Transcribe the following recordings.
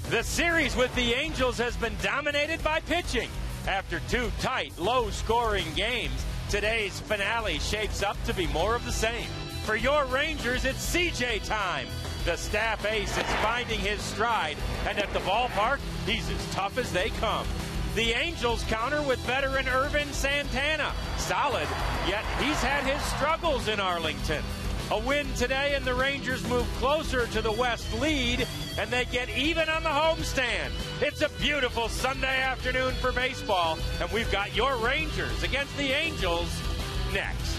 The series with the Angels has been dominated by pitching. After two tight, low-scoring games, today's finale shapes up to be more of the same. For your Rangers, it's CJ time. The staff ace is finding his stride, and at the ballpark, he's as tough as they come. The Angels counter with veteran Irvin Santana. Solid, yet he's had his struggles in Arlington. A win today, and the Rangers move closer to the West lead, and they get even on the homestand. It's a beautiful Sunday afternoon for baseball, and we've got your Rangers against the Angels next.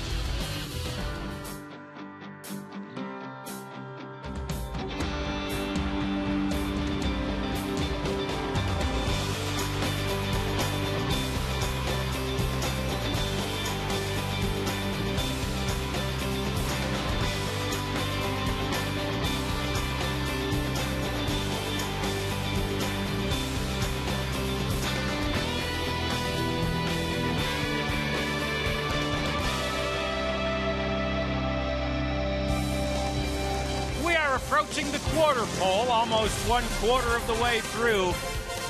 Approaching the quarter pole, almost 1/4 of the way through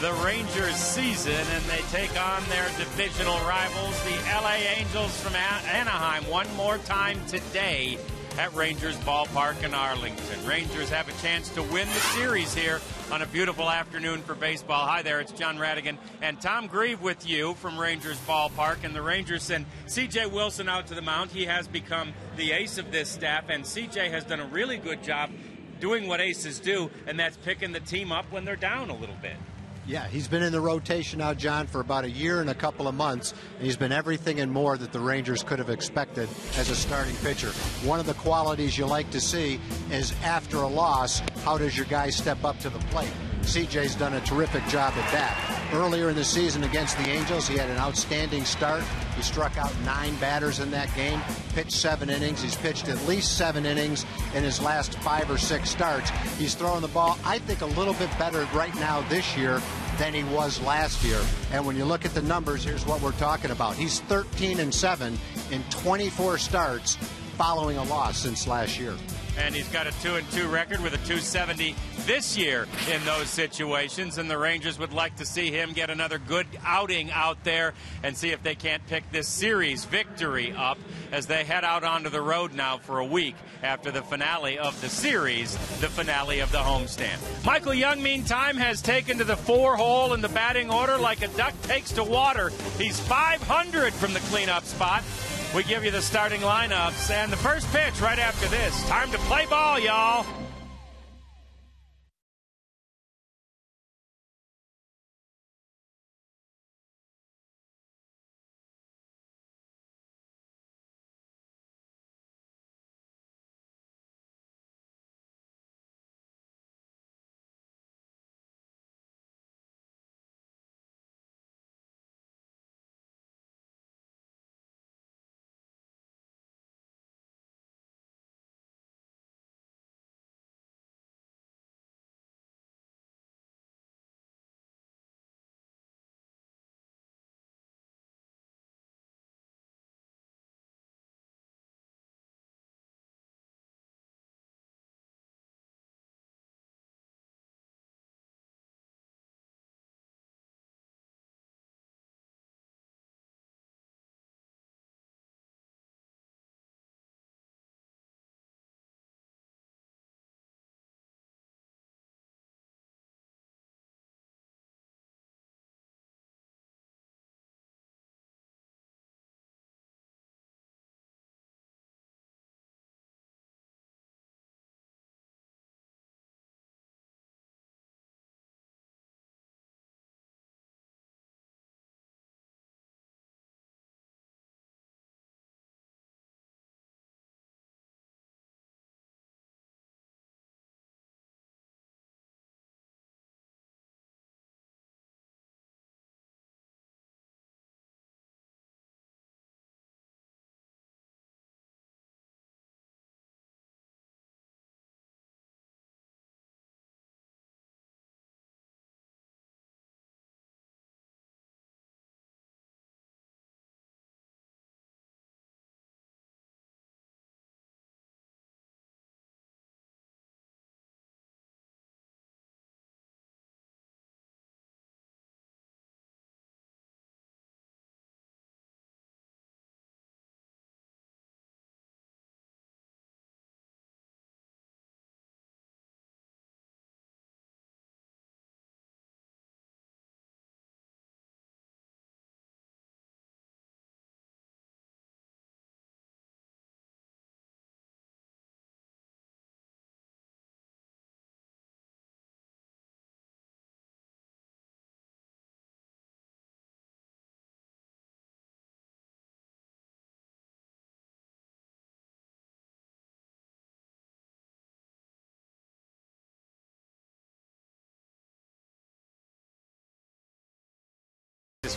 the Rangers season, and they take on their divisional rivals, the LA Angels from Anaheim, one more time today at Rangers Ballpark in Arlington. Rangers have a chance to win the series here on a beautiful afternoon for baseball. Hi there, it's John Radigan and Tom Grieve with you from Rangers Ballpark, and the Rangers send C.J. Wilson out to the mound. He has become the ace of this staff, and C.J. has done a really good job doing what aces do, and that's picking the team up when they're down a little bit. Yeah, he's been in the rotation now, John, for about a year and a couple of months, and he's been everything and more that the Rangers could have expected as a starting pitcher. One of the qualities you like to see is after a loss, how does your guy step up to the plate? CJ's done a terrific job at that. Earlier in the season against the Angels, he had an outstanding start. He struck out 9 batters in that game, pitched 7 innings. He's pitched at least 7 innings in his last 5 or 6 starts. He's throwing the ball, I think, a little bit better right now this year than he was last year. And when you look at the numbers, here's what we're talking about. He's 13-7 in 24 starts following a loss since last year. And he's got a 2-2 record with a .270 this year in those situations, and the Rangers would like to see him get another good outing out there and see if they can't pick this series victory up as they head out onto the road now for a week after the finale of the series, the finale of the homestand. Michael Young, meantime, has taken to the 4-hole in the batting order like a duck takes to water. He's 500 from the cleanup spot. We give you the starting lineups and the first pitch right after this. Time to play ball, y'all.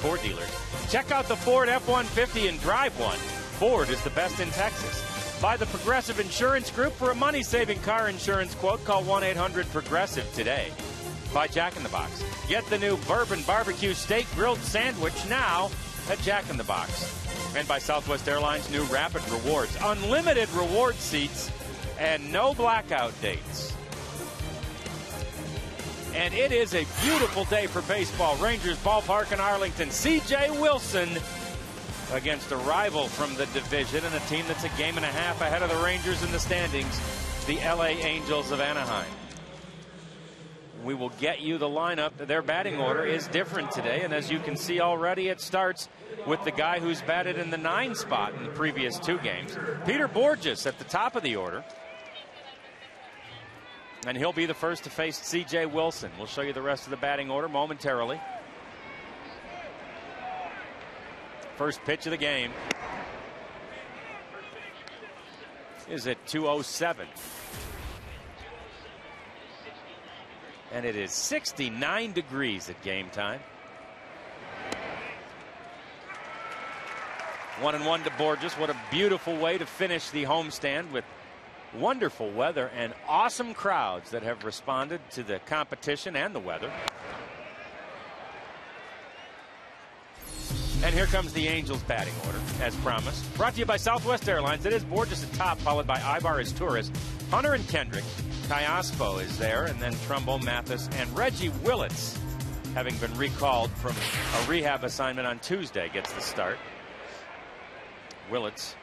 Ford dealers. Check out the Ford F-150 and drive one. Ford is the best in Texas. By the Progressive Insurance Group. For a money-saving car insurance quote, call 1-800-PROGRESSIVE today. By Jack in the Box. Get the new bourbon barbecue steak grilled sandwich now at Jack in the Box. And by Southwest Airlines' new Rapid Rewards. Unlimited reward seats and no blackout dates. And it is a beautiful day for baseball. Rangers Ballpark in Arlington. C.J. Wilson against a rival from the division and a team that's a game and a half ahead of the Rangers in the standings, the L.A. Angels of Anaheim. We will get you the lineup. Their batting order is different today, and as you can see already, it starts with the guy who's batted in the 9 spot in the previous 2 games. Peter Borges at the top of the order. And he'll be the first to face C.J. Wilson. We'll show you the rest of the batting order momentarily. First pitch of the game is at 2:07. And it is 69 degrees at game time. 1-1 to Borges. What a beautiful way to finish the homestand with wonderful weather and awesome crowds that have responded to the competition and the weather. And here comes the Angels batting order, as promised. Brought to you by Southwest Airlines. It is Borges at top, followed by Ibar as tourist. Hunter and Kendrick. Kayaspo is there, and then Trumbo, Mathis, and Reggie Willits, having been recalled from a rehab assignment on Tuesday, gets the start. Willits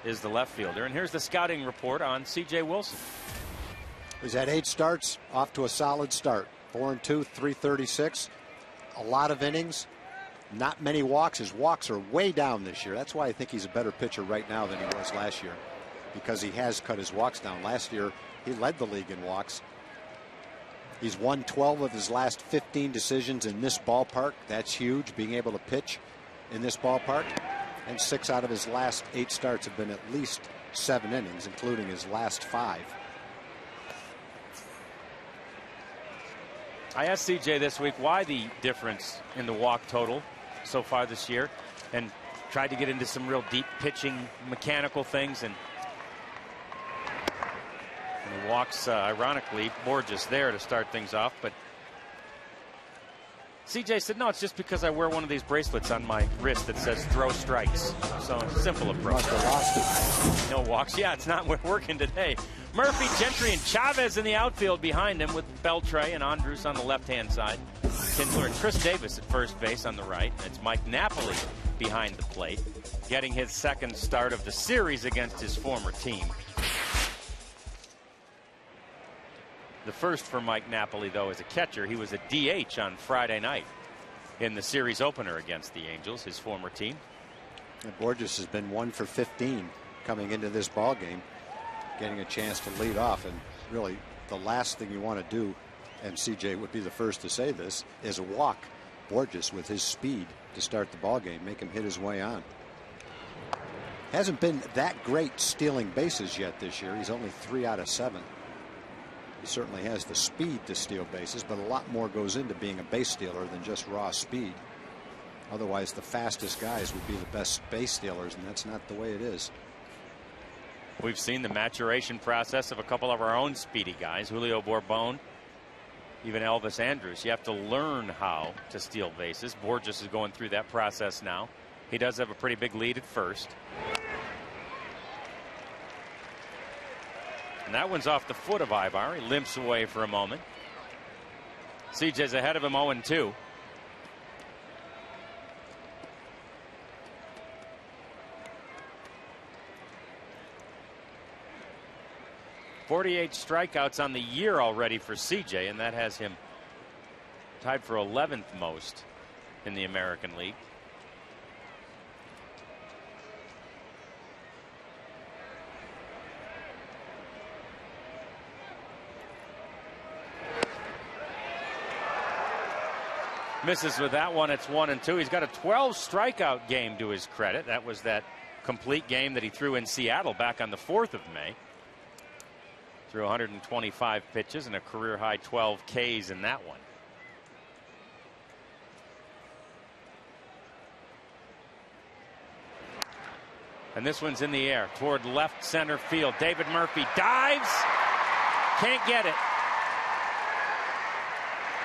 is the left fielder. And here's the scouting report on C.J. Wilson. He's had 8 starts, off to a solid start. 4-2, 336. A lot of innings. Not many walks. His walks are way down this year. That's why I think he's a better pitcher right now than he was last year, because he has cut his walks down. Last year, he led the league in walks. He's won 12 of his last 15 decisions in this ballpark. That's huge, being able to pitch in this ballpark. And 6 out of his last 8 starts have been at least 7 innings, including his last 5. I asked CJ this week why the difference in the walk total so far this year, and tried to get into some real deep pitching mechanical things, and he walks ironically Borges there to start things off. But CJ said, no, it's just because I wear one of these bracelets on my wrist that says throw strikes. So simple approach. No walks. Yeah, it's not working today. Murphy, Gentry, and Chavez in the outfield behind him, with Beltre and Andrus on the left-hand side. Kinsler and Chris Davis at first base on the right. It's Mike Napoli behind the plate, getting his second start of the series against his former team. The first for Mike Napoli, though, as a catcher. He was a DH on Friday night in the series opener against the Angels, his former team. And Borges has been 1 for 15 coming into this ball game, getting a chance to lead off. And really, the last thing you want to do, and CJ would be the first to say this, is walk Borges with his speed to start the ball game, make him hit his way on. Hasn't been that great stealing bases yet this year. He's only 3 out of 7. He certainly has the speed to steal bases, but a lot more goes into being a base stealer than just raw speed. Otherwise, the fastest guys would be the best base stealers, and that's not the way it is. We've seen the maturation process of a couple of our own speedy guys, Julio Bourbon, even Elvis Andrus. You have to learn how to steal bases. Borges is going through that process now. He does have a pretty big lead at first. And that one's off the foot of Ibar. He limps away for a moment. CJ's ahead of him 0-2. .48 strikeouts on the year already for CJ, and that has him tied for 11th most in the American League. Misses with that one. It's 1-2. He's got a 12 strikeout game to his credit. That was that complete game that he threw in Seattle back on the 4th of May. Threw 125 pitches and a career high 12 Ks in that one. And this one's in the air toward left center field. David Murphy dives. Can't get it.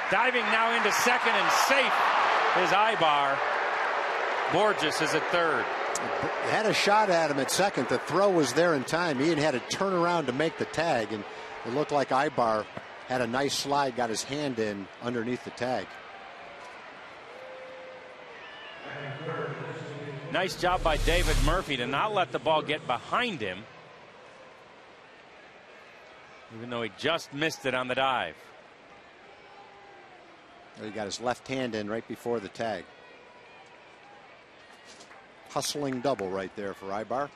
Diving now into second and safe is Ibar. Borges is at third. Had a shot at him at second. The throw was there in time. Ian had to turn around to make the tag, and it looked like Ibar had a nice slide, got his hand in underneath the tag. Nice job by David Murphy to not let the ball get behind him, even though he just missed it on the dive. He got his left hand in right before the tag. Hustling double right there for Ibar.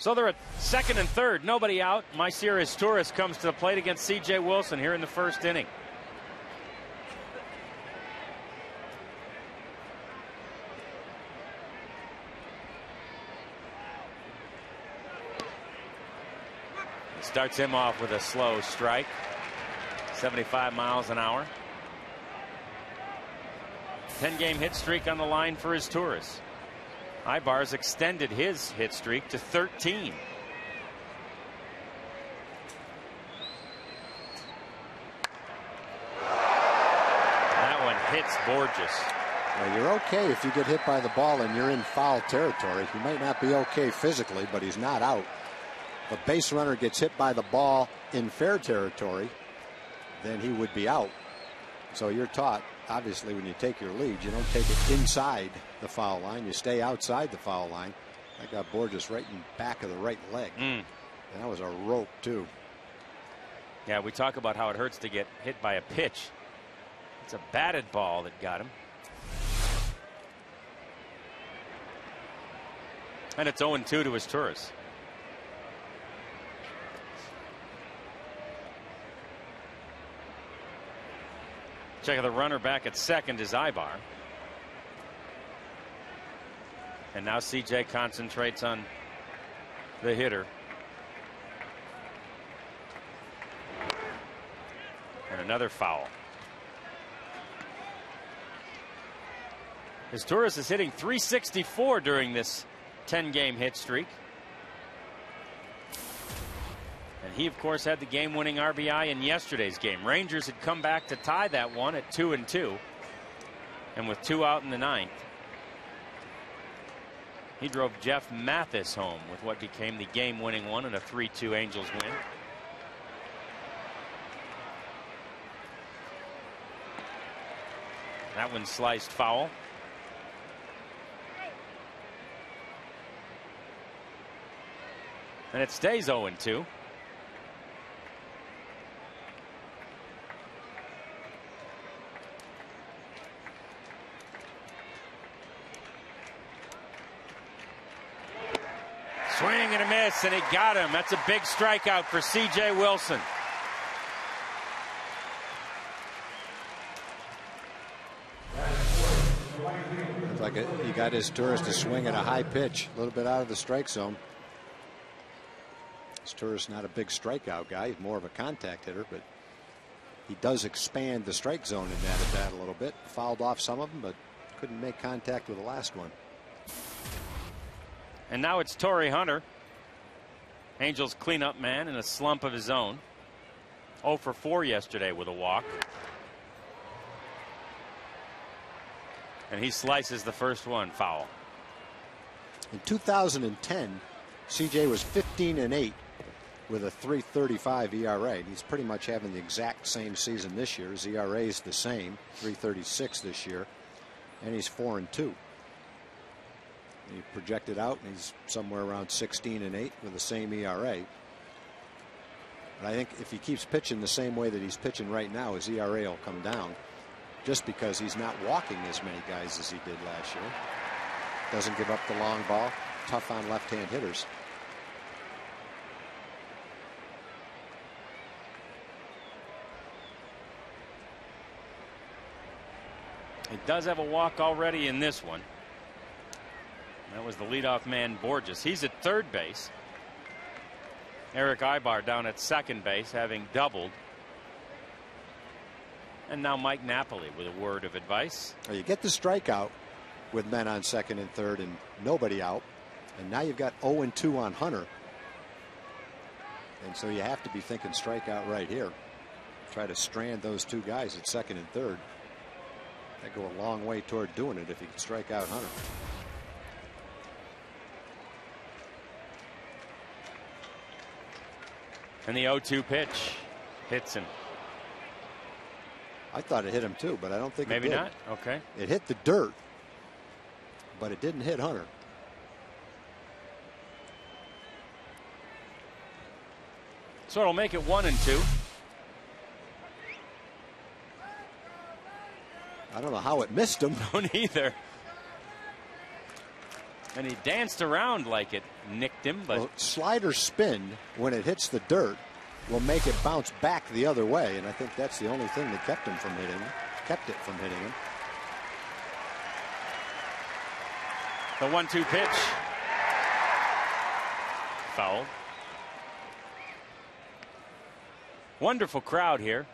So they're at second and third, nobody out. Mycerius Torres comes to the plate against C.J. Wilson here in the first inning. Starts him off with a slow strike. 75 miles an hour. 10-game hit streak on the line for his Torres. Ibar's extended his hit streak to 13. That one hits Borges. Well, you're okay if you get hit by the ball and you're in foul territory. He might not be okay physically, but he's not out. The base runner gets hit by the ball in fair territory, then he would be out. So you're taught, obviously, when you take your lead, you don't take it inside the foul line. You stay outside the foul line. That got Borges right in the back of the right leg. And that was a rope, too. Yeah, we talk about how it hurts to get hit by a pitch. It's a batted ball that got him. And it's 0-2 to his Torres. Check the runner back at second is Ibar. And now CJ concentrates on the hitter. And another foul. His Torres is hitting .364 during this 10-game hit streak. And he, of course, had the game-winning RBI in yesterday's game. Rangers had come back to tie that one at 2-2. And with 2 out in the ninth, he drove Jeff Mathis home with what became the game-winning one and a 3-2 Angels win. That one sliced foul. And it stays 0-2. Swing and a miss, and he got him. That's a big strikeout for C.J. Wilson. Looks like he got his Torres to swing at a high pitch, a little bit out of the strike zone. His Torres not a big strikeout guy, he's more of a contact hitter, but he does expand the strike zone in that at bat a little bit. Fouled off some of them, but couldn't make contact with the last one. And now it's Torrey Hunter, Angels cleanup man in a slump of his own. 0 for 4 yesterday with a walk. And he slices the first one foul. In 2010, CJ was 15-8 with a .335 ERA. He's pretty much having the exact same season this year. His ERA is the same, .336 this year, and he's 4-2. He projected out, and he's somewhere around 16-8 with the same ERA. But I think if he keeps pitching the same way that he's pitching right now, his ERA will come down, just because he's not walking as many guys as he did last year. Doesn't give up the long ball, tough on left-hand hitters. He does have a walk already in this one. That was the leadoff man, Borges. He's at third base. Eric Ibar down at second base, having doubled. And now Mike Napoli with a word of advice. Well, you get the strikeout with men on second and third and nobody out. And now you've got 0-2 on Hunter. And so you have to be thinking strikeout right here. Try to strand those two guys at second and third. That go a long way toward doing it if you can strike out Hunter. And the 0-2 pitch hits him. I thought it hit him too, but I don't think maybe it did. not. Okay. It hit the dirt, but it didn't hit Hunter. So it'll make it 1-2. I don't know how it missed him. No, neither. And he danced around like it nicked him, but well, slider spin when it hits the dirt will make it bounce back the other way, and I think that's the only thing that kept it from hitting him. The 1-2 pitch. Fouled. Wonderful crowd here.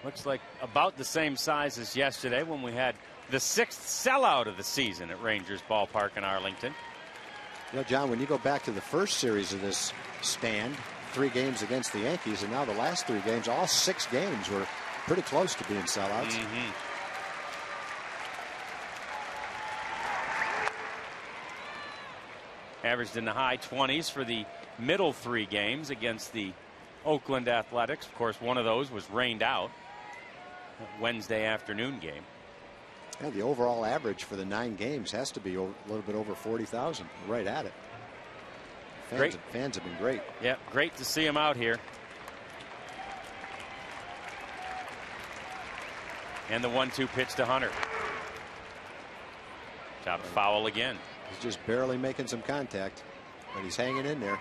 Looks like about the same size as yesterday when we had the 6th sellout of the season at Rangers Ballpark in Arlington. You know, John, when you go back to the first series of this stand, 3 games against the Yankees, and now the last 3 games, all 6 games were pretty close to being sellouts. Averaged in the high 20s for the middle 3 games against the Oakland Athletics. Of course, one of those was rained out. Wednesday afternoon game. Yeah, the overall average for the 9 games has to be a little bit over 40,000. Right at it. Fans have been great. Yeah, great to see him out here. And the 1-2 pitch to Hunter. Chopped foul again. He's just barely making some contact, but he's hanging in there.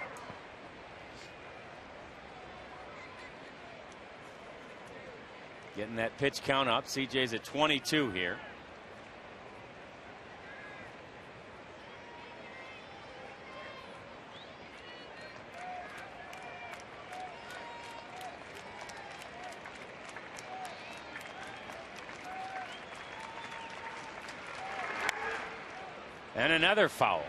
Getting that pitch count up. CJ's at 22 here. And another foul.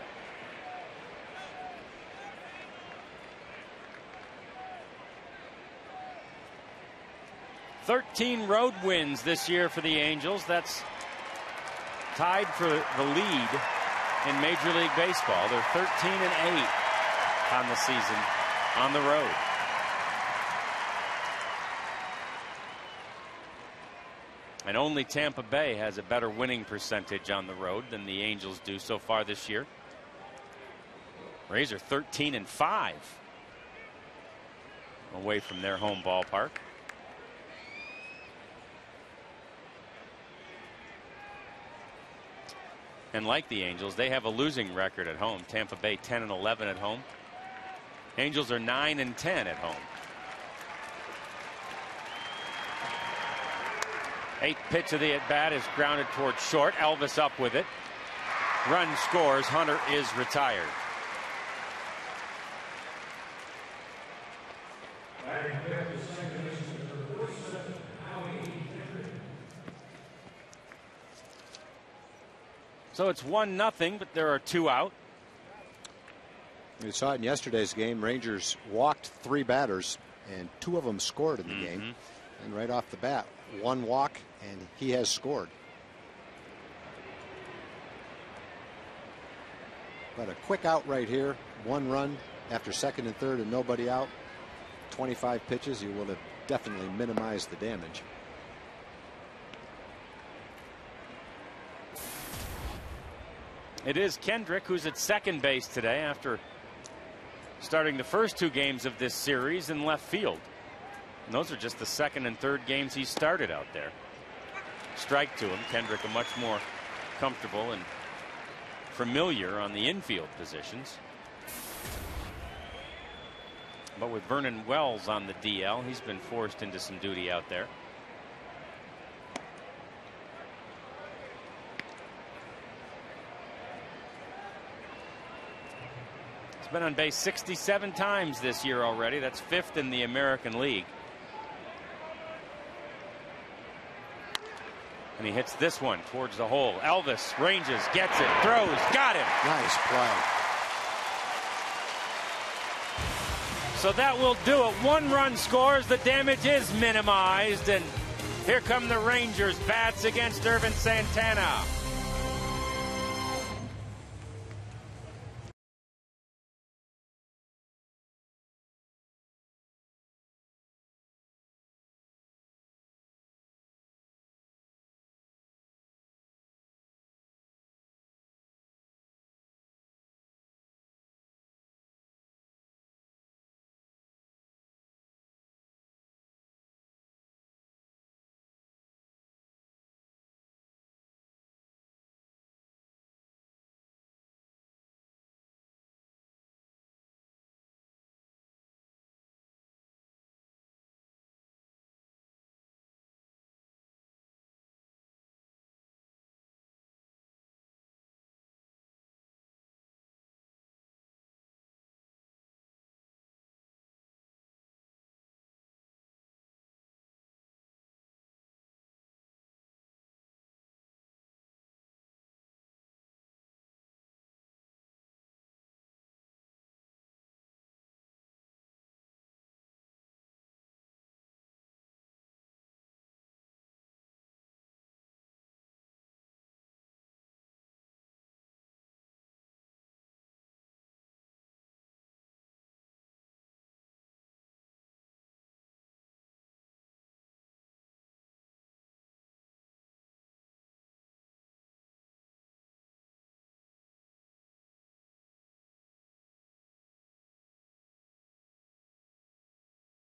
"13 road wins this year for the Angels. That's tied for the lead in Major League Baseball. They're 13-8 on the season on the road. And only Tampa Bay has a better winning percentage on the road than the Angels do so far this year. Rays are 13-5 away from their home ballpark. And like the Angels, they have a losing record at home. Tampa Bay 10-11 at home. Angels are 9-10 at home. 8th pitch of the at bat is grounded towards short. Elvis up with it. Run scores. Hunter is retired. So it's 1-0, but there are 2 out. We saw it in yesterday's game. Rangers walked 3 batters, and 2 of them scored in the game. And right off the bat, 1 walk, and he has scored. But a quick out right here, 1 run after second and third and nobody out. 25 pitches, you will have definitely minimized the damage. It is Kendrick who's at second base today after starting the first 2 games of this series in left field. And those are just the second and third games he started out there. Strike to him. Kendrick a much more comfortable and familiar on the infield positions. But with Vernon Wells on the DL, he's been forced into some duty out there. He's been on base 67 times this year already. That's 5th in the American League. And he hits this one towards the hole. Elvis ranges, gets it, throws, got him. Nice play. So that will do it. 1 run scores. The damage is minimized. And here come the Rangers bats against Irvin Santana.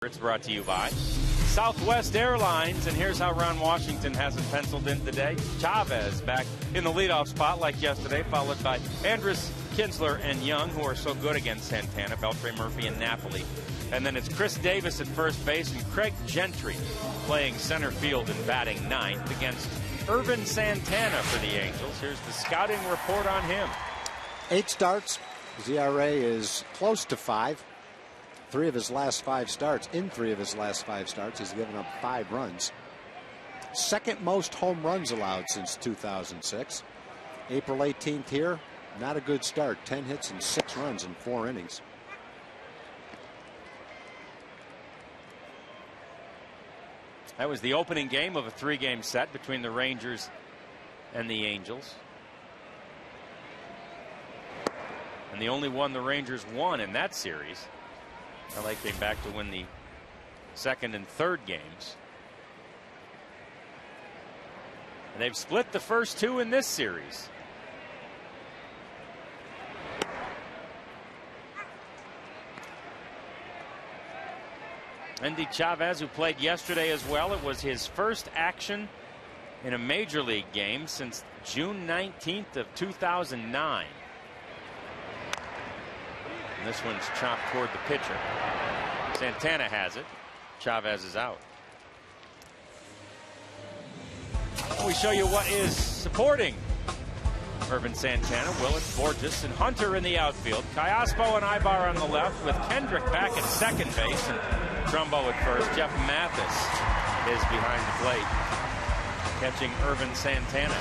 It's brought to you by Southwest Airlines, and here's how Ron Washington has it penciled in today. Chavez back in the leadoff spot like yesterday, followed by Andrus, Kinsler, and Young, who are so good against Santana, Beltre, Murphy, and Napoli. And then it's Chris Davis at first base and Craig Gentry playing center field and batting ninth against Irvin Santana for the Angels. Here's the scouting report on him. 8 starts. His ERA is close to 5. In 3 of his last 5 starts, he's given up 5 runs. Second most home runs allowed since 2006. April 18th here, not a good start. 10 hits and 6 runs in 4 innings. That was the opening game of a 3-game set between the Rangers and the Angels. And the only one the Rangers won in that series. LA came back to win the 2nd and 3rd games. And they've split the first 2 in this series. Endy Chavez, who played yesterday as well, it was his first action in a major league game since June 19th of 2009. And this one's chopped toward the pitcher. Santana has it. Chavez is out. We show you what is supporting Irvin Santana. Willett, Borges, and Hunter in the outfield. Callaspo and Ibar on the left, with Kendrick back at second base and Trumbo at first. Jeff Mathis is behind the plate, catching Irvin Santana.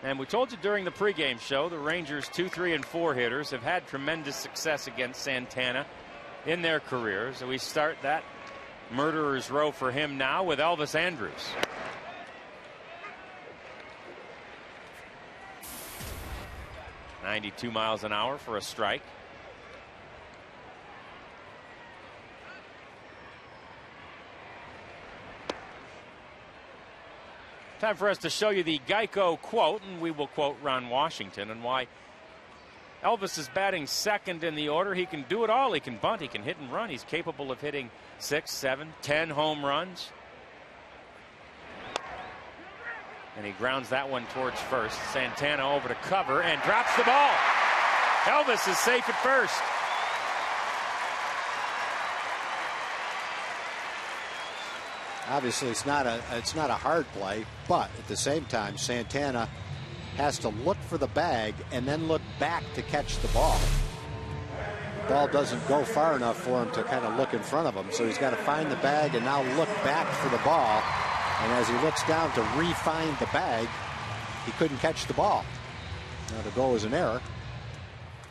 And we told you during the pregame show, the Rangers' 2, 3, and 4 hitters have had tremendous success against Santana in their careers. So we start that murderer's row for him now with Elvis Andrus. .92 miles an hour for a strike. Time for us to show you the Geico quote, and we will quote Ron Washington and why Elvis is batting second in the order. He can do it all. He can bunt, he can hit and run. He's capable of hitting 6, 7, 10 home runs. And he grounds that one towards first. Santana over to cover and drops the ball. Elvis is safe at first. Obviously, it's not a hard play, but at the same time, Santana has to look for the bag and then look back to catch the ball. ball doesn't go far enough for him to kind of look in front of him. So he's got to find the bag and now look back for the ball. And as he looks down to re-find the bag, he couldn't catch the ball. Now the goal is an error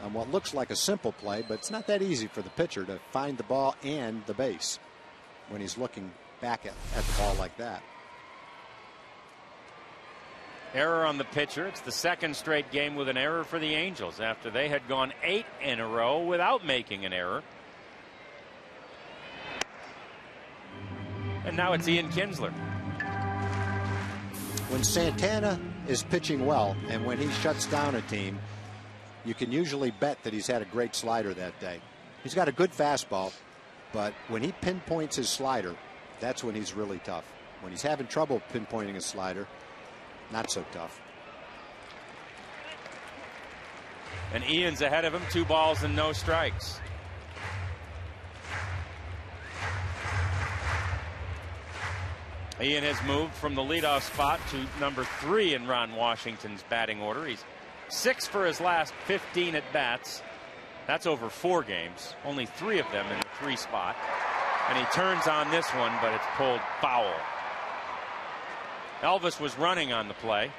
on what looks like a simple play, but it's not that easy for the pitcher to find the ball and the base when he's looking back at the ball like that. Error on the pitcher. It's the second straight game with an error for the Angels after they had gone 8 in a row without making an error. And now it's Ian Kinsler. When Santana is pitching well and when he shuts down a team, you can usually bet that he's had a great slider that day. He's got a good fastball, but when he pinpoints his slider, that's when he's really tough. When he's having trouble pinpointing his slider, not so tough. And Ian's ahead of him, 2 balls and no strikes. Ian has moved from the leadoff spot to number 3 in Ron Washington's batting order. He's 6 for his last 15 at bats. That's over 4 games. Only 3 of them in the 3 spot. And he turns on this one, but it's pulled foul. Elvis was running on the play.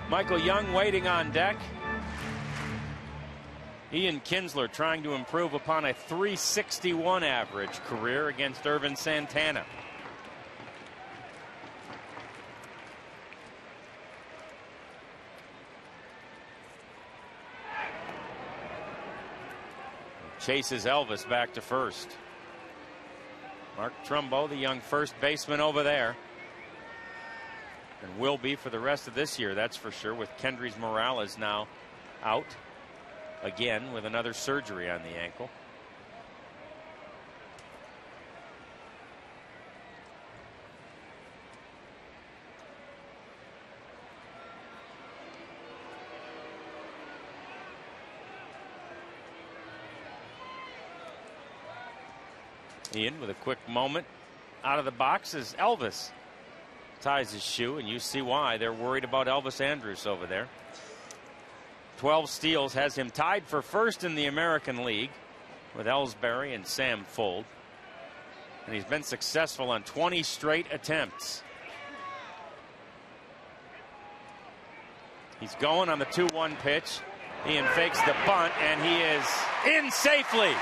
Michael Young waiting on deck. Ian Kinsler trying to improve upon a .361 average career against Irvin Santana. Chases Elvis back to first. Mark Trumbo, the young first baseman over there. And will be for the rest of this year, that's for sure, with Kendrys Morales now out again with another surgery on the ankle. Ian with a quick moment out of the box as Elvis ties his shoe, and you see why they're worried about Elvis Andrus over there. 12 steals, has him tied for first in the American League with Ellsbury and Sam Fuld, and he's been successful on 20 straight attempts. He's going on the 2-1 pitch. Ian fakes the bunt, and he is in safely.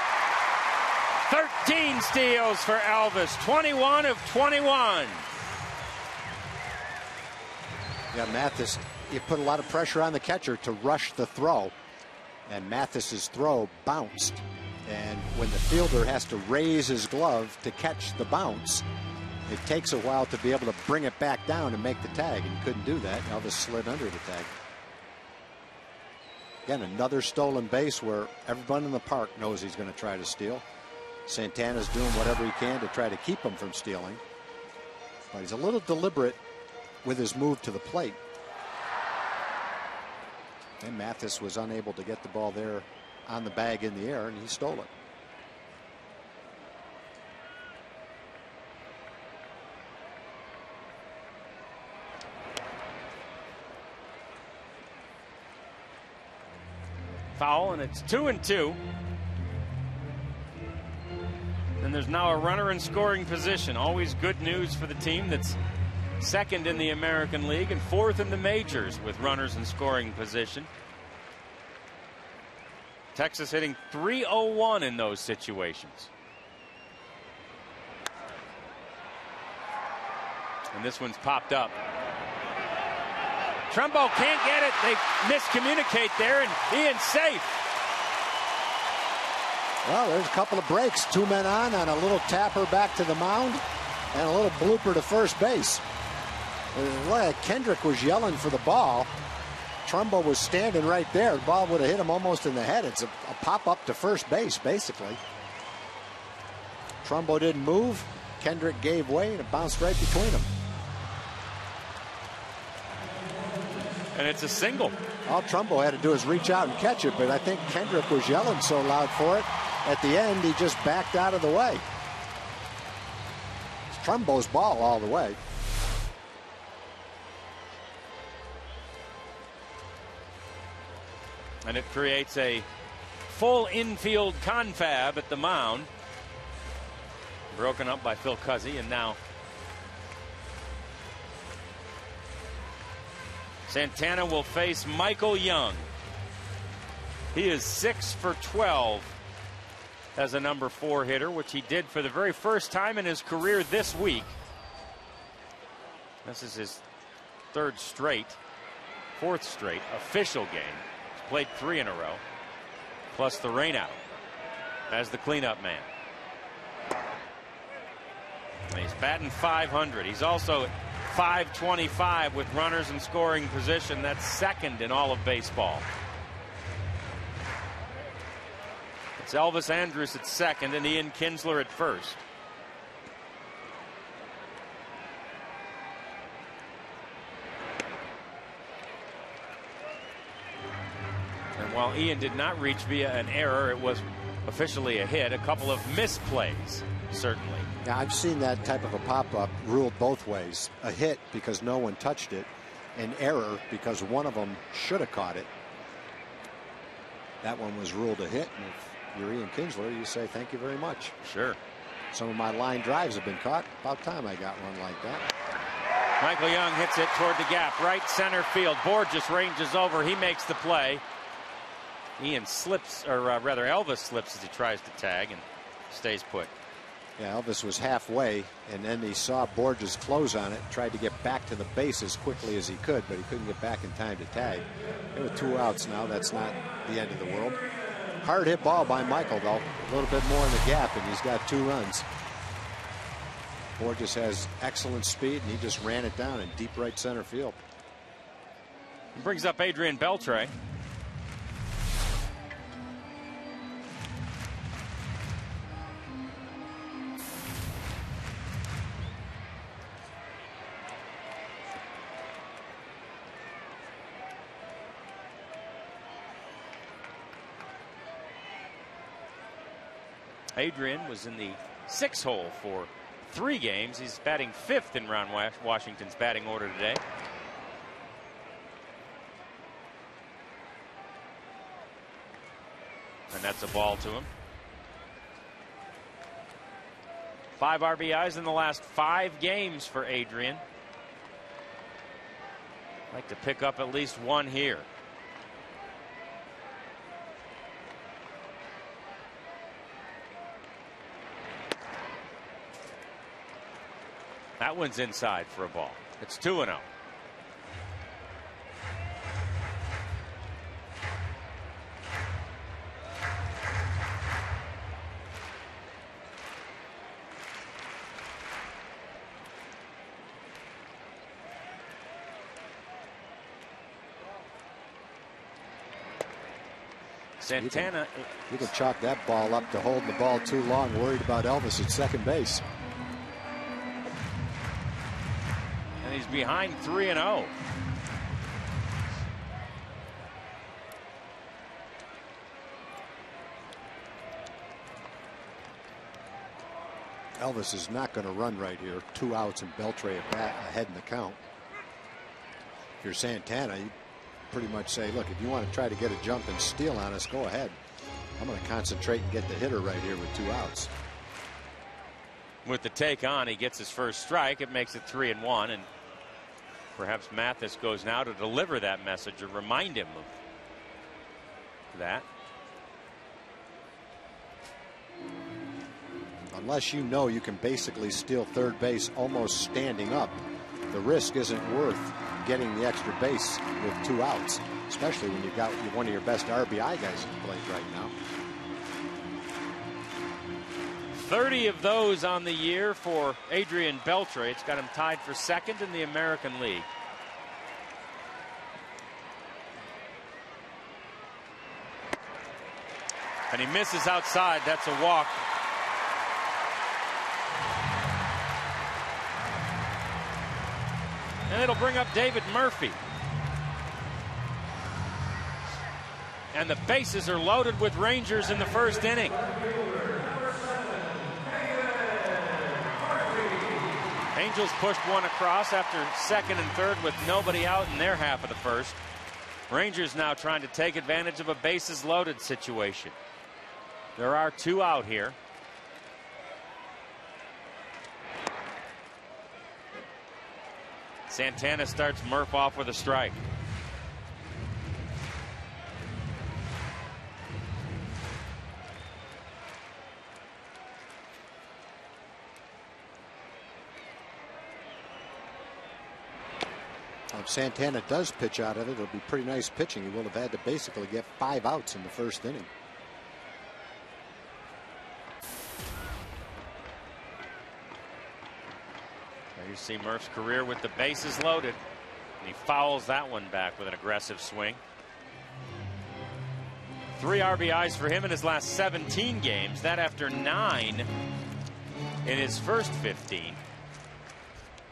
13 steals for Elvis, 21 of 21. Yeah, Mathis, you put a lot of pressure on the catcher to rush the throw, and Mathis's throw bounced. And when the fielder has to raise his glove to catch the bounce, it takes a while to be able to bring it back down and make the tag, and he couldn't do that. Elvis slid under the tag. Again, another stolen base where everyone in the park knows he's going to try to steal. Santana's doing whatever he can to try to keep him from stealing, but he's a little deliberate with his move to the plate. And Mathis was unable to get the ball there on the bag in the air, and he stole it. Foul, and it's 2-2. And there's now a runner in scoring position. Always good news for the team that's second in the American League and 4th in the majors with runners in scoring position. Texas hitting .301 in those situations. And this one's popped up. Trumbo can't get it. They miscommunicate there, and Ian's safe. Well, there's a couple of breaks. 2 men on a little tapper back to the mound and a little blooper to first base. Kendrick was yelling for the ball. Trumbo was standing right there. The ball would have hit him almost in the head. It's a pop-up to first base, basically. Trumbo didn't move. Kendrick gave way, and it bounced right between them. And it's a single. All Trumbo had to do is reach out and catch it, but I think Kendrick was yelling so loud for it at the end, he just backed out of the way. It's Trumbo's ball all the way. And it creates a full infield confab at the mound. Broken up by Phil Cuzzy, and now Santana will face Michael Young. He is 6 for 12 as a number 4 hitter, which he did for the very first time in his career this week. This is his 4th straight official game. He's played 3 in a row, plus the rainout as the cleanup man. And he's batting .500. He's also at .525 with runners in scoring position. That's second in all of baseball. It's Elvis Andrus at second and Ian Kinsler at first. And while Ian did not reach via an error, it was officially a hit. A couple of misplays, certainly. Yeah, I've seen that type of a pop-up ruled both ways. A hit because no one touched it, an error because one of them should have caught it. That one was ruled a hit, and if you're Ian Kinsler, you say thank you very much. Sure. Some of my line drives have been caught. About time I got one like that. Michael Young hits it toward the gap, right center field. Borges ranges over. He makes the play. Ian slips, or rather Elvis slips as he tries to tag and stays put. Yeah, Elvis was halfway, and then he saw Borges close on it, tried to get back to the base as quickly as he could, but he couldn't get back in time to tag. There were 2 outs now. That's not the end of the world. Hard hit ball by Michael, though. A little bit more in the gap, and he's got 2 runs. Borges has excellent speed, and he just ran it down in deep right center field. He brings up Adrian Beltre. Adrian was in the 6 hole for 3 games. He's batting 5th in Ron Washington's batting order today. And that's a ball to him. 5 RBIs in the last 5 games for Adrian. Like to pick up at least 1 here. That one's inside for a ball. It's 2-0. Santana. You can chalk that ball up to holding the ball too long, worried about Elvis at second base. And he's behind 3-0. Elvis is not going to run right here. 2 outs and Beltre ahead in the count. If you're Santana, you pretty much say, look, if you want to try to get a jump and steal on us, go ahead. I'm going to concentrate and get the hitter right here with 2 outs. With the take on, he gets his first strike. It makes it 3-1, and perhaps Mathis goes now to deliver that message or remind him of that. Unless you know you can basically steal third base almost standing up, the risk isn't worth getting the extra base with 2 outs, especially when you've got one of your best RBI guys in the plate right now. 30 of those on the year for Adrian Beltre. It's got him tied for second in the American League. And he misses outside. That's a walk. And it'll bring up David Murphy. And the bases are loaded with Rangers in the first inning. Angels pushed one across after second and third with nobody out in their half of the first. Rangers now trying to take advantage of a bases loaded situation. There are two out here. Santana starts Murph off with a strike. If Santana does pitch out of it, it'll be pretty nice pitching. He will have had to basically get 5 outs in the first inning. There you see Murph's career with the bases loaded. And he fouls that one back with an aggressive swing. 3 RBIs for him in his last 17 games. That after 9 in his first 15.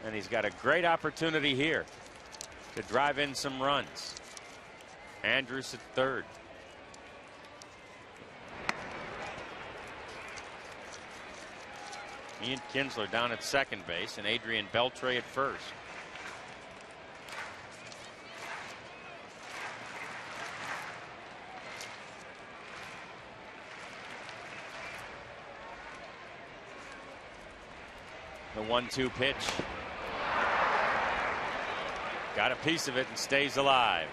And he's got a great opportunity here to drive in some runs. Andrus at third. Ian Kinsler down at second base and Adrian Beltre at first. The 1-2 pitch. Got a piece of it and stays alive.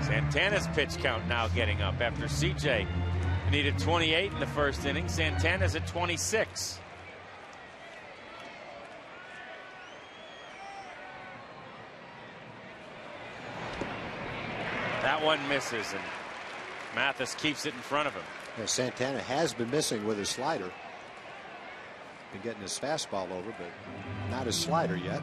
Santana's pitch count now getting up after CJ needed 28 in the first inning. Santana's at 26. That one misses and Mathis keeps it in front of him. Yeah, Santana has been missing with his slider. Been getting his fastball over, but not his slider yet.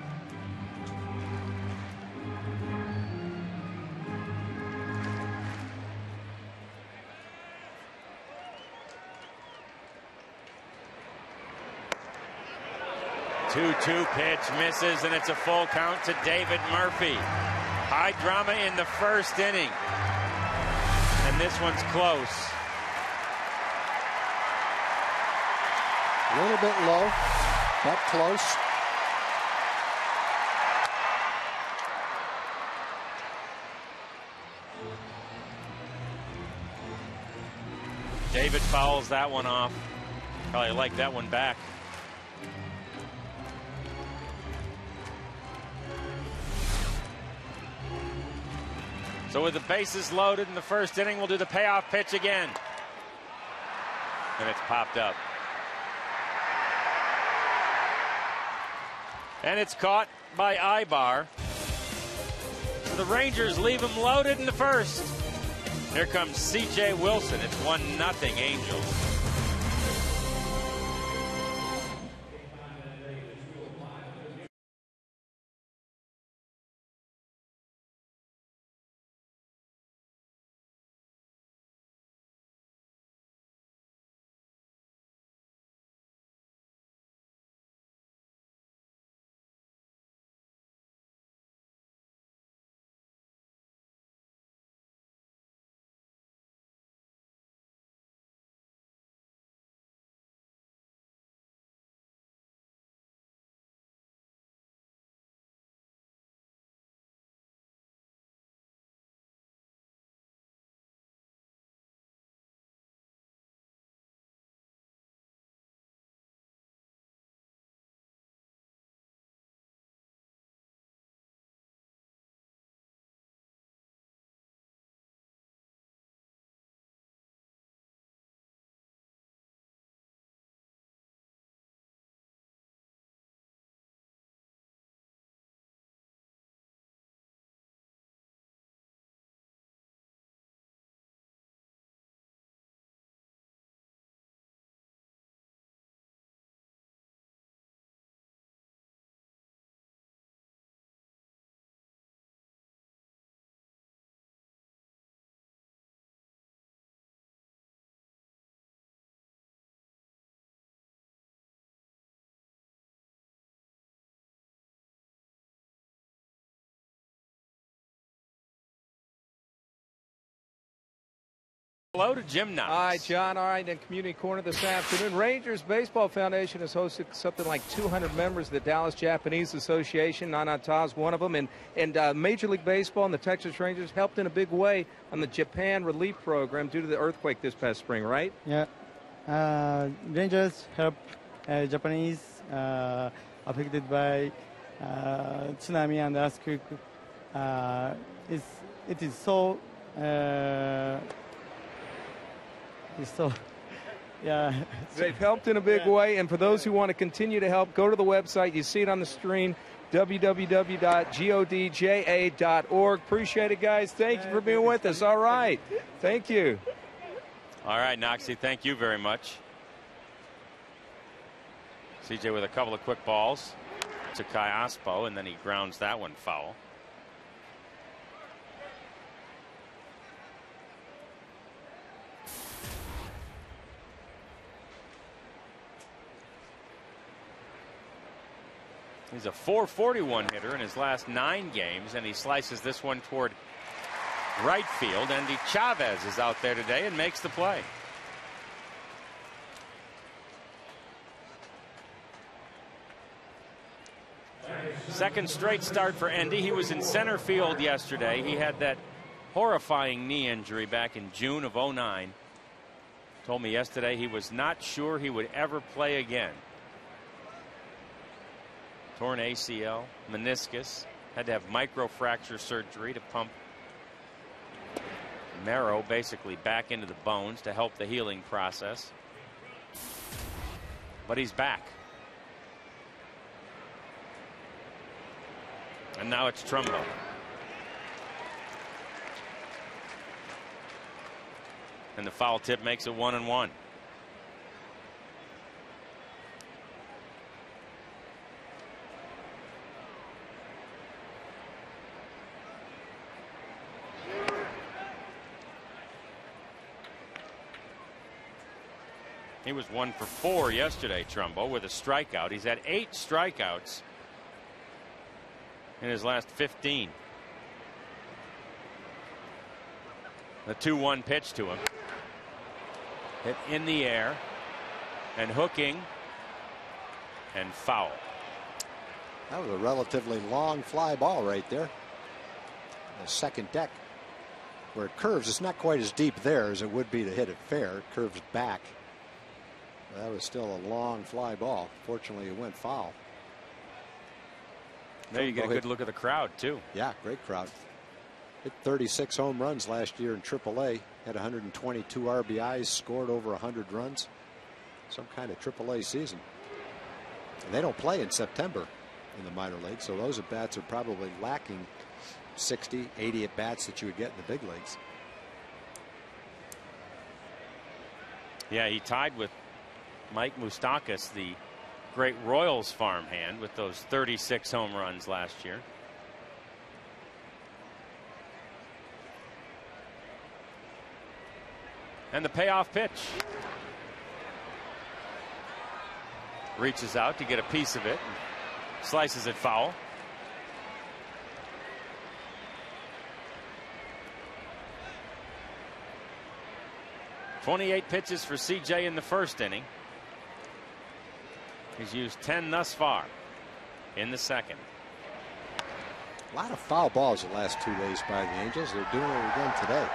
Two pitch misses, and it's a full count to David Murphy. High drama in the first inning. And this one's close. A little bit low, but close. David fouls that one off. Probably like that one back. So with the bases loaded in the first inning, we'll do the payoff pitch again. And it's popped up. And it's caught by Ibar. So the Rangers leave him loaded in the first. Here comes C.J. Wilson. It's 1-0 Angels. Hello to Jim Knox. All right, John. All right, in Community Corner this afternoon, Rangers Baseball Foundation has hosted something like 200 members of the Dallas Japanese Association. Nana Ta's one of them. And Major League Baseball and the Texas Rangers helped in a big way on the Japan relief program due to the earthquake this past spring, right? Yeah. Rangers help Japanese affected by tsunami and earthquake. It is so. Yeah. They've helped in a big way, and for those who want to continue to help, go to the website. You see it on the screen, www.godja.org. Appreciate it, guys. Thank you for being with us. All right. Thank you. All right, Noxie, thank you very much. CJ with a couple of quick balls to Kai Ospo, and then he grounds that one foul. He's a .441 hitter in his last 9 games, and he slices this one toward right field. Andy Chavez is out there today and makes the play. Second straight start for Endy. He was in center field yesterday. He had that horrifying knee injury back in June of '09. Told me yesterday he was not sure he would ever play again. Torn ACL, meniscus, had to have microfracture surgery to pump marrow basically back into the bones to help the healing process. But he's back. And now it's Trumbo. And the foul tip makes it 1-1. He was 1 for 4 yesterday, Trumbo, with a strikeout. He's had 8 strikeouts in his last 15. The 2-1 pitch to him. Hit in the air and hooking and foul. That was a relatively long fly ball right there. The second deck where it curves. It's not quite as deep there as it would be to hit it fair. It curves back. That was still a long fly ball. Fortunately, it went foul. There you get a good look at the crowd, too. Yeah, great crowd. Hit 36 home runs last year in AAA. Had 122 RBIs, scored over 100 runs. Some kind of AAA season. And they don't play in September in the minor leagues, so those at-bats are probably lacking 60, 80 at-bats that you would get in the big leagues. Yeah, he tied with Mike Moustakas, the great Royals farmhand, with those 36 home runs last year. And the payoff pitch. Reaches out to get a piece of it. Slices it foul. .28 pitches for CJ in the first inning. He's used 10 thus far in the second. A lot of foul balls the last 2 days by the Angels. They're doing it again today.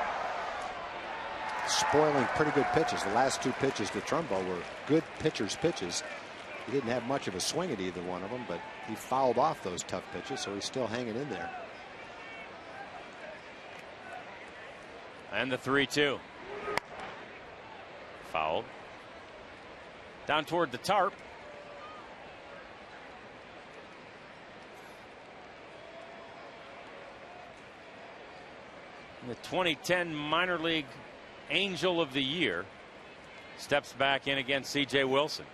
Spoiling pretty good pitches. The last 2 pitches to Trumbo were good pitcher's pitches. He didn't have much of a swing at either one of them, but he fouled off those tough pitches, so he's still hanging in there. And the 3-2. Fouled. Down toward the tarp. The 2010 minor league Angel of the Year steps back in against C.J. Wilson.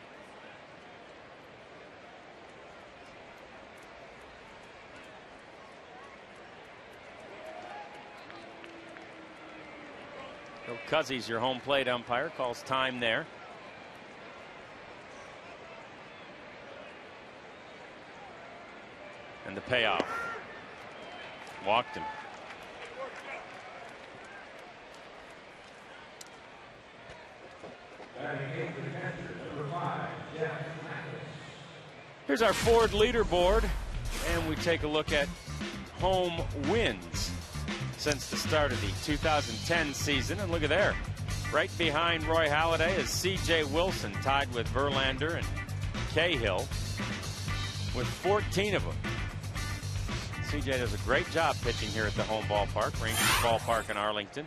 Bill Cuzzies, your home plate umpire, calls time there. And the payoff. Walked him. Here's our Ford leaderboard, and we take a look at home wins since the start of the 2010 season. And look at there. Right behind Roy Halladay is C.J. Wilson, tied with Verlander and Cahill with 14 of them. C.J. does a great job pitching here at the home ballpark, Rangers Ballpark in Arlington.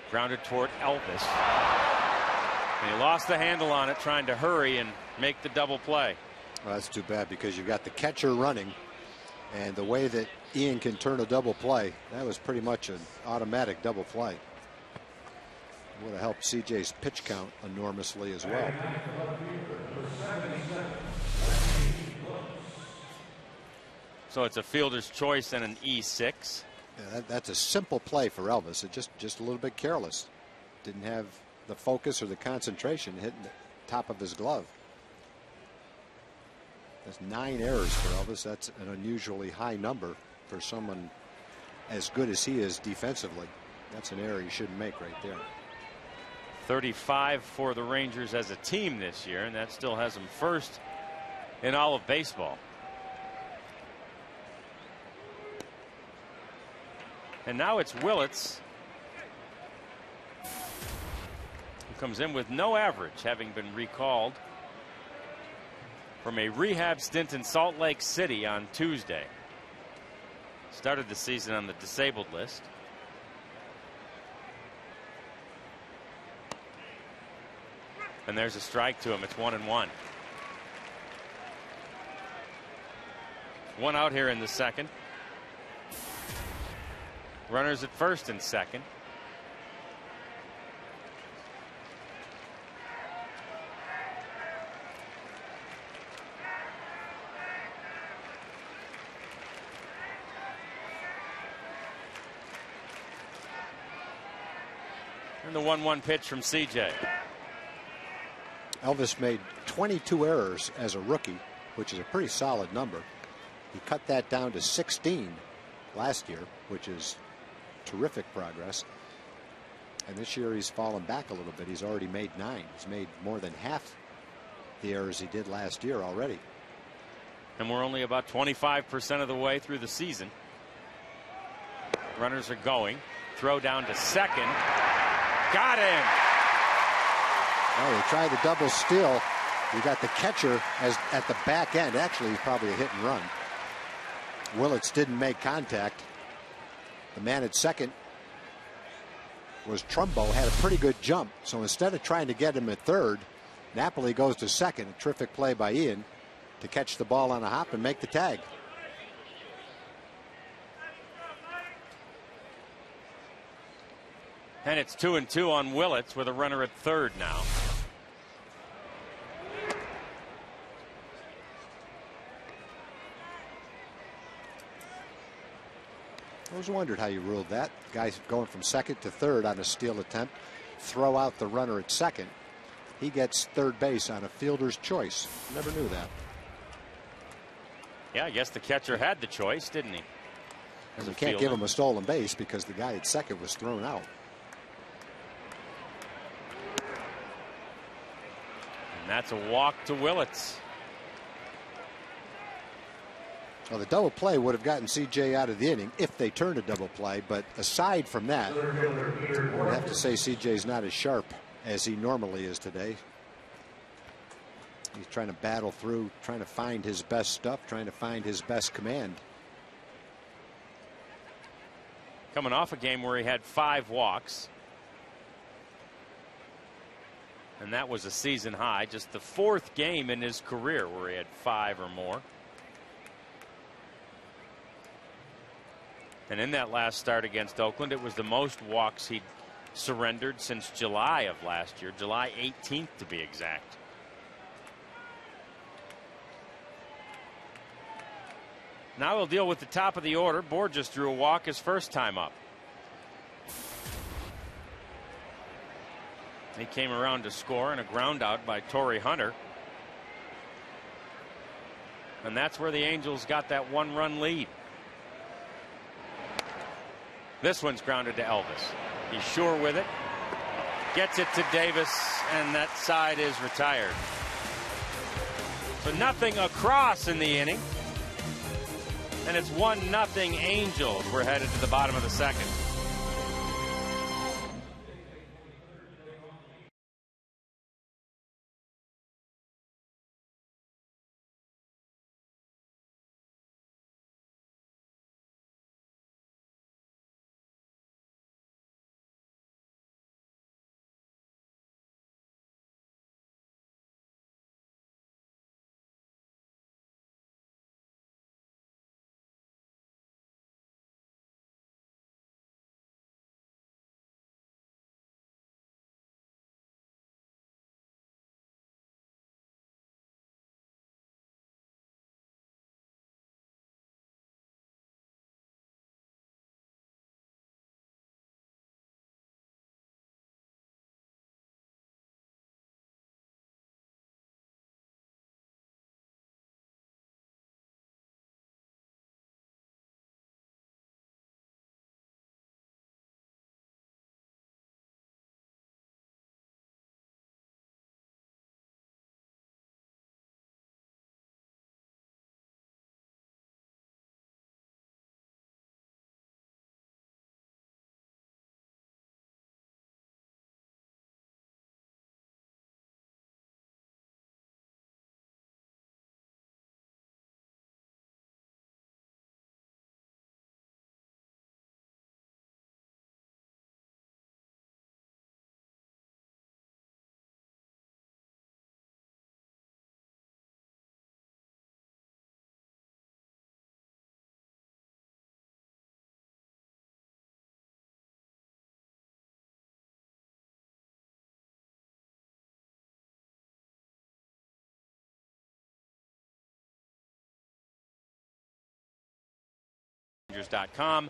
Grounded toward Elvis. And he lost the handle on it, trying to hurry and make the double play. Well, that's too bad, because you've got the catcher running, and the way that Ian can turn a double play, that was pretty much an automatic double play. Would have helped CJ's pitch count enormously as well. So it's a fielder's choice and an E6. Yeah, that's a simple play for Elvis. It just a little bit careless. Didn't have the focus or the concentration hitting the top of his glove. That's 9 errors for Elvis. That's an unusually high number for someone as good as he is defensively. That's an error you shouldn't make right there. 35 for the Rangers as a team this year, and that still has them first in all of baseball. And now it's Willits, who comes in with no average, having been recalled from a rehab stint in Salt Lake City on Tuesday. Started the season on the disabled list. And there's a strike to him. It's 1-1. One out here in the second. Runners at first and second. And the 1-1 pitch from CJ. Elvis made 22 errors as a rookie, which is a pretty solid number. He cut that down to 16 last year, which is terrific progress. And this year he's fallen back a little bit. He's already made 9. He's made more than half the errors he did last year already. And we're only about 25% of the way through the season. Runners are going. Throw down to second. Got him. Oh, they tried the double steal. You got the catcher as at the back end. Actually, he's probably a hit and run. Willits didn't make contact. The man at second was Trumbo, had a pretty good jump. So instead of trying to get him at third, Napoli goes to second. A terrific play by Ian to catch the ball on a hop and make the tag. And it's 2-2 on Willits with a runner at third now. I always wondered how you ruled that. Guys going from second to third on a steal attempt, throw out the runner at second. He gets third base on a fielder's choice. Never knew that. Yeah, I guess the catcher had the choice, didn't he? And you can't give him a stolen base because the guy at second was thrown out. And that's a walk to Willits. Well, the double play would have gotten CJ out of the inning if they turned a double play. But aside from that, I have to say CJ's not as sharp as he normally is today. He's trying to battle through, trying to find his best stuff, trying to find his best command. Coming off a game where he had 5 walks. And that was a season high, just the 4th game in his career where he had 5 or more. And in that last start against Oakland, it was the most walks he'd surrendered since July of last year, July 18th to be exact. Now we'll deal with the top of the order. Board just drew a walk his first time up. He came around to score and a ground out by Torrey Hunter. And that's where the Angels got that 1-run lead. This one's grounded to Elvis. He's sure with it. Gets it to Davis, and that side is retired. So nothing across in the inning. And it's 1-0 Angels. We're headed to the bottom of the second. Rangers.com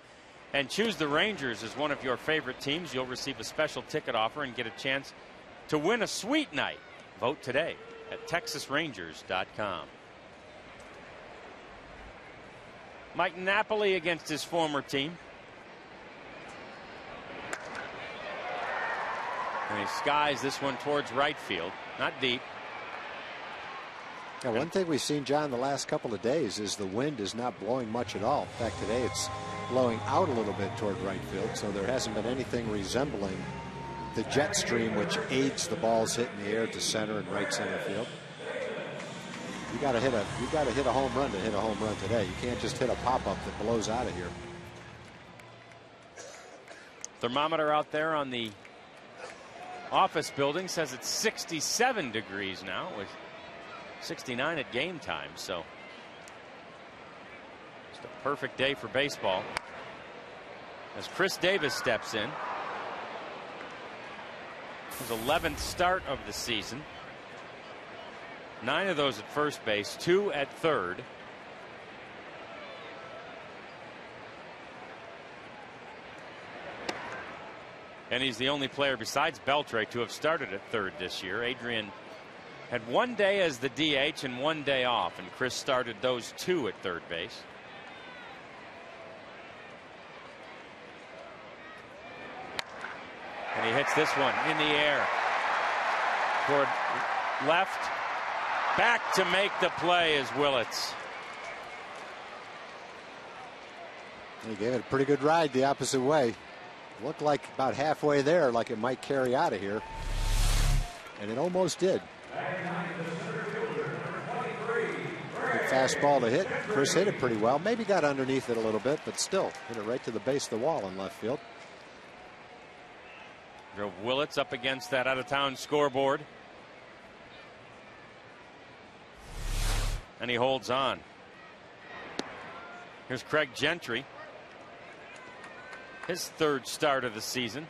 and choose the Rangers as one of your favorite teams. You'll receive a special ticket offer and get a chance to win a sweet night. Vote today at TexasRangers.com. Mike Napoli against his former team. And he skies this one towards right field. Not deep. Now, one thing we've seen, John, the last couple of days is the wind is not blowing much at all. In fact, today it's blowing out a little bit toward right field, so there hasn't been anything resembling the jet stream which aids the balls hitting the air to center and right center field. You got to hit a home run to hit a home run today. You can't just hit a pop-up that blows out of here. Thermometer out there on the office building says it's 67 degrees now with 69 at game time, so just a perfect day for baseball as Chris Davis steps in. His 11th start of the season. 9 of those at first base, 2 at third. And he's the only player besides Beltre to have started at third this year. Adrian had one day as the DH and one day off, and Chris started those 2 at third base. And he hits this one in the air toward left. Back to make the play is Willits. He gave it a pretty good ride the opposite way. Looked like about halfway there, like it might carry out of here. And it almost did. Good fastball to hit. Chris hit it pretty well. Maybe got underneath it a little bit, but still hit it right to the base of the wall in left field. Drove Willits up against that out-of-town scoreboard. And he holds on. Here's Craig Gentry. His 3rd start of the season.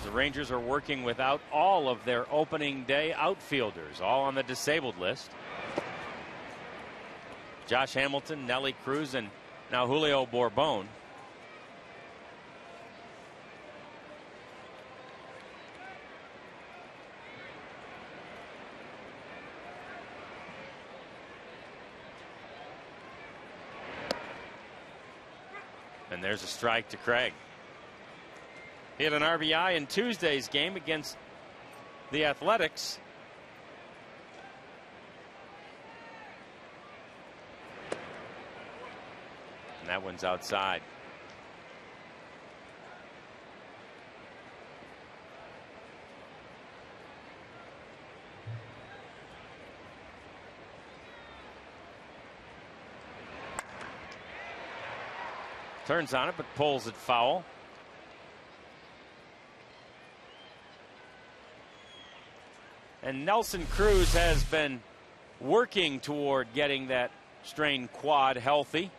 The Rangers are working without all of their opening day outfielders, all on the disabled list. Josh Hamilton, Nelly Cruz, and now Julio Bourbon. And there's a strike to Craig. He had an RBI in Tuesday's game against the Athletics. And that one's outside. Turns on it, but pulls it foul. And Nelson Cruz has been working toward getting that strained quad healthy,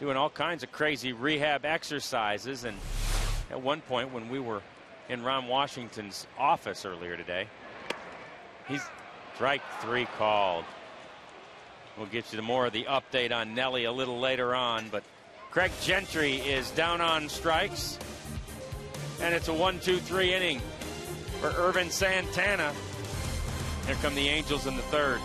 doing all kinds of crazy rehab exercises. And at one point when we were in Ron Washington's office earlier today, he's strike 3 called. We'll get you to more of the update on Nelly a little later on, but Craig Gentry is down on strikes, and it's a 1-2-3 inning for Irvin Santana. Here come the Angels in the third.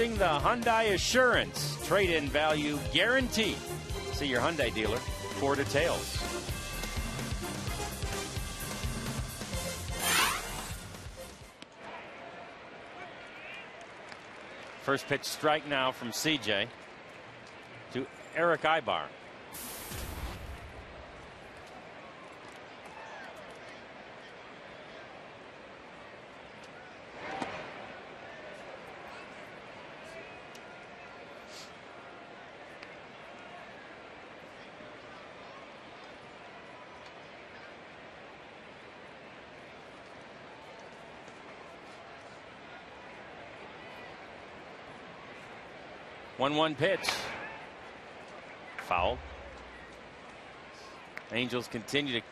The Hyundai Assurance trade-in value guarantee. See your Hyundai dealer for details. First pitch strike now from CJ to Eric Ibar. One pitch. Foul. Angels continue to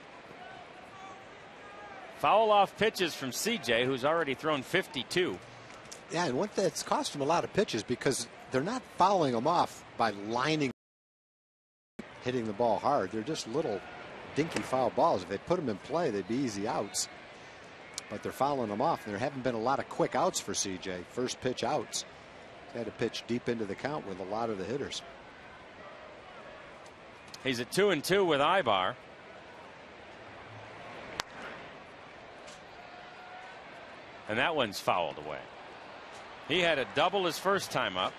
foul off pitches from CJ, who's already thrown 52. Yeah, and what that's cost him a lot of pitches because they're not fouling them off by lining, hitting the ball hard. They're just little dinky foul balls. If they put them in play, they'd be easy outs. But they're fouling them off. And there haven't been a lot of quick outs for CJ. First pitch outs. Had to pitch deep into the count with a lot of the hitters. He's at 2-2 with Ibar. And that one's fouled away. He had a double his first time up.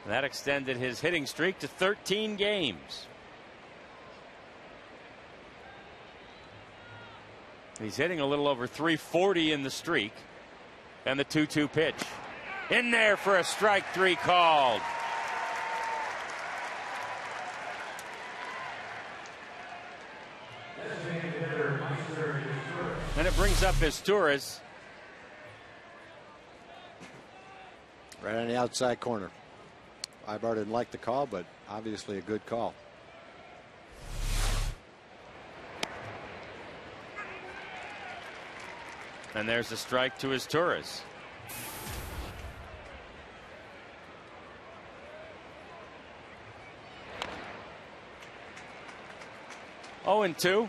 And that extended his hitting streak to 13 games. He's hitting a little over 340 in the streak. And the 2-2 pitch. In there for a strike 3 called. And it brings up Izturis. Right on the outside corner. Ibar didn't like the call, but obviously a good call. And there's a strike to his Torres. Oh, and 2.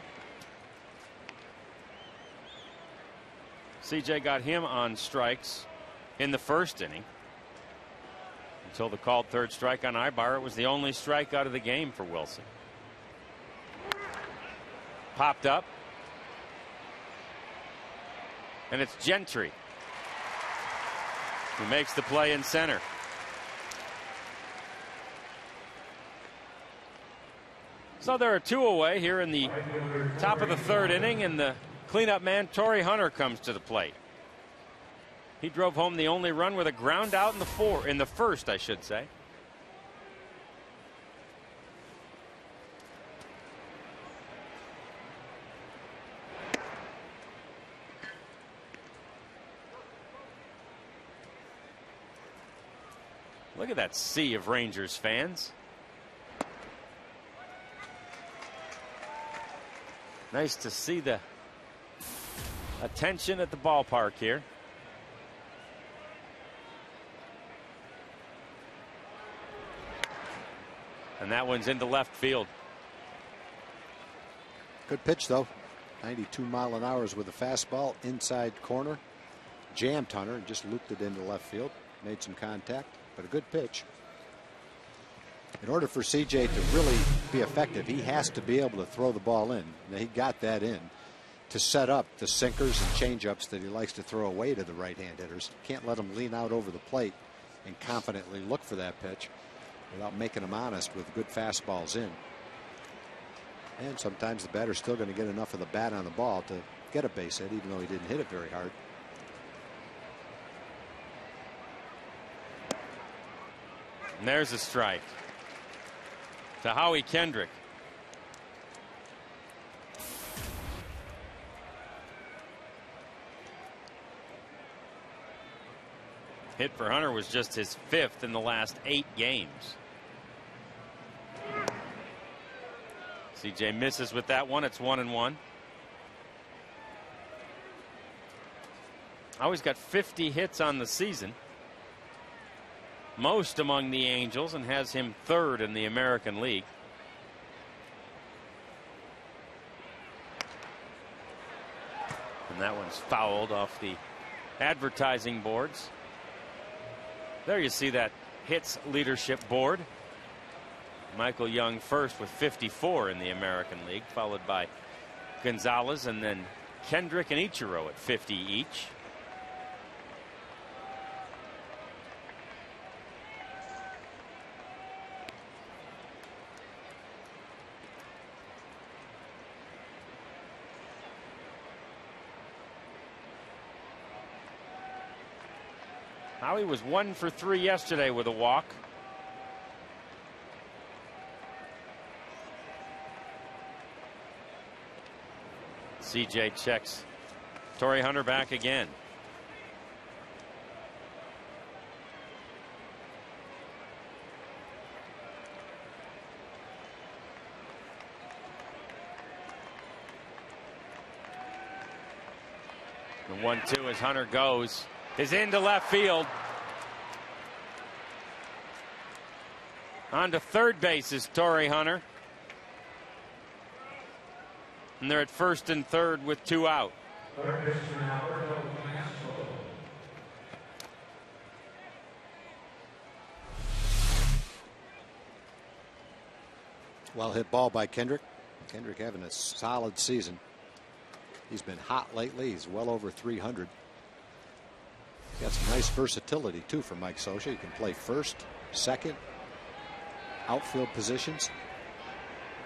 CJ got him on strikes in the first inning. Until the called third strike on Ibar, it was the only strikeout of the game for Wilson. Popped up. And it's Gentry who makes the play in center. So there are 2 away here in the top of the third inning, and the cleanup man, Torrey Hunter, comes to the plate. He drove home the only run with a ground out in the first, I should say. Look at that sea of Rangers fans. Nice to see the attention at the ballpark here. And that one's into left field. Good pitch, though. 92 mile an hour with a fastball inside corner. Jammed Hunter and just looped it into left field. Made some contact, but a good pitch. In order for CJ to really be effective, he has to be able to throw the ball in. Now, he got that in to set up the sinkers and changeups that he likes to throw away to the right-hand hitters. Can't let him lean out over the plate and confidently look for that pitch without making him honest with good fastballs in. And sometimes the batter's still going to get enough of the bat on the ball to get a base hit, even though he didn't hit it very hard. And there's a strike to Howie Kendrick. Hit for Hunter was just his 5th in the last 8 games. CJ misses with that one. It's 1-1. Howie's got 50 hits on the season, most among the Angels, and has him 3rd in the American League. And that one's fouled off the advertising boards. There you see that hits leadership board. Michael Young first with 54 in the American League, followed by Gonzalez, and then Kendrick and Ichiro at 50 each. Howie was 1 for 3 yesterday with a walk. CJ checks Torrey Hunter back again. The 1-2 as Hunter goes is into left field. On to third base is Torrey Hunter. And they're at first and third with 2 out. Well hit ball by Kendrick. Kendrick having a solid season. He's been hot lately. He's well over 300. He's got some nice versatility too for Mike Scioscia. He can play first, second, outfield positions.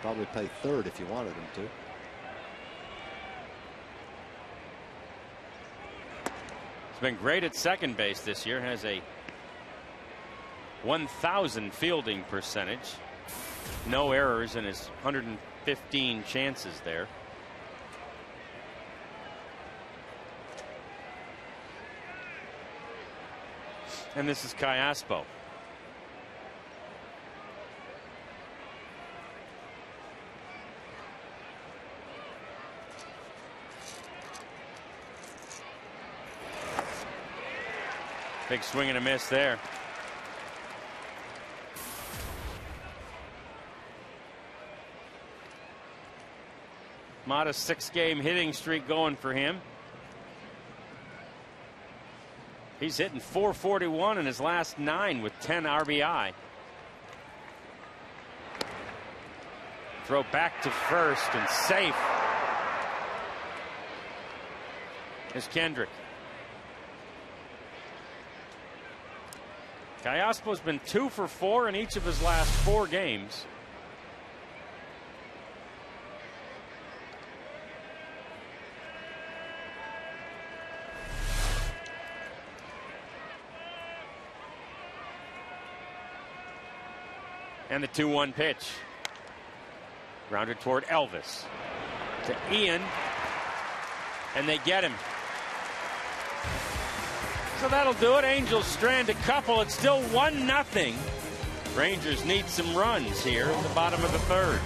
Probably play third if you wanted him to. He's been great at second base this year. Has a 1,000 fielding percentage. No errors in his 115 chances there. And this is Kai Aspo. Big swing and a miss there. Modest 6-game hitting streak going for him. He's hitting .441 in his last 9 with 10 RBI. Throw back to first and safe is Kendrick. Callaspo's been 2 for 4 in each of his last 4 games. And the 2-1 pitch. Grounded toward Elvis. To Ian. And they get him. So that'll do it. Angels strand a couple. It's still 1-0. Rangers need some runs here in the bottom of the 3rd.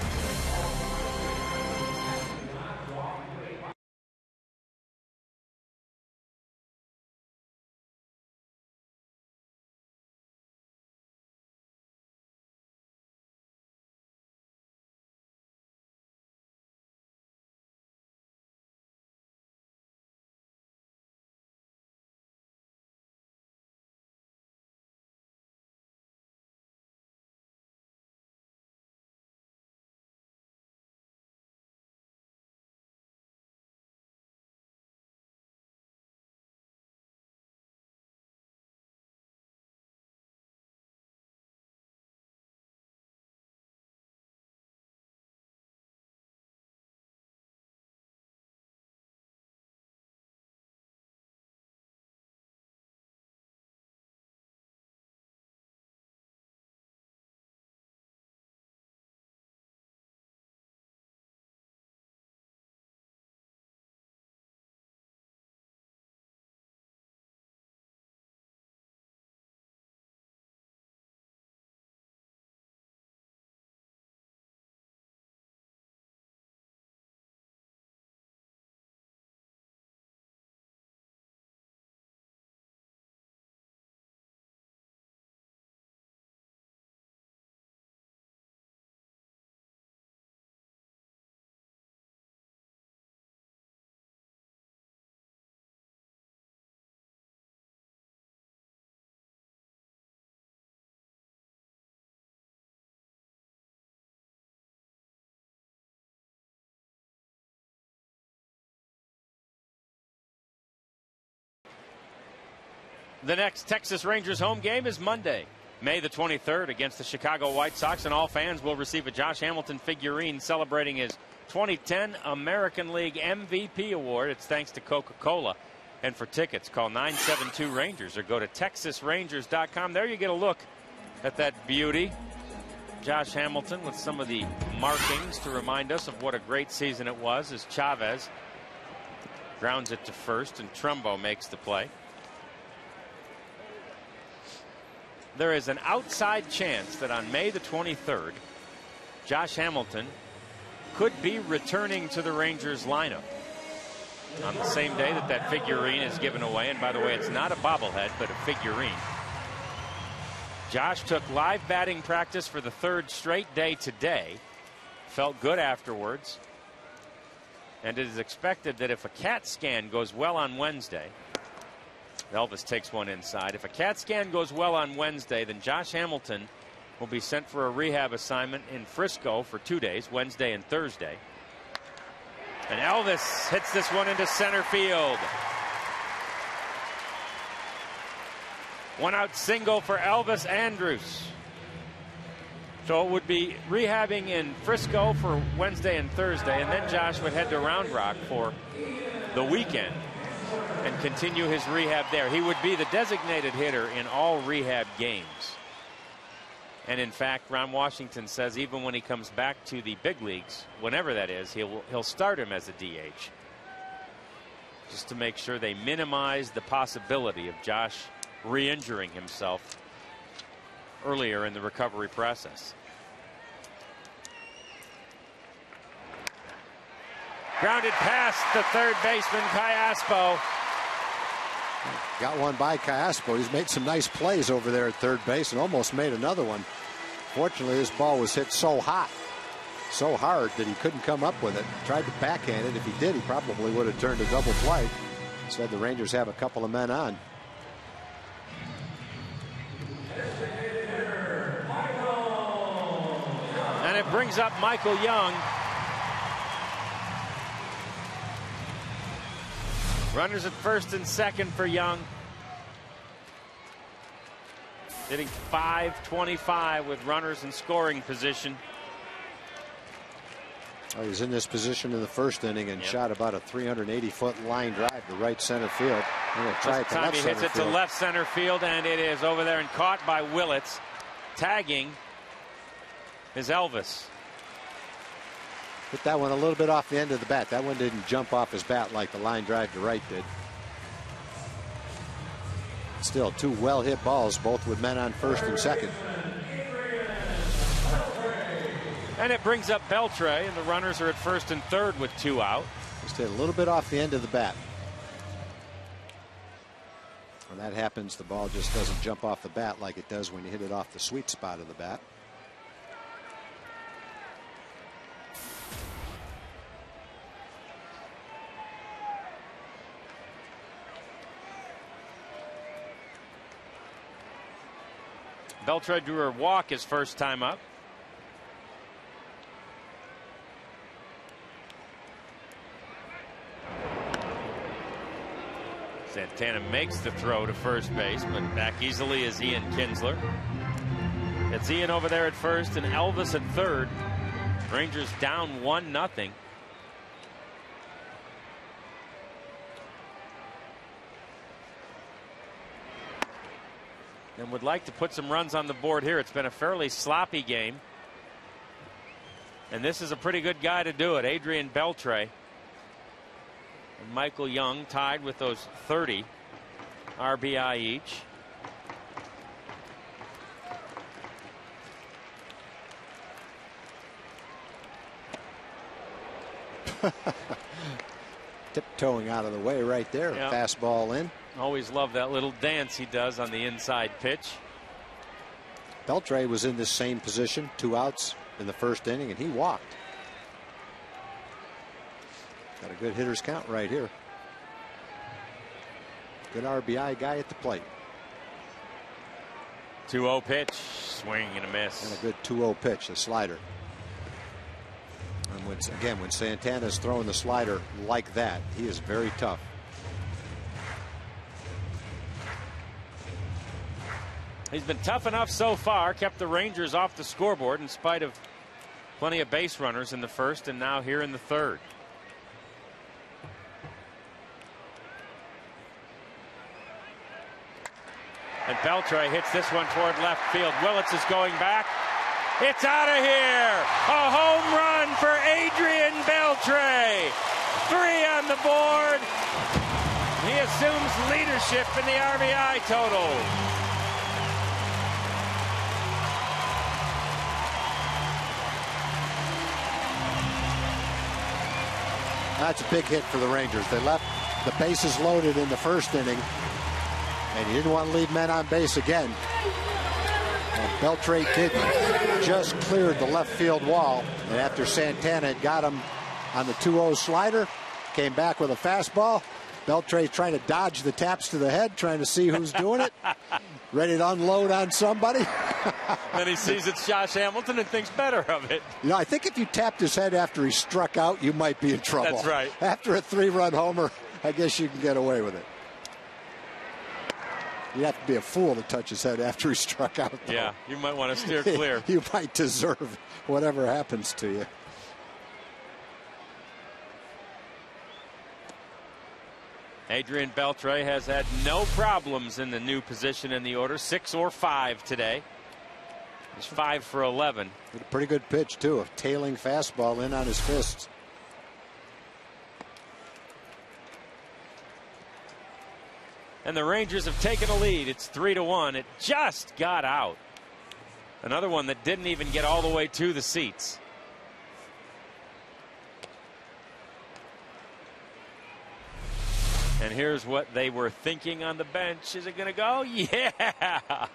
The next Texas Rangers home game is Monday, May the 23rd against the Chicago White Sox, and all fans will receive a Josh Hamilton figurine celebrating his 2010 American League MVP award. It's thanks to Coca-Cola. And for tickets, call 972-RANGERS or go to TexasRangers.com. There you get a look at that beauty. Josh Hamilton with some of the markings to remind us of what a great season it was as Chavez grounds it to first and Trumbo makes the play. There is an outside chance that on May the 23rd, Josh Hamilton could be returning to the Rangers lineup on the same day that that figurine is given away. And by the way, it's not a bobblehead, but a figurine. Josh took live batting practice for the 3rd straight day today. Felt good afterwards. And it is expected that if a CAT scan goes well on Wednesday, Elvis takes one inside. If a CAT scan goes well on Wednesday, then Josh Hamilton will be sent for a rehab assignment in Frisco for 2 days, Wednesday and Thursday. And Elvis hits this one into center field. One out single for Elvis Andrus. So it would be rehabbing in Frisco for Wednesday and Thursday, and then Josh would head to Round Rock for the weekend and continue his rehab there. He would be the designated hitter in all rehab games. And in fact, Ron Washington says even when he comes back to the big leagues, whenever that is, he'll start him as a DH, just to make sure they minimize the possibility of Josh re-injuring himself earlier in the recovery process. Grounded past the third baseman, Callaspo. Got one by Caspo. He's made some nice plays over there at third base and almost made another one. Fortunately, this ball was hit so hot, so hard that he couldn't come up with it. Tried to backhand it. If he did, he probably would have turned a double play. Instead, the Rangers have a couple of men on. And it brings up Michael Young. Runners at first and second for Young. Hitting .525 with runners in scoring position. Oh, he was in this position in the first inning and shot about a 380-foot line drive to right center field. This time he hits it to left center field, and it is over there and caught by Willits. Tagging is Elvis. Hit that one a little bit off the end of the bat. That one didn't jump off his bat like the line drive to right did. Still two well hit balls, both with men on first and second. And it brings up Beltre, and the runners are at first and third with two out. Just hit a little bit off the end of the bat. When that happens, the ball just doesn't jump off the bat like it does when you hit it off the sweet spot of the bat. Beltre drew her walk his first time up. Santana makes the throw to first base, but back easily is Ian Kinsler. It's Ian over there at first and Elvis at third. Rangers down 1-0. And would like to put some runs on the board here. It's been a fairly sloppy game. And this is a pretty good guy to do it. Adrian Beltre. And Michael Young tied with those 30 RBI each. Tiptoeing out of the way right there. Yep. Fastball in. Always love that little dance he does on the inside pitch. Beltre was in this same position, 2 outs in the first inning, and he walked. Got a good hitter's count right here. Good RBI guy at the plate. 2-0 pitch, swing and a miss. And a good 2-0 pitch, a slider. And when Santana's throwing the slider like that, he is very tough. He's been tough enough so far, kept the Rangers off the scoreboard in spite of plenty of base runners in the first and now here in the third. And Beltre hits this one toward left field. Willits is going back. It's out of here. A home run for Adrian Beltre. 3 on the board. He assumes leadership in the RBI total. That's a big hit for the Rangers. They left the bases loaded in the first inning, and you didn't want to leave men on base again. And Beltre didn't. Just cleared the left field wall, and after Santana had got him on the 2-0 slider, came back with a fastball. Beltre trying to dodge the taps to the head, trying to see who's doing it. Ready to unload on somebody. Then he sees it's Josh Hamilton and thinks better of it. You know, I think if you tapped his head after he struck out, you might be in trouble. That's right. After a 3-run homer, I guess you can get away with it. You'd have to be a fool to touch his head after he struck out, though. Yeah, you might want to steer clear. You might deserve whatever happens to you. Adrian Beltre has had no problems in the new position in the order, 6 or 5 today. He's 5 for 11. A pretty good pitch, too, a tailing fastball in on his fists. And the Rangers have taken a lead. It's 3-1. It just got out. Another one that didn't even get all the way to the seats. And here's what they were thinking on the bench. Is it going to go? Yeah.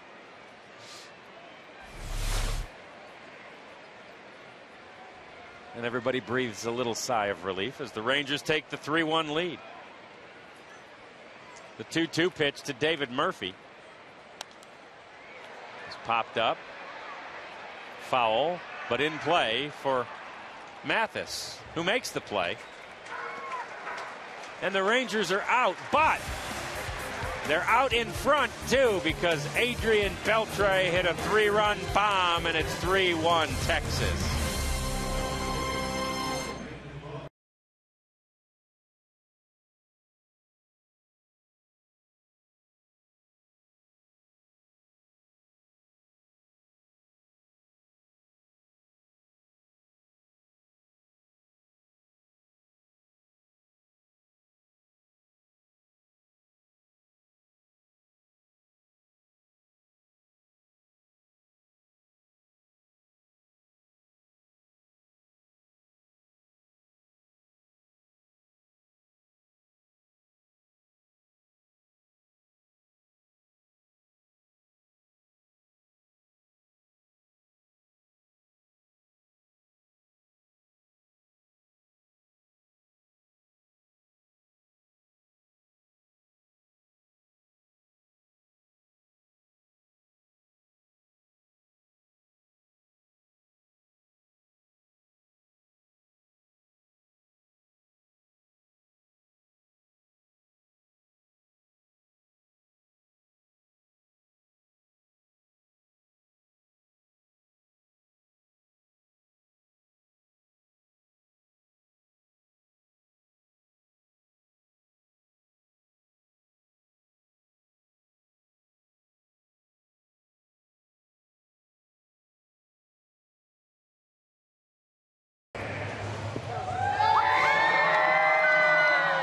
And everybody breathes a little sigh of relief as the Rangers take the 3-1 lead. The 2-2 pitch to David Murphy. It's popped up. Foul, but in play for Mathis, who makes the play. And the Rangers are out, but they're out in front too because Adrian Beltre hit a 3-run bomb, and it's 3-1 Texas.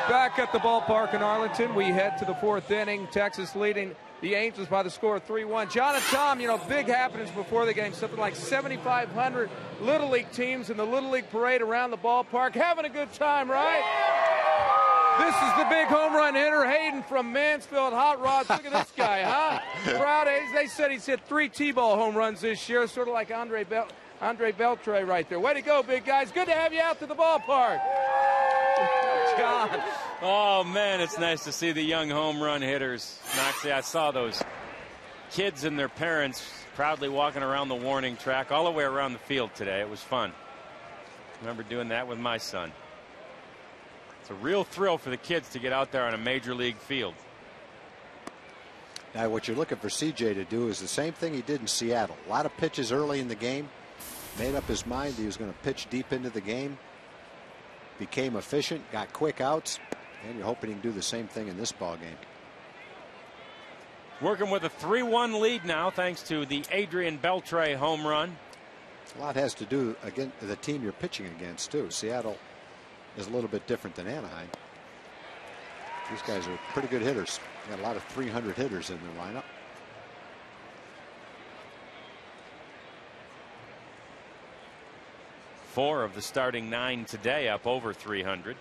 Back at the ballpark in Arlington, we head to the fourth inning. Texas leading the Angels by the score of 3-1. John and Tom, you know, big happenings before the game. Something like 7,500 Little League teams in the Little League parade around the ballpark. Having a good time, right? This is the big home run hitter, Hayden from Mansfield Hot Rods. Look at this guy, huh? Proud of. They said he's hit 3 T-ball home runs this year, sort of like Andre Beltre right there. Way to go, big guys. Good to have you out to the ballpark. John. Oh, man, it's nice to see the young home run hitters. Actually, I saw those kids and their parents proudly walking around the warning track all the way around the field today. It was fun. I remember doing that with my son. It's a real thrill for the kids to get out there on a major league field. Now, what you're looking for CJ to do is the same thing he did in Seattle. A lot of pitches early in the game. Made up his mind he was going to pitch deep into the game. Became efficient, got quick outs, and you're hoping he can do the same thing in this ball game. Working with a 3-1 lead now thanks to the Adrian Beltre home run. A lot has to do against the team you're pitching against too. Seattle is a little bit different than Anaheim. These guys are pretty good hitters. Got a lot of 300 hitters in their lineup. Four of the starting 9 today up over 300.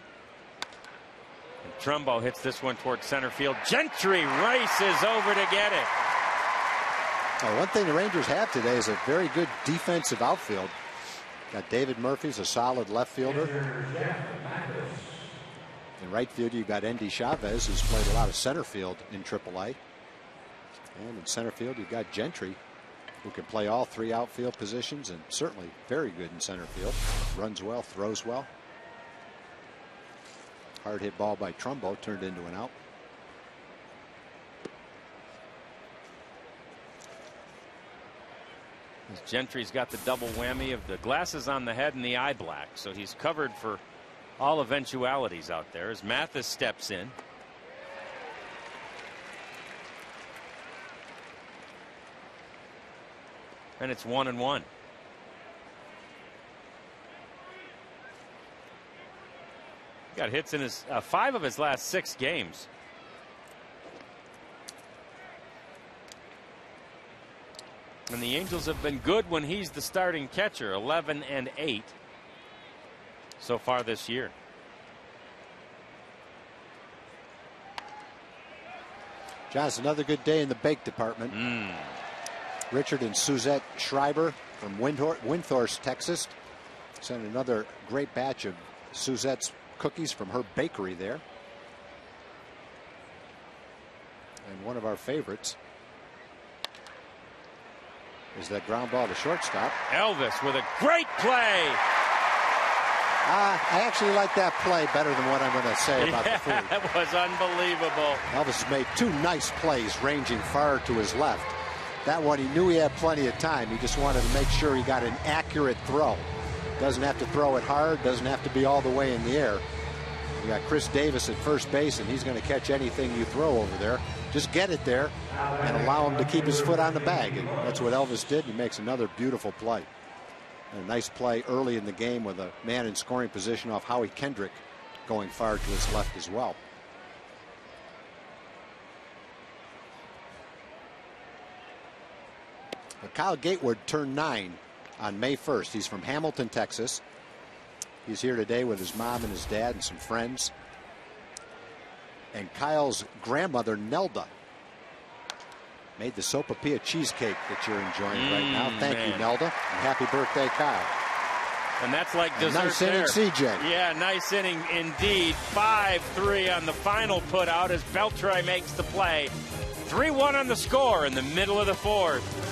And Trumbo hits this one toward center field. Gentry races over to get it. Well, one thing the Rangers have today is a very good defensive outfield. Got David Murphy's a solid left fielder. In right field, you've got Endy Chavez, who's played a lot of center field in AAA. And in center field, you've got Gentry, who can play all 3 outfield positions and certainly very good in center field. Runs well, throws well. Hard hit ball by Trumbo turned into an out. Gentry's got the double whammy of the glasses on the head and the eye black, so he's covered for all eventualities out there as Mathis steps in. And it's 1-1. Got hits in his 5 of his last 6 games. And the Angels have been good when he's the starting catcher, 11-8 so far this year. John, it's another good day in the bake department. Richard and Suzette Schreiber from Windthorst, Texas, sent another great batch of Suzette's cookies from her bakery there. And one of our favorites is that ground ball to shortstop. Elvis with a great play. I actually like that play better than what I'm going to say about the food. That was unbelievable. Elvis has made two nice plays ranging far to his left. That one, he knew he had plenty of time. He just wanted to make sure he got an accurate throw. Doesn't have to throw it hard, doesn't have to be all the way in the air. You got Chris Davis at first base, and he's going to catch anything you throw over there. Just get it there and allow him to keep his foot on the bag. And that's what Elvis did. He makes another beautiful play. And a nice play early in the game with a man in scoring position off Howie Kendrick going far to his left as well. But Kyle Gatewood turned 9 on May 1st. He's from Hamilton, Texas. He's here today with his mom and his dad and some friends. And Kyle's grandmother, Nelda, made the sopapilla cheesecake that you're enjoying right now. Thank you, Nelda. And happy birthday, Kyle. And that's like dessert. Nice inning, CJ. Yeah, nice inning indeed. 5-3 on the final put out as Beltre makes the play. 3-1 on the score in the middle of the fourth.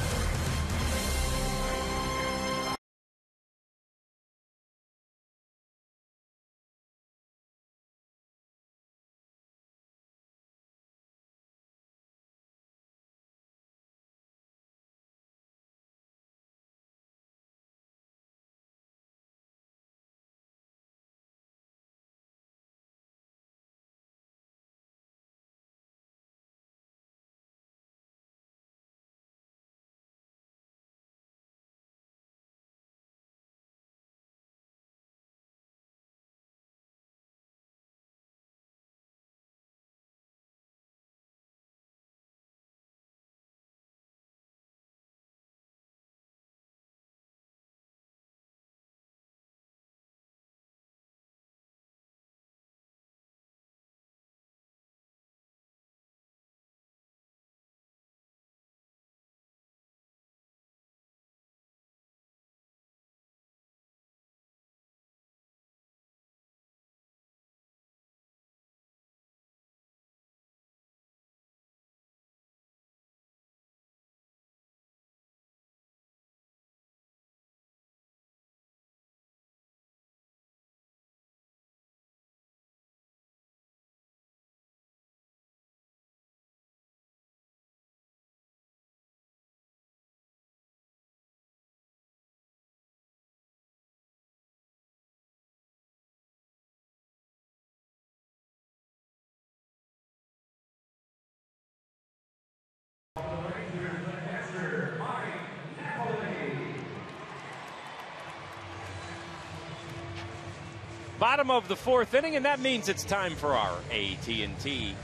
Bottom of the fourth inning, and that means it's time for our AT&T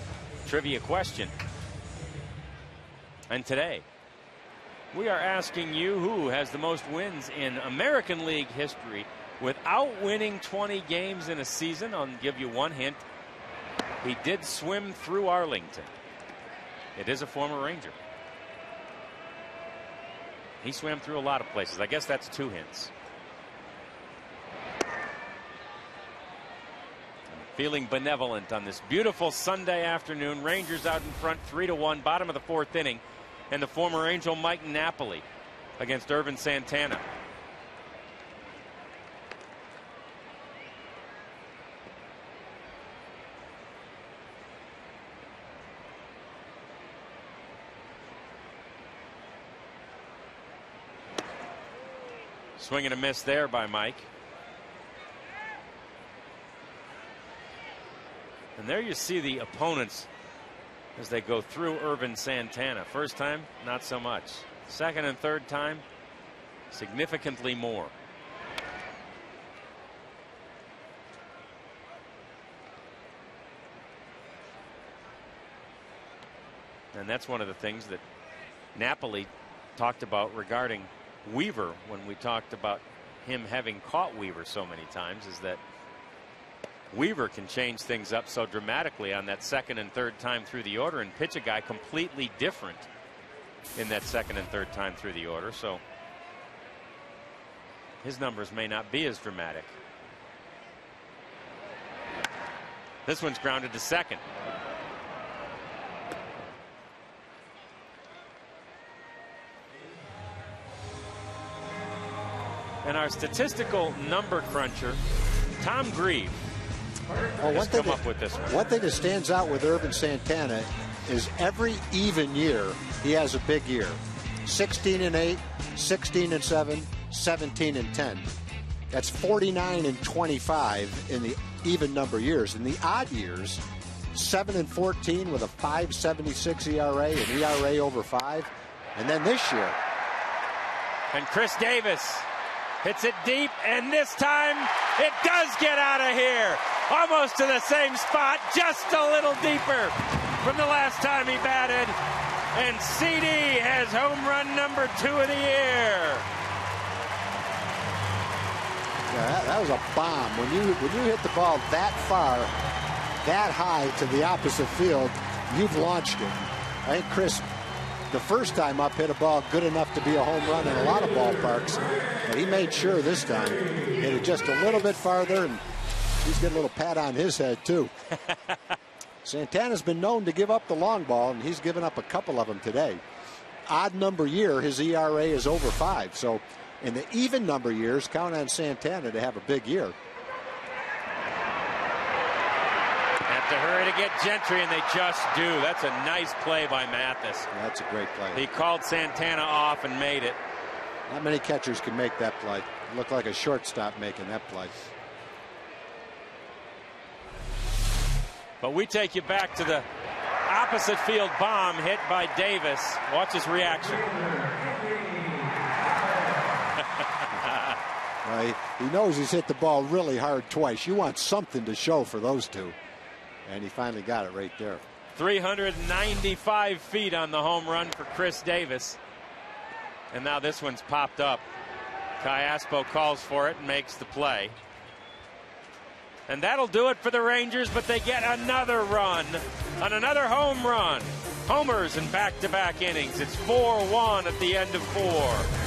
trivia question. And today, we are asking you who has the most wins in American League history without winning 20 games in a season. I'll give you one hint. He did swim through Arlington. It is a former Ranger. He swam through a lot of places. I guess that's 2 hints. Feeling benevolent on this beautiful Sunday afternoon. Rangers out in front 3-1, bottom of the fourth inning. And the former Angel Mike Napoli against Irvin Santana. Swing and a miss there by Mike. And there you see the opponents as they go through Irvin Santana. First time, not so much. Second and third time, significantly more. And that's one of the things that Napoli talked about regarding Weaver when we talked about him having caught Weaver so many times, is that Weaver can change things up so dramatically on that second and third time through the order and pitch a guy completely different in that second and third time through the order. So his numbers may not be as dramatic. This one's grounded to second. And our statistical number cruncher, Tom Grieve, has come up with this one. One thing that stands out with Irvin Santana is every even year he has a big year. 16-8, 16-7, 17-10. That's 49-25 in the even number years. In the odd years, 7-14 with a 5.76 ERA, an ERA over 5. And then this year. And Chris Davis hits it deep, and this time it does get out of here. Almost to the same spot, just a little deeper from the last time he batted. And CD has home run number 2 of the year. Yeah, that was a bomb. When you hit the ball that far, that high to the opposite field, you've launched it. I think Chris, the first time up, hit a ball good enough to be a home run in a lot of ballparks, but he made sure this time hit it just a little bit farther, and he's getting a little pat on his head too. Santana's been known to give up the long ball, and he's given up a couple of them today. Odd number year, his ERA is over 5, so in the even number years, count on Santana to have a big year. Have to hurry to get Gentry, and they just do. That's a nice play by Mathis. Yeah, that's a great play. He called Santana off and made it. Not many catchers can make that play. It looked like a shortstop making that play. But we take you back to the opposite field bomb hit by Davis. Watch his reaction. He knows he's hit the ball really hard twice. You want something to show for those two. And he finally got it right there. 395 feet on the home run for Chris Davis. And now this one's popped up. Caiaspo calls for it and makes the play. And that'll do it for the Rangers, but they get another run on another home run. Homers in back-to-back innings. It's 4-1 at the end of 4.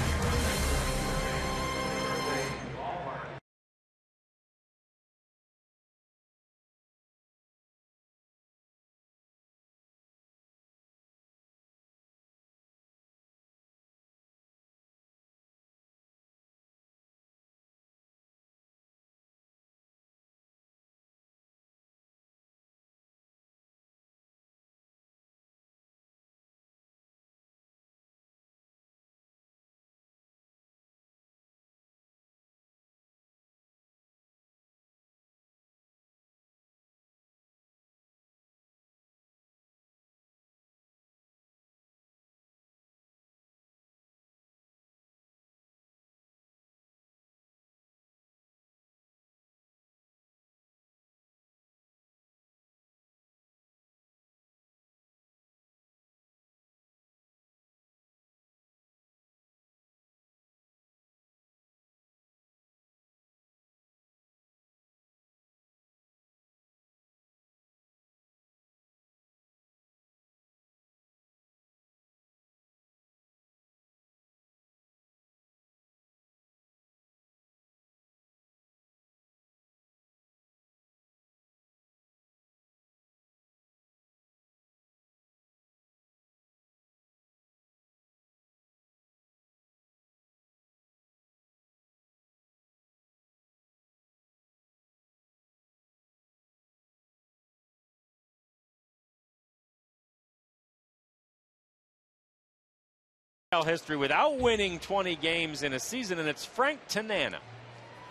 History without winning 20 games in a season, and it's Frank Tanana.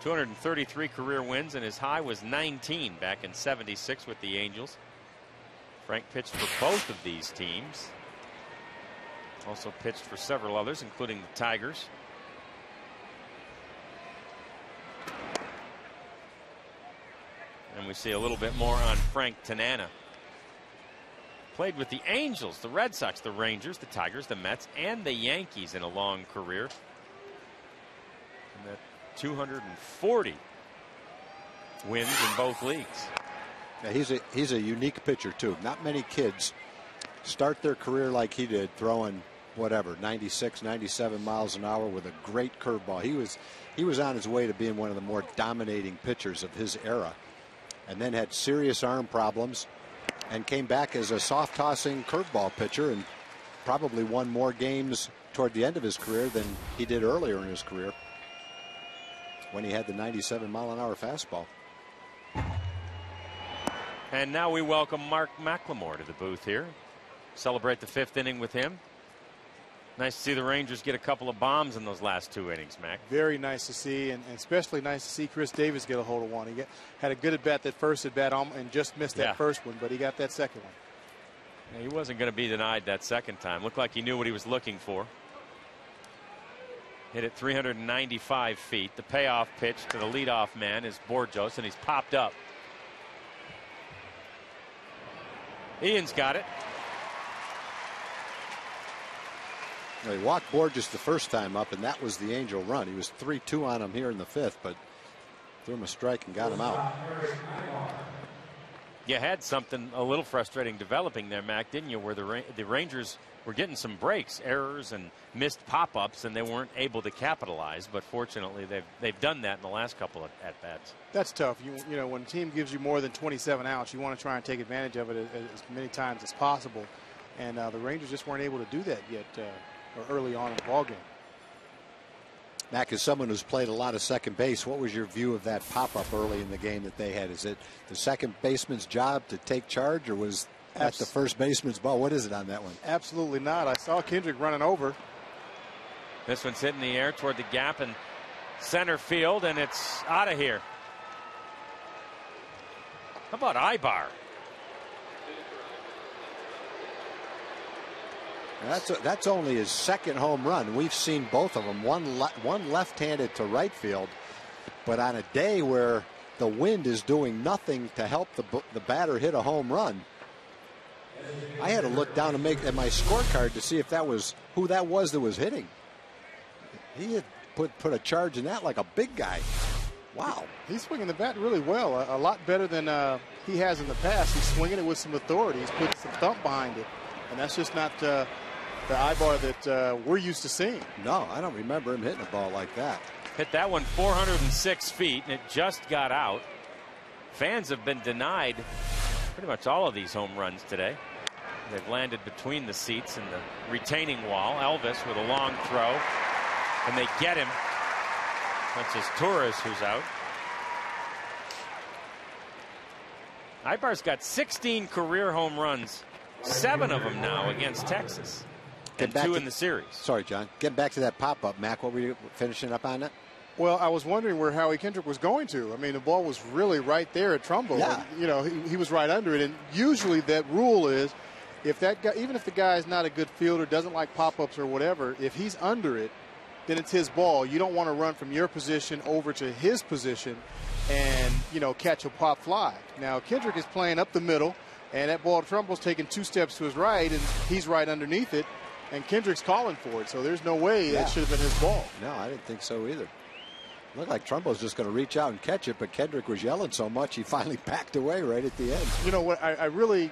233 career wins, and his high was 19 back in '76 with the Angels. Frank pitched for both of these teams. Also pitched for several others, including the Tigers. And we see a little bit more on Frank Tanana. Played with the Angels, the Red Sox, the Rangers, the Tigers, the Mets, and the Yankees in a long career. And that 240 wins in both leagues. Yeah, he's a unique pitcher too. Not many kids start their career like he did, throwing whatever 96, 97 miles an hour with a great curveball. He was on his way to being one of the more dominating pitchers of his era, and then had serious arm problems and came back as a soft tossing curveball pitcher and probably won more games toward the end of his career than he did earlier in his career when he had the 97 mile an hour fastball. And now we welcome Mark McLemore to the booth here. Celebrate the 5th inning with him. Nice to see the Rangers get a couple of bombs in those last 2 innings, Mac. Very nice to see, and especially nice to see Chris Davis get a hold of one. He had a good at bat that first at bat and just missed that first one, but he got that second one. Yeah, he wasn't going to be denied that second time. Looked like he knew what he was looking for. Hit it 395 feet. The payoff pitch to the leadoff man is Borjos, and he's popped up. Ian's got it. He walked Borges the first time up, and that was the Angel run. He was 3-2 on him here in the 5th, but threw him a strike and got him out. You had something a little frustrating developing there, Mac, didn't you, where the Rangers were getting some breaks, errors and missed pop-ups, and they weren't able to capitalize. But fortunately, they've done that in the last couple of at-bats. That's tough. You know, when a team gives you more than 27 outs, you want to try and take advantage of it as many times as possible. And the Rangers just weren't able to do that yet or early on in the ballgame. Mac, as someone who's played a lot of second base, what was your view of that pop-up early in the game that they had? Is it the second baseman's job to take charge, or was that the first baseman's ball? What is it on that one? Absolutely not. I saw Kendrick running over. This one's hit in the air toward the gap in center field, and it's out of here. How about Ibar? That's only his second home run. We've seen both of them. One left-handed to right field, but on a day where the wind is doing nothing to help the batter hit a home run, I had to look down and at my scorecard to see if that was who that was that was hitting. He had put a charge in that like a big guy. Wow. He's swinging the bat really well, a lot better than he has in the past. He's swinging it with some authority. He's putting some thump behind it, and that's just not the Ibar that we're used to seeing. No, I don't remember him hitting a ball like that. Hit that one 406 feet, and it just got out. Fans have been denied pretty much all of these home runs today. They've landed between the seats and the retaining wall. Elvis with a long throw, and they get him. That's just Torres who's out. Ibar's got 16 career home runs, 7 of them now against Texas, and 2 in the series. Sorry, John. Getting back to that pop-up, Mac, what were you finishing up on that? Well, I was wondering where Howie Kendrick was going to. I mean, the ball was really right there at Trumbo. Yeah. You know, he was right under it. And usually that rule is, if that guy, even if the guy is not a good fielder, doesn't like pop-ups or whatever, if he's under it, then it's his ball. You don't want to run from your position over to his position and, you know, catch a pop fly. Now, Kendrick is playing up the middle, and that ball, Trumbo's taking 2 steps to his right, and he's right underneath it, and Kendrick's calling for it. So there's no way that should have been his ball. No, I didn't think so either. Looked like Trumbo's just going to reach out and catch it, but Kendrick was yelling so much he finally backed away right at the end. You know, what I really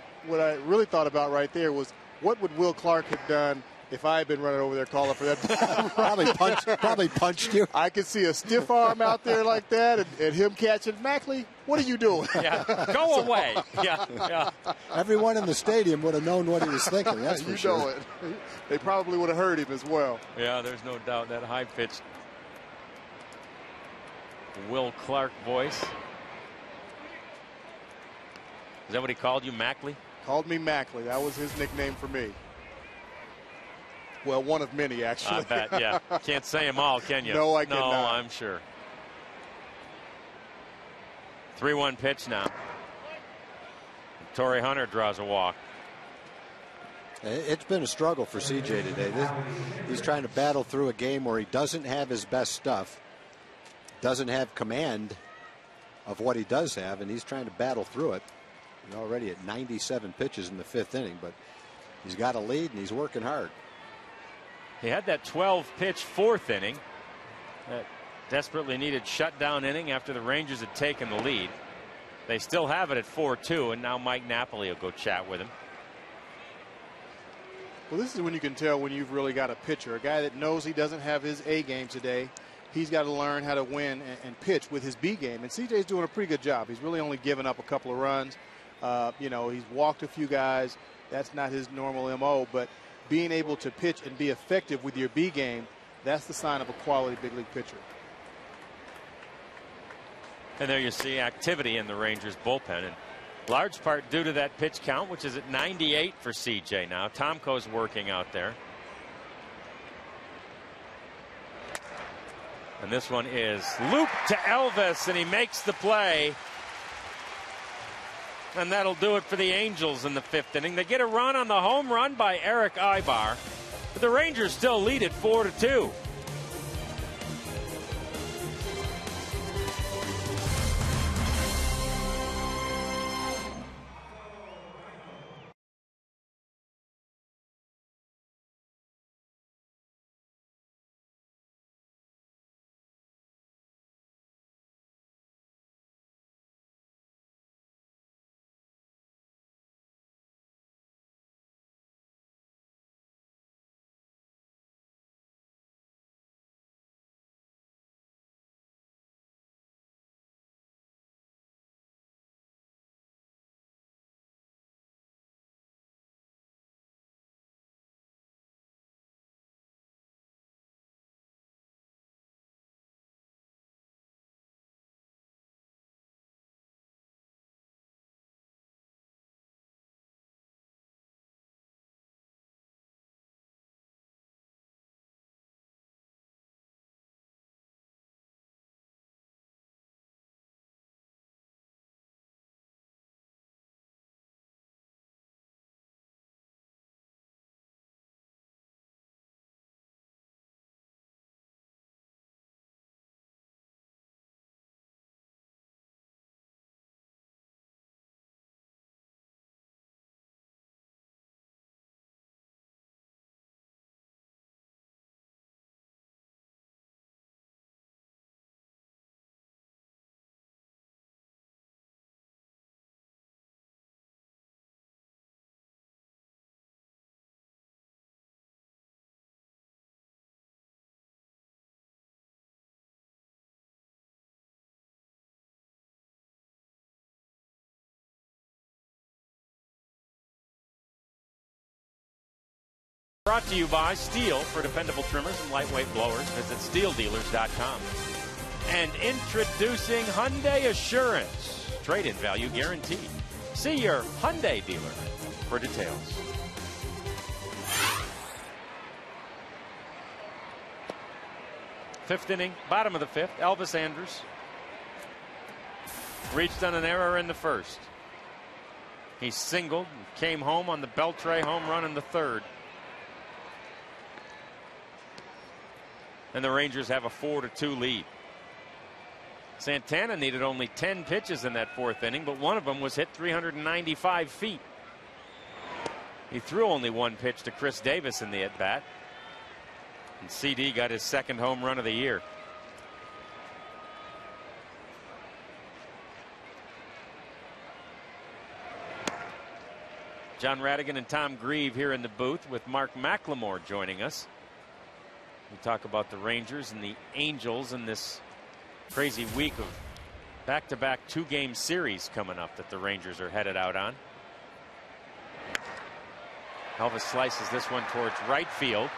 thought about right there was, what would Will Clark have done if I had been running over there calling for that? probably punched you. I could see a stiff arm out there like that, and him catching. Mackley, what are you doing? Yeah, go away. Yeah. Everyone in the stadium would have known what he was thinking. That's for sure. You know it. They probably would have heard him as well. Yeah, there's no doubt that high pitch. Will Clark voice. Is that what he called you, Mackley? Called me Mackley. That was his nickname for me. Well, one of many, actually. I bet, yeah. Can't say them all, can you? No, I cannot. No, I'm sure. 3-1 pitch now. Torrey Hunter draws a walk. It's been a struggle for CJ today. He's trying to battle through a game where he doesn't have his best stuff, doesn't have command of what he does have, and he's trying to battle through it. He's already at 97 pitches in the 5th inning, but he's got a lead and he's working hard. He had that 12-pitch 4th inning that Desperately needed shutdown inning after the Rangers had taken the lead. They still have it at 4-2, and now Mike Napoli will go chat with him. Well, this is when you can tell when you've really got a pitcher, a guy that knows he doesn't have his A game today. He's got to learn how to win and pitch with his B game. And CJ's doing a pretty good job. He's really only given up a couple of runs. You know, he's walked a few guys. That's not his normal MO. But being able to pitch and be effective with your B game, that's the sign of a quality big league pitcher. And there you see activity in the Rangers bullpen, in large part due to that pitch count, which is at 98 for CJ now. Tomko's working out there. And this one is looped to Elvis, and he makes the play. And that'll do it for the Angels in the 5th inning. They get a run on the home run by Eric Ibar, but the Rangers still lead it 4-2. Brought to you by Steel. For dependable trimmers and lightweight blowers, visit SteelDealers.com. And introducing Hyundai Assurance. Trade-in value guaranteed. See your Hyundai dealer for details. Fifth inning, bottom of the 5th. Elvis Andrus reached on an error in the 1st. He singled and came home on the Beltre home run in the 3rd. And the Rangers have a 4-2 lead. Santana needed only 10 pitches in that 4th inning, but one of them was hit 395 feet. He threw only one pitch to Chris Davis in the at-bat. And CD got his 2nd home run of the year. John Radigan and Tom Grieve here in the booth with Mark McLemore joining us. We talk about the Rangers and the Angels in this crazy week of back-to-back 2-game series coming up that the Rangers are headed out on. Elvis slices this one towards right field.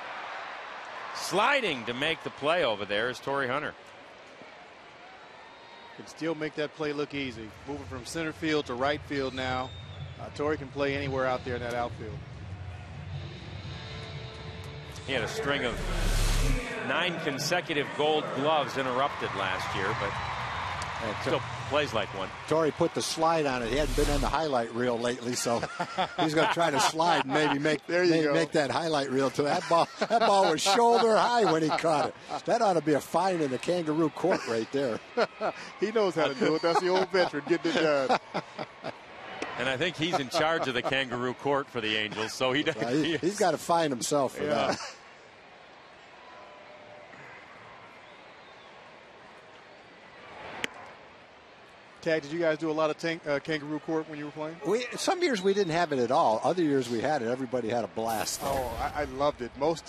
Sliding to make the play over there is Torrey Hunter. Can still make that play look easy. Moving from center field to right field now. Torrey can play anywhere out there in that outfield. He had a string of 9 consecutive Gold Gloves interrupted last year, but still plays like one. Torrey put the slide on it. He hadn't been on the highlight reel lately, so he's going to try to slide and maybe make that highlight reel too. That ball was shoulder high when he caught it. That ought to be a fine in the kangaroo court right there. He knows how to do it. That's the old veteran getting it done. And I think he's in charge of the kangaroo court for the Angels, so he does. He's got to find himself for that. Tag, did you guys do a lot of kangaroo court when you were playing? Some years we didn't have it at all. Other years we had it. Everybody had a blast. Oh, I loved it. Most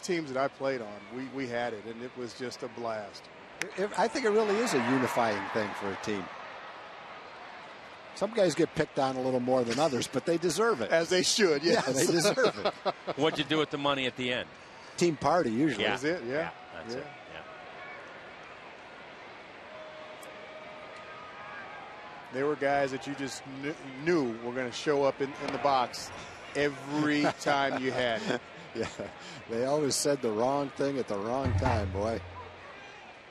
teams that I played on, we had it, and it was just a blast. I think it really is a unifying thing for a team. Some guys get picked on a little more than others, but they deserve it. As they should, yes. Yeah, they deserve it. What'd you do with the money at the end? Team party, usually. Yeah. That's it, yeah. That's it. Yeah. There were guys that you just knew were going to show up in the box every time you had it. Yeah, they always said the wrong thing at the wrong time, boy.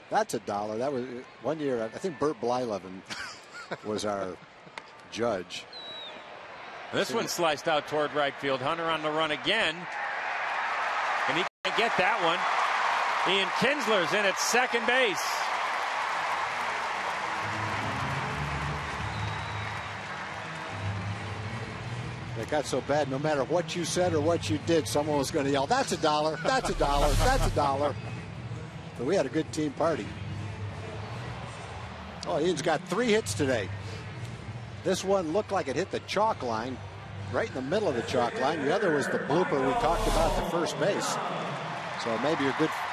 That's $1. That was one year. I think Bert Blyleven was our judge. This one sliced out toward right field. Hunter on the run again. And he can't get that one. Ian Kinsler's in at second base. It got so bad, no matter what you said or what you did, someone was going to yell, "That's $1, that's $1, that's $1. So we had a good team party. Oh, Ian's got 3 hits today. This one looked like it hit the chalk line, right in the middle of the chalk line. The other was the blooper we talked about to first base. So maybe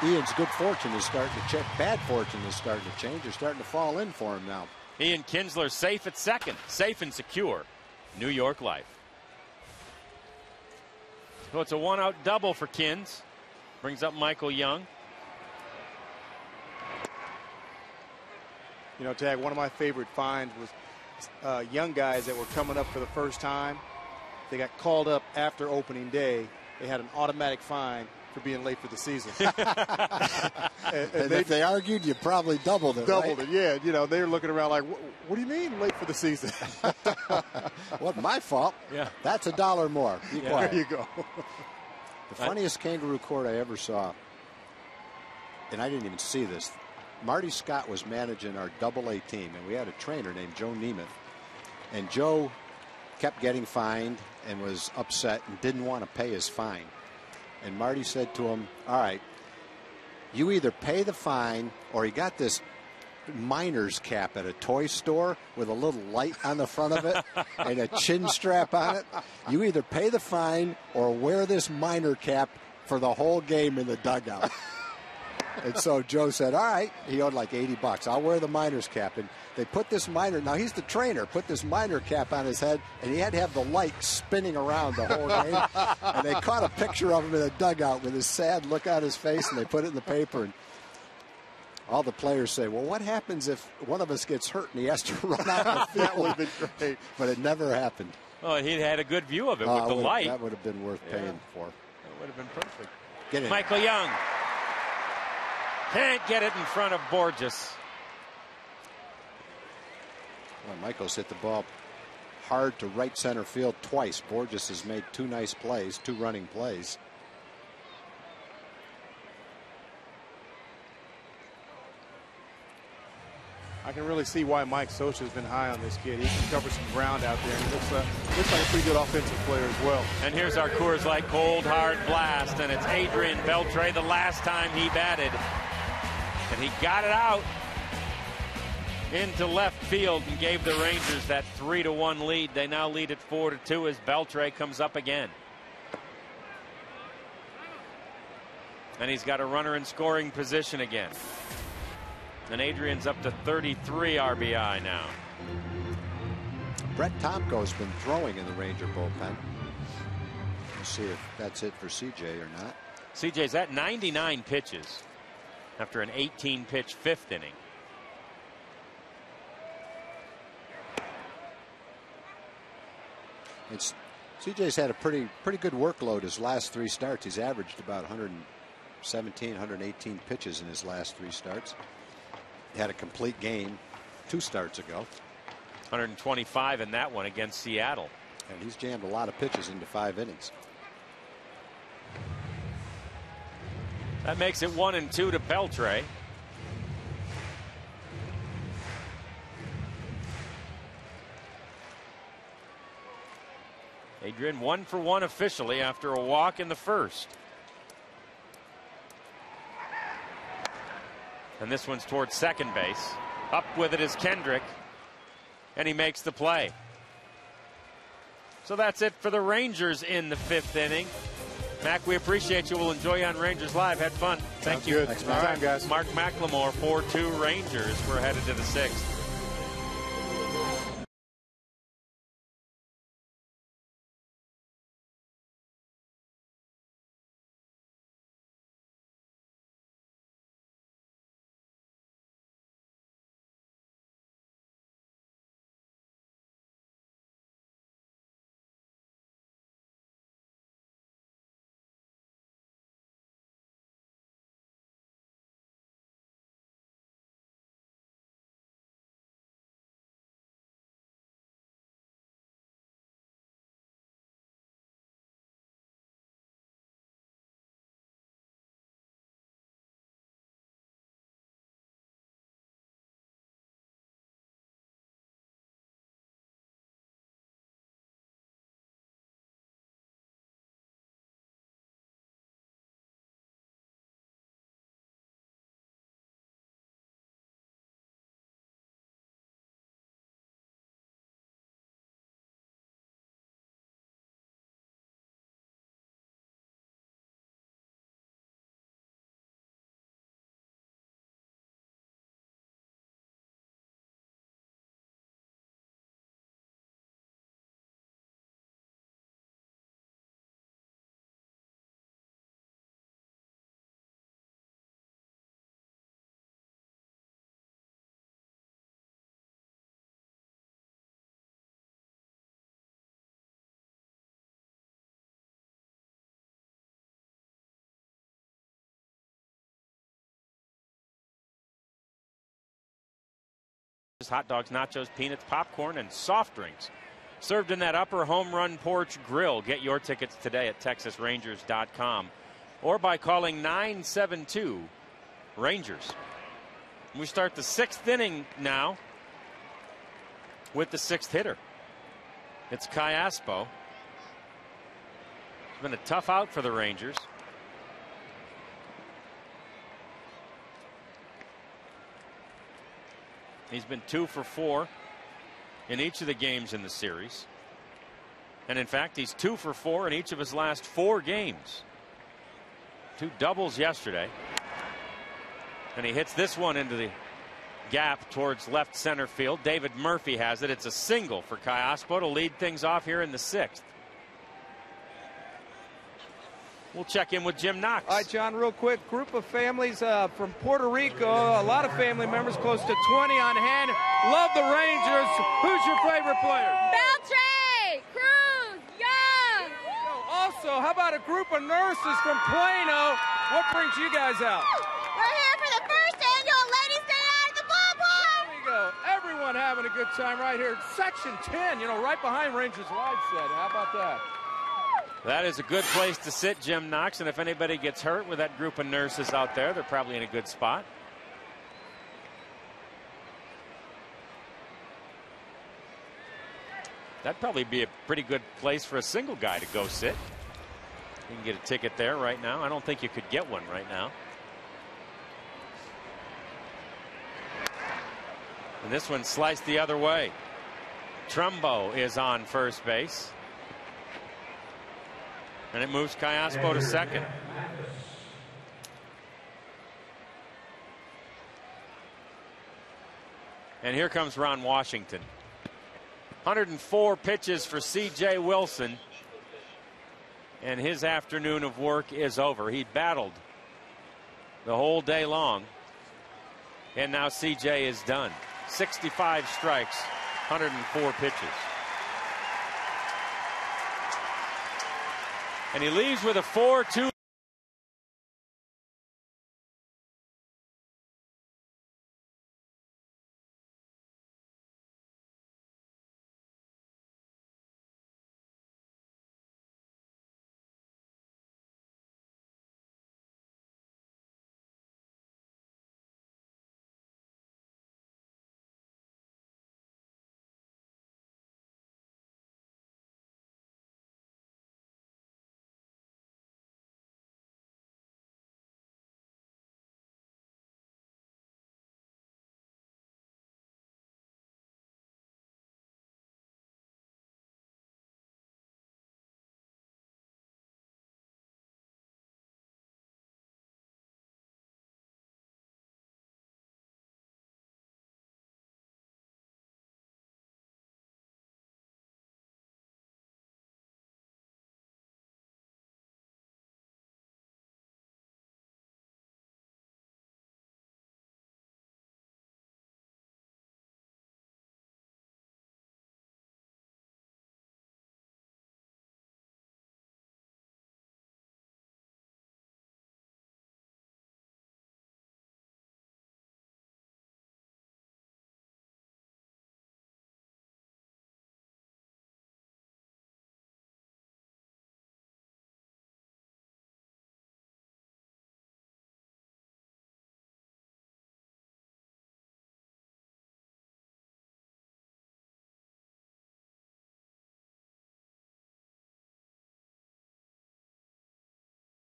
Ian's good fortune is starting to change. Bad fortune is starting to change. They're starting to fall in for him now. Ian Kinsler safe at second. Safe and secure. New York Life. So it's a 1-out double for Kins. Brings up Michael Young. You know, Tag, one of my favorite finds was young guys that were coming up for the first time. They got called up after opening day. They had an automatic fine for being late for the season. and if they argued, you probably doubled it. Doubled it, yeah. You know, they were looking around like, what do you mean late for the season? Wasn't my fault. Yeah. That's $1 more. Be quiet. There you go. The funniest kangaroo court I ever saw, and I didn't even see this, Marty Scott was managing our AA team, and we had a trainer named Joe Neiman. And Joe kept getting fined and was upset and didn't want to pay his fine. And Marty said to him, all right, you either pay the fine, or he got this miner's cap at a toy store with a little light on the front of it and a chin strap on it. You either pay the fine or wear this miner cap for the whole game in the dugout. And so Joe said, all right, he owed like $80. I'll wear the miner's cap. And they put this miner, now he's the trainer, put this miner cap on his head, and he had to have the light spinning around the whole game. And they caught a picture of him in the dugout with his sad look on his face, and they put it in the paper. And all the players say, well, what happens if one of us gets hurt and he has to run out the field? That would have been great. But it never happened. Oh, he'd had a good view of it with the light. That would have been worth paying for. That would have been perfect. Get in. Michael Young. Can't get it in front of Borges. Well, Michael's hit the ball hard to right center field twice. Borges has made 2 nice plays, 2 running plays. I can really see why Mike Socha has been high on this kid. He can cover some ground out there, and he looks like a pretty good offensive player as well. And here's our Coors Light cold hard blast, and it's Adrian Beltre the last time he batted. And he got it out into left field and gave the Rangers that 3-1 lead. They now lead at 4-2 as Beltre comes up again. And he's got a runner in scoring position again. And Adrian's up to 33 RBI now. Brett Tomko's been throwing in the Ranger bullpen. We'll see if that's it for CJ or not. CJ's at 99 pitches after an 18-pitch 5th inning. CJ's had a pretty good workload his last 3 starts. He's averaged about 117, 118 pitches in his last 3 starts. He had a complete game 2 starts ago. 125 in that one against Seattle. And he's jammed a lot of pitches into 5 innings. That makes it 1-2 to Beltre. Adrian 1 for 1 officially after a walk in the first. And this one's towards second base. Up with it is Kendrick. and he makes the play. So that's it for the Rangers in the 5th inning. Mac, we appreciate you. We'll enjoy you on Rangers Live. Had fun. Thank you. Good. Thanks for the time, guys. Mark McLemore, 4-2 Rangers. We're headed to the 6th. Hot dogs, nachos, peanuts, popcorn, and soft drinks served in that upper home run porch grill. Get your tickets today at texasrangers.com or by calling 972 Rangers. We start the 6th inning now with the 6th hitter. It's Kai Aspo. It's been a tough out for the Rangers. He's been 2 for 4 in each of the games in the series. And in fact, he's 2 for 4 in each of his last 4 games. 2 doubles yesterday. And he hits this one into the gap towards left center field. David Murphy has it. It's a single for Kai Aspo to lead things off here in the 6th. We'll check in with Jim Knox. All right, John, real quick. Group of families from Puerto Rico. A lot of family members, close to 20 on hand. Love the Rangers. Who's your favorite player? Beltray, Cruz, Young. Also, how about a group of nurses from Plano? What brings you guys out? We're here for the first annual Ladies' Day out at the ballpark. There we go. Everyone having a good time right here. Section 10, right behind Rangers Live set. How about that? That is a good place to sit, Jim Knox. And if anybody gets hurt with that group of nurses out there, they're probably in a good spot. That'd probably be a pretty good place for a single guy to go sit. You can get a ticket there right now. I don't think you could get one right now. And this one sliced the other way. Trumbo is on first base. And it moves Kai Aspo to second. And here comes Ron Washington. 104 pitches for C.J. Wilson. And his afternoon of work is over. He battled the whole day long. And now C.J. is done. 65 strikes, 104 pitches. And he leaves with a 4-2.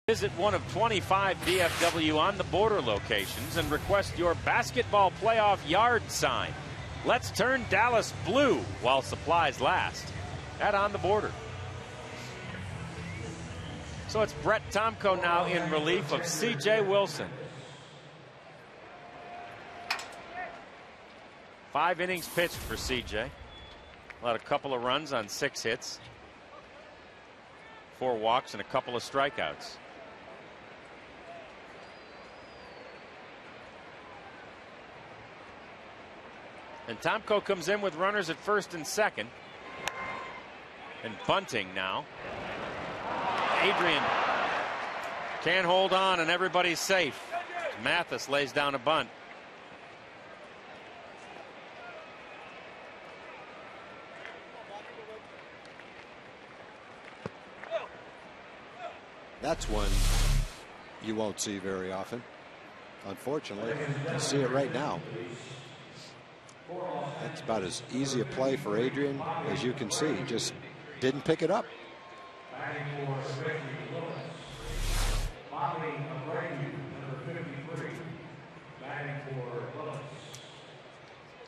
Visit one of 25 DFW on the border locations and request your basketball playoff yard sign. Let's turn Dallas blue while supplies last at On the Border. So it's Brett Tomko now in relief of C.J. Wilson. 5 innings pitched for C.J. Allowed a couple of runs on 6 hits, 4 walks, and a couple of strikeouts. And Tomko comes in with runners at first and second. And bunting now. Adrian can't hold on, and everybody's safe. Mathis lays down a bunt. That's one you won't see very often. Unfortunately, you see it right now. That's about as easy a play for Adrian as you can see. He just didn't pick it up.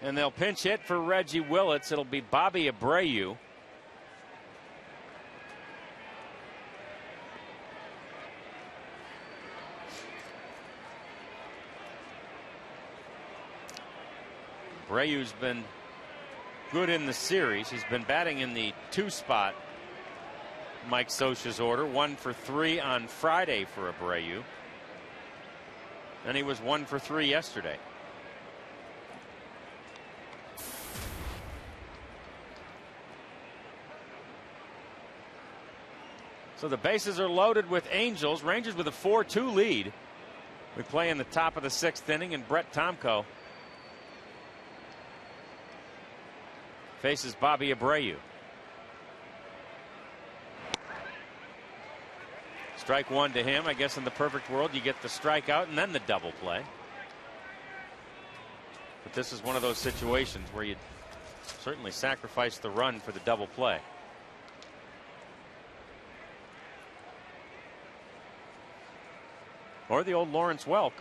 And they'll pinch hit for Reggie Willits. It'll be Bobby Abreu. Abreu's been good in the series. He's been batting in the 2 spot. Mike Scioscia's order, 1 for 3 on Friday for Abreu. And he was 1 for 3 yesterday. So the bases are loaded with Angels. Rangers with a 4-2 lead. We play in the top of the 6th inning, and Brett Tomko faces Bobby Abreu. Strike 1 to him. I guess in the perfect world you get the strikeout and then the double play. But this is one of those situations where you certainly sacrifice the run for the double play. Or the old Lawrence Welk.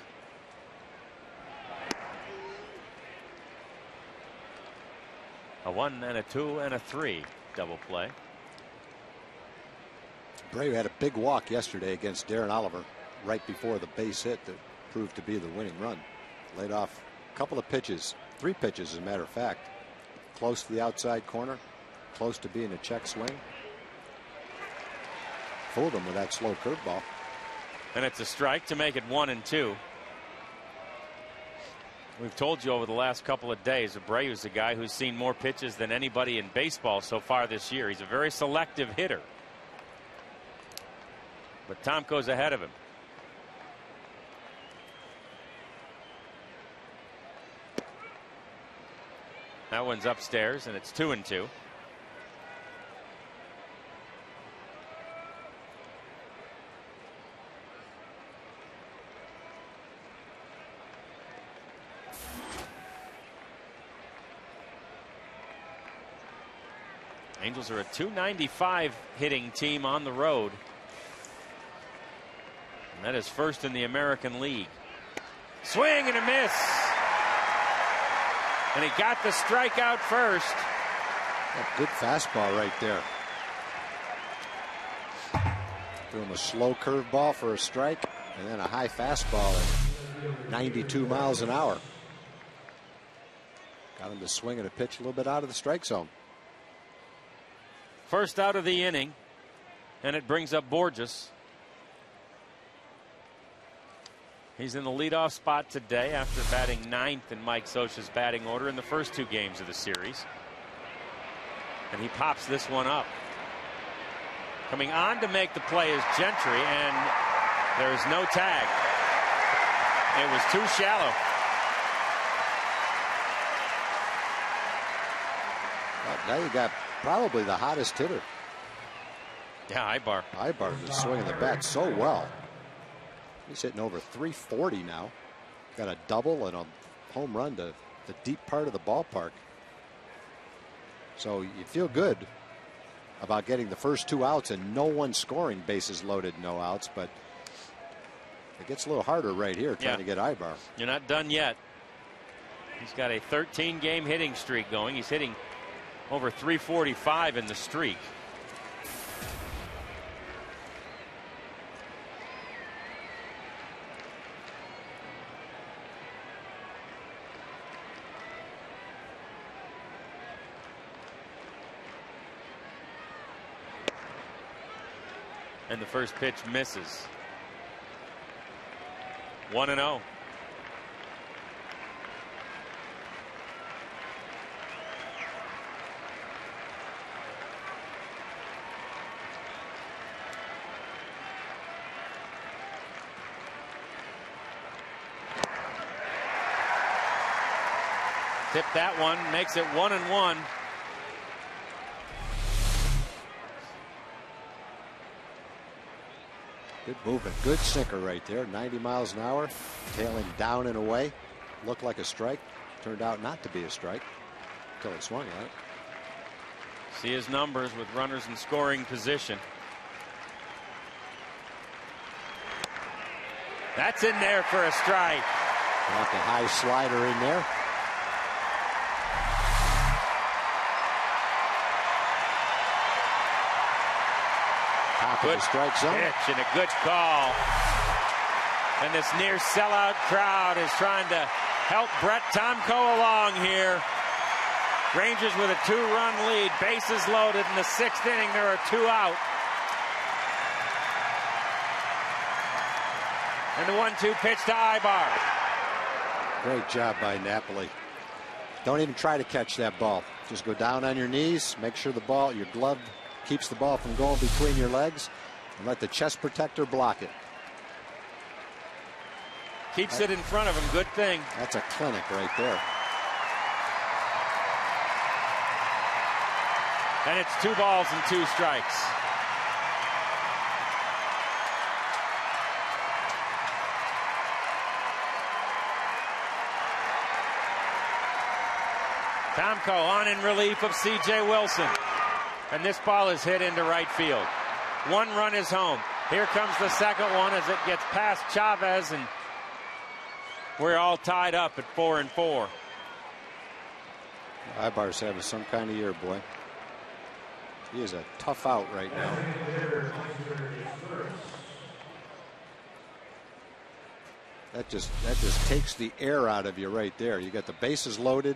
A 1 and a 2 and a 3 double play. Abreu had a big walk yesterday against Darren Oliver right before the base hit that proved to be the winning run. Laid off a couple of pitches, 3 pitches as a matter of fact. Close to the outside corner, close to being a check swing. Fooled him with that slow curveball. And it's a strike to make it 1 and 2. We've told you over the last couple of days, Abreu's a guy who's seen more pitches than anybody in baseball so far this year. He's a very selective hitter. But Tomko's ahead of him. That one's upstairs, and it's 2 and 2. Angels are a .295 hitting team on the road. And that is first in the American League. Swing and a miss. And he got the strikeout first. A good fastball right there. Threw him a slow curveball for a strike, and then a high fastball at 92 miles an hour. Got him to swing and a pitch a little bit out of the strike zone. First out of the inning, and it brings up Borges. He's in the leadoff spot today after batting 9th in Mike Scioscia's batting order in the first 2 games of the series. And he pops this one up. Coming on to make the play is Gentry, and there's no tag. It was too shallow. Well, now you got probably the hottest hitter. Yeah, Ibar. Ibar is swinging the bat so well. He's hitting over 340 now. Got a double and a home run to the deep part of the ballpark. So you feel good about getting the first 2 outs and no one scoring, bases loaded, no outs. But It gets a little harder right here trying to get Ibar. You're not done yet. He's got a 13-game hitting streak going. He's hitting over 345 in the streak. And the first pitch misses. 1-0. Tip that one, makes it 1-1. Good movement, good sinker right there. 90 miles an hour, tailing down and away. Looked like a strike, turned out not to be a strike until it swung at it. See his numbers with runners in scoring position. That's in there for a strike. Got the high slider in there. Good strike zone. Pitch and a good call. And this near sellout crowd is trying to help Brett Tomko along here. Rangers with a 2-run lead. Bases loaded in the 6th inning. There are 2 out. And the 1-2 pitch to Ibar. Great job by Napoli. Don't even try to catch that ball. Just go down on your knees. Make sure the ball, your glove, keeps the ball from going between your legs, and let the chest protector block it. Keeps it in front of him. Good thing. That's a clinic right there. And it's 2 balls and 2 strikes. Tomko on in relief of C.J. Wilson. And this ball is hit into right field. 1 run is home. Here comes the second one as it gets past Chavez, and we're all tied up at 4-4. Ibar's having some kind of year, boy. He is a tough out right now. That just takes the air out of you right there. You got the bases loaded.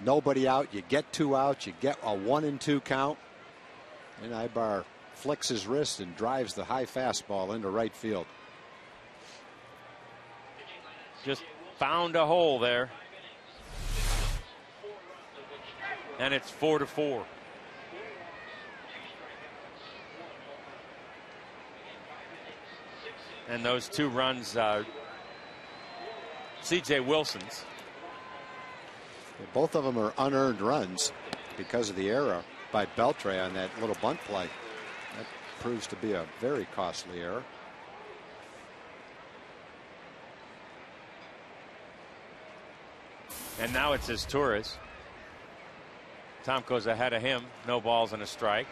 Nobody out. You get 2 outs. You get a 1-2 count. And Ibar flicks his wrist and drives the high fastball into right field. Just found a hole there. And it's 4-4. And those 2 runs, C.J. Wilson's. Both of them are unearned runs because of the error by Beltre on that little bunt play. That proves to be a very costly error. And now it's his Torres. Tomko's ahead of him. No balls and a strike.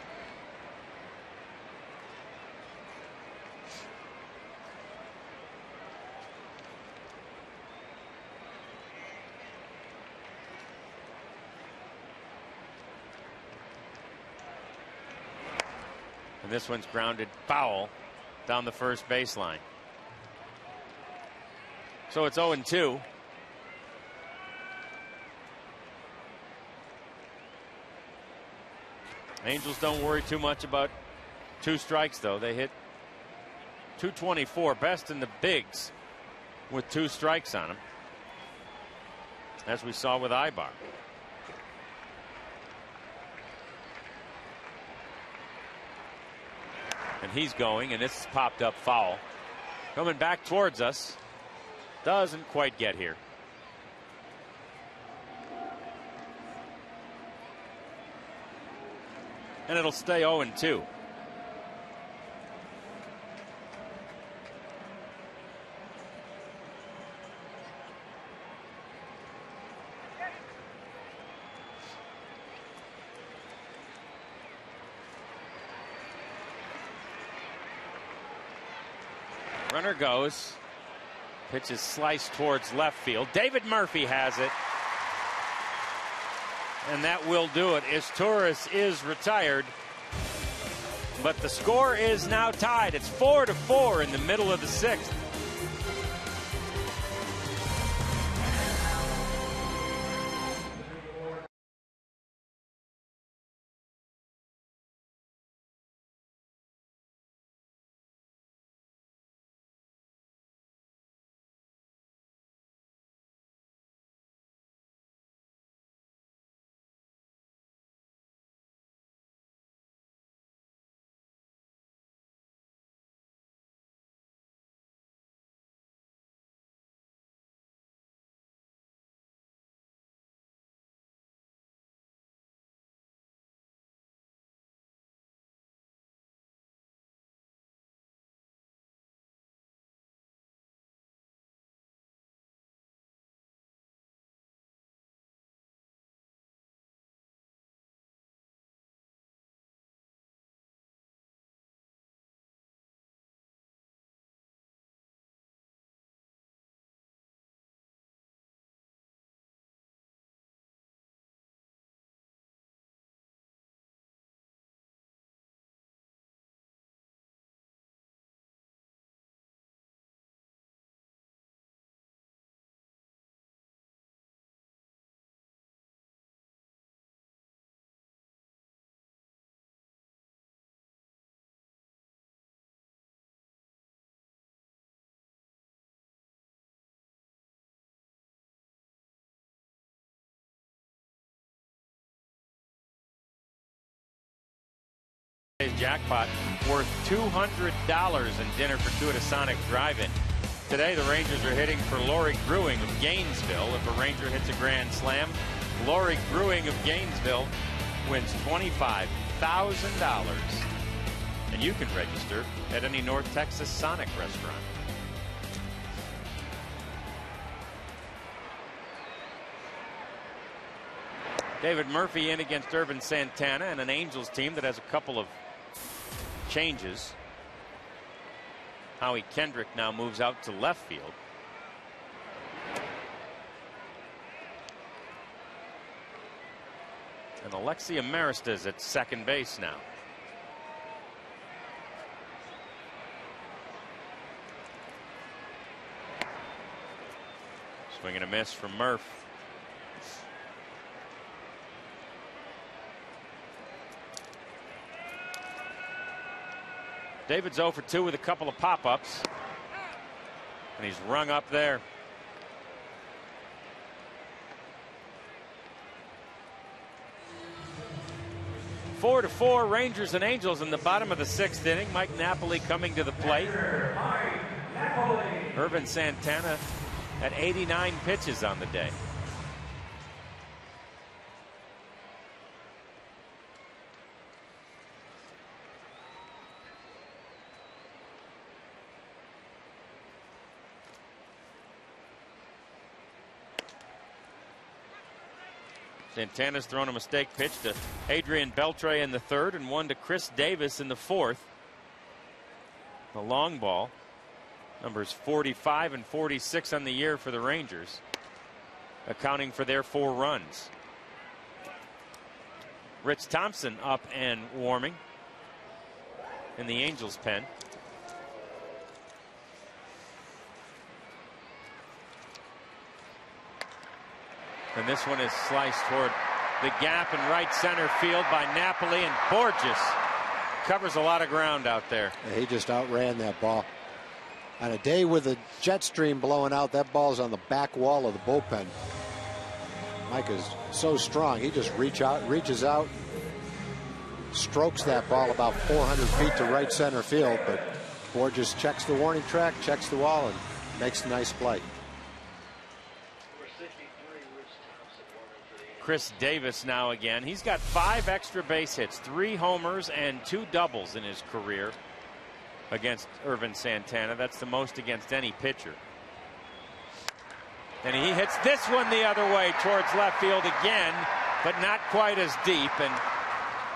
And this one's grounded foul down the first baseline. So it's 0-2. Angels don't worry too much about 2 strikes, though. They hit .224, best in the bigs, with 2 strikes on them, as we saw with Ibar. And he's going, and this is popped up foul. Coming back towards us. Doesn't quite get here. And it'll stay 0-2. Runner goes. Pitch is sliced towards left field. David Murphy has it. And that will do it. Torres is retired. But the score is now tied. It's 4-4 in the middle of the sixth. Jackpot worth $200 in dinner fortuitous Sonic Drive-In. Today the Rangers are hitting for Laurie Grewing of Gainesville. If a Ranger hits a grand slam, Laurie Grewing of Gainesville wins $25,000. And you can register at any North Texas Sonic restaurant. David Murphy in against Irvin Santana and an Angels team that has a couple of changes. Howie Kendrick now moves out to left field. And Alexia Marista is at second base now. Swing and a miss from Murph. David's 0 for 2 with a couple of pop-ups. And he's rung up there. Four to 4, Rangers and Angels in the bottom of the sixth inning. Mike Napoli coming to the plate. Irvin Santana at 89 pitches on the day. Santana's thrown a mistake pitch to Adrian Beltre in the third and one to Chris Davis in the fourth. The long ball. Numbers 45 and 46 on the year for the Rangers, accounting for their 4 runs. Rich Thompson up and warming in the Angels pen. And this one is sliced toward the gap in right center field by Napoli, and Borges covers a lot of ground out there. He just outran that ball. On a day with a jet stream blowing out, that ball's on the back wall of the bullpen. Mike is so strong. He just reaches out, strokes that ball about 400 feet to right center field, but Borges checks the warning track, checks the wall, and makes a nice play. Chris Davis now again. He's got 5 extra base hits, 3 homers and 2 doubles in his career against Irvin Santana. That's the most against any pitcher. And he hits this one the other way towards left field again, but not quite as deep, and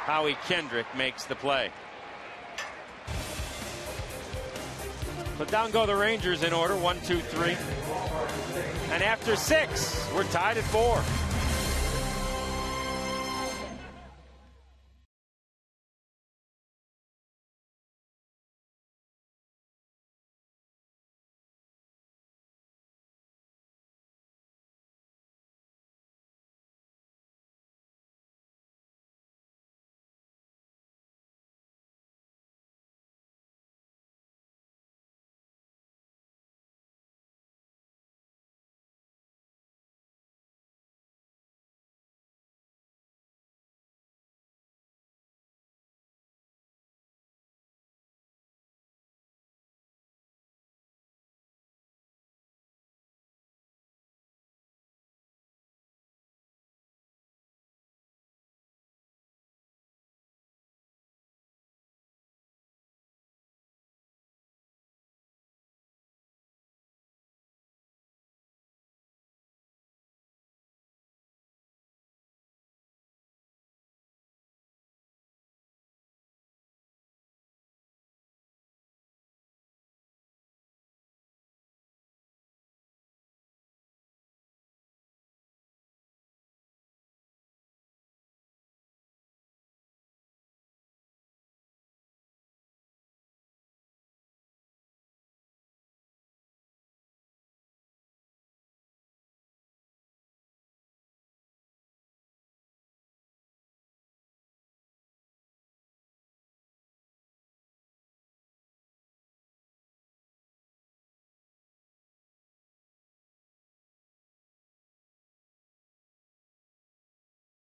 Howie Kendrick makes the play. So down go the Rangers in order, 1, 2, 3. And after 6, we're tied at 4.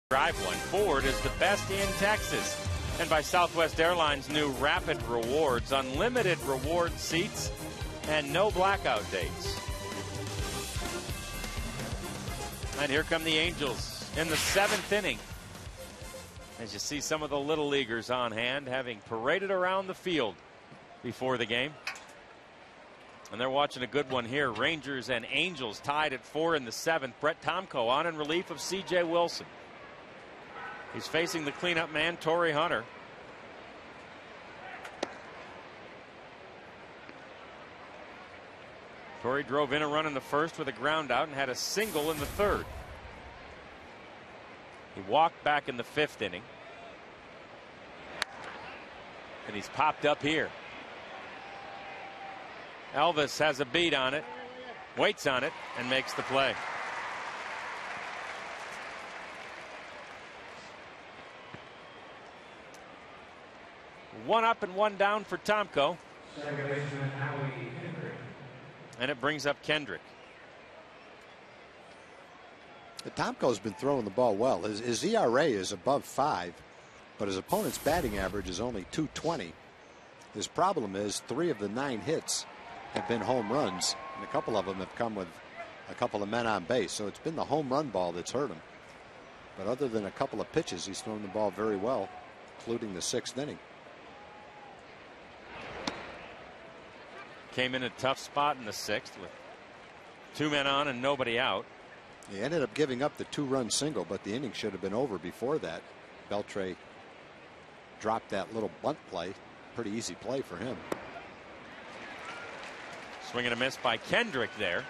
Drive one forward is the best in Texas. And by Southwest Airlines' new Rapid Rewards, unlimited reward seats and no blackout dates. And here come the Angels in the 7th inning. As you see some of the little leaguers on hand, having paraded around the field before the game. And they're watching a good one here. Rangers and Angels tied at 4 in the 7th. Brett Tomko on in relief of C.J. Wilson. He's facing the cleanup man, Torrey Hunter. Torrey drove in a run in the 1st with a ground out and had a single in the 3rd. He walked back in the 5th inning. And he's popped up here. Elvis has a beat on it, waits on it, and makes the play. One up and one down for Tomko. And it brings up Kendrick. Tomko's been throwing the ball well. His ERA is above 5, but his opponent's batting average is only .220. His problem is 3 of the 9 hits have been home runs, and a couple of them have come with a couple of men on base. So it's been the home run ball that's hurt him. But other than a couple of pitches, he's thrown the ball very well, including the 6th inning. Came in a tough spot in the 6th with 2 men on and nobody out. He ended up giving up the 2-run single, but the inning should have been over before that. Beltre dropped that little bunt play. Pretty easy play for him. Swing and a miss by Kendrick there.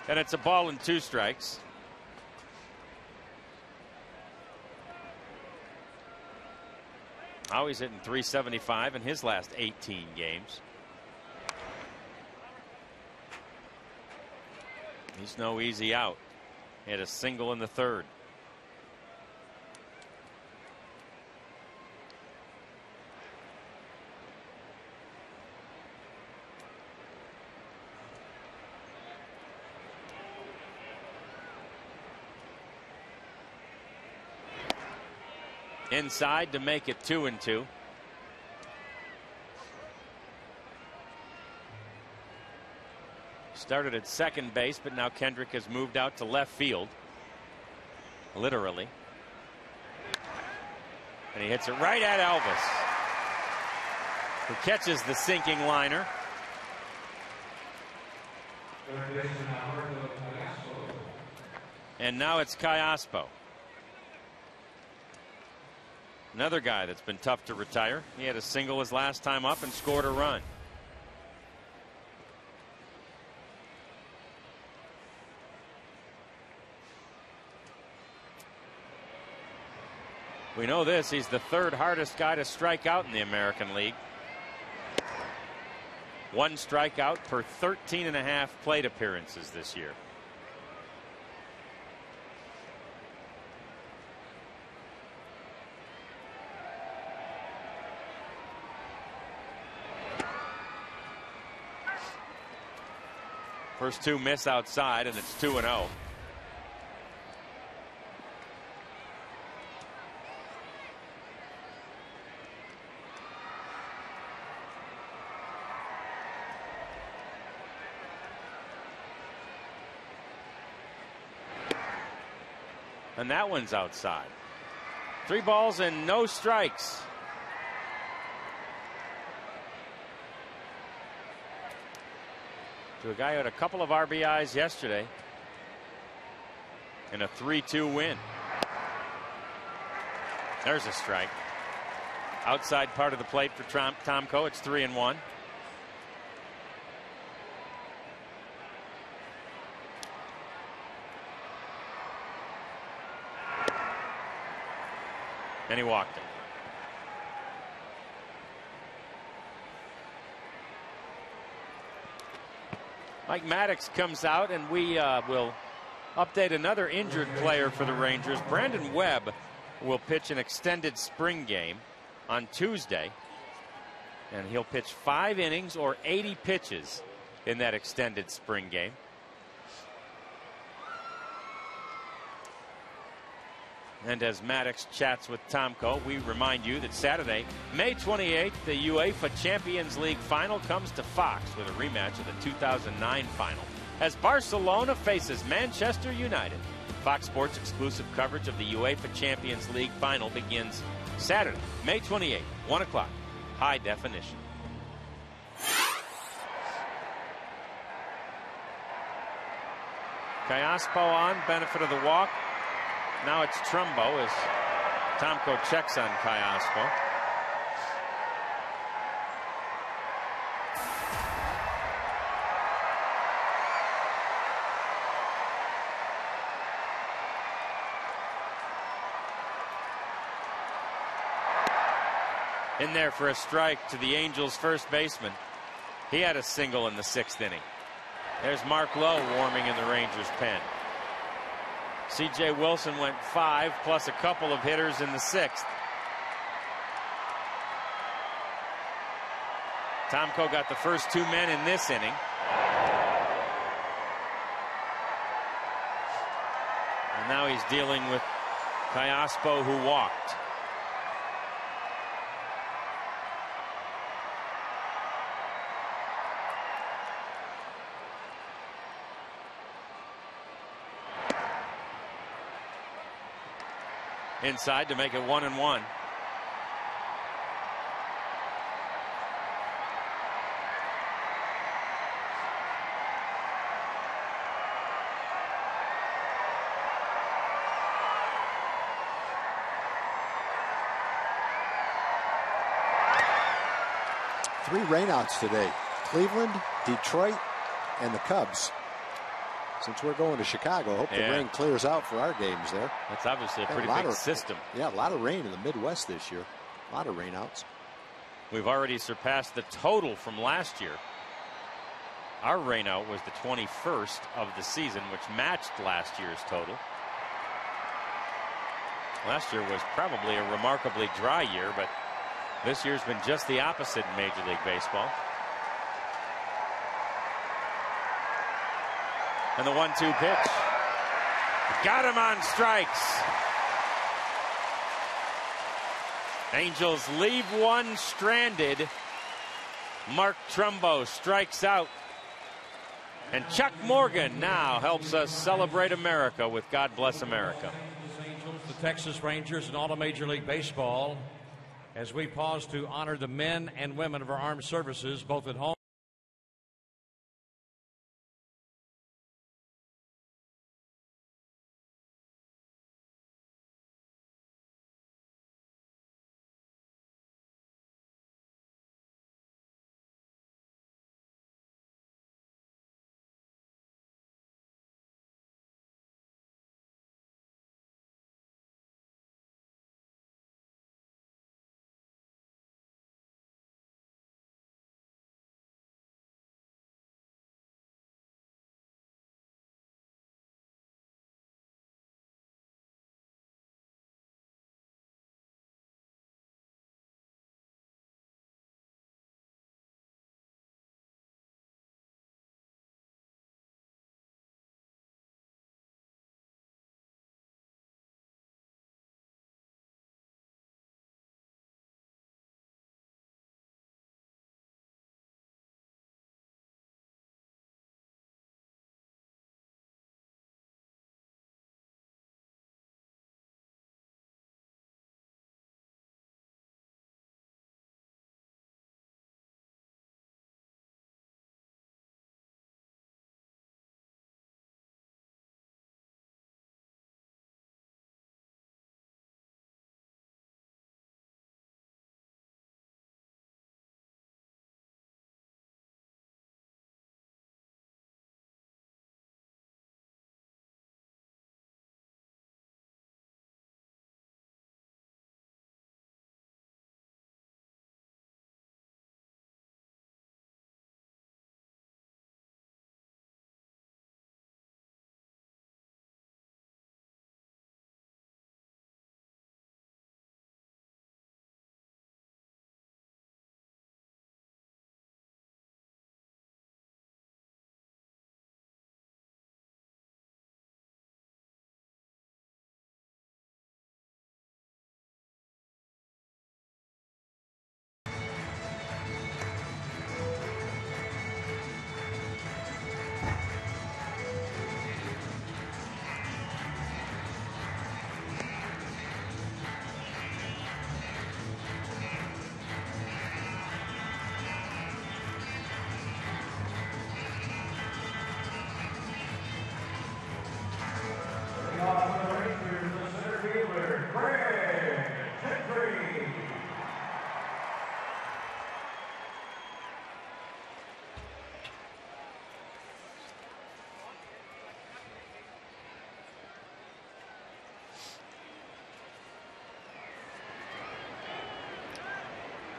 And it's a ball and 2 strikes. Now he's hitting .375 in his last 18 games. He's no easy out. He had a single in the 3rd. Inside to make it 2-2. Started at second base, but now Kendrick has moved out to left field. Literally. And he hits it right at Elvis, who catches the sinking liner. And now it's Callaspo. Another guy that's been tough to retire. He had a single his last time up and scored a run. We know this. He's the third hardest guy to strike out in the American League. 1 strikeout per 13.5 plate appearances this year. First 2 miss outside, and it's 2-0. And that one's outside. 3 balls and no strikes. To a guy who had a couple of RBIs yesterday in a 3-2 win. There's a strike. Outside part of the plate for Tomko. It's 3-1. And he walked it. Mike Maddox comes out, and we will update another injured player for the Rangers. Brandon Webb will pitch an extended spring game on Tuesday, and he'll pitch 5 innings or 80 pitches in that extended spring game. And as Maddox chats with Tomko, we remind you that Saturday, May 28th, the UEFA Champions League final comes to Fox with a rematch of the 2009 final as Barcelona faces Manchester United. Fox Sports exclusive coverage of the UEFA Champions League final begins Saturday, May 28th, 1 o'clock, high definition. Callaspo on, benefit of the walk. Now it's Trumbo as Tomko checks on Callaspo. In there for a strike to the Angels' first baseman. He had a single in the 6th inning. There's Mark Lowe warming in the Rangers' pen. C.J. Wilson went 5 plus a couple of hitters in the 6th. Tomko got the first 2 men in this inning. And now he's dealing with Callaspo, who walked. Inside to make it 1-1. Three rainouts today. Cleveland, Detroit, and the Cubs. Since we're going to Chicago, I hope the rain clears out for our games there. That's obviously a pretty big system. Yeah, a lot of rain in the Midwest this year. A lot of rainouts. We've already surpassed the total from last year. Our rainout was the 21st of the season, which matched last year's total. Last year was probably a remarkably dry year, but this year's been just the opposite in Major League Baseball. And the 1-2 pitch. Got him on strikes. Angels leave one stranded. Mark Trumbo strikes out. And Chuck Morgan now helps us celebrate America with God Bless America. Angels, the Texas Rangers, and all of Major League Baseball, as we pause to honor the men and women of our armed services, both at home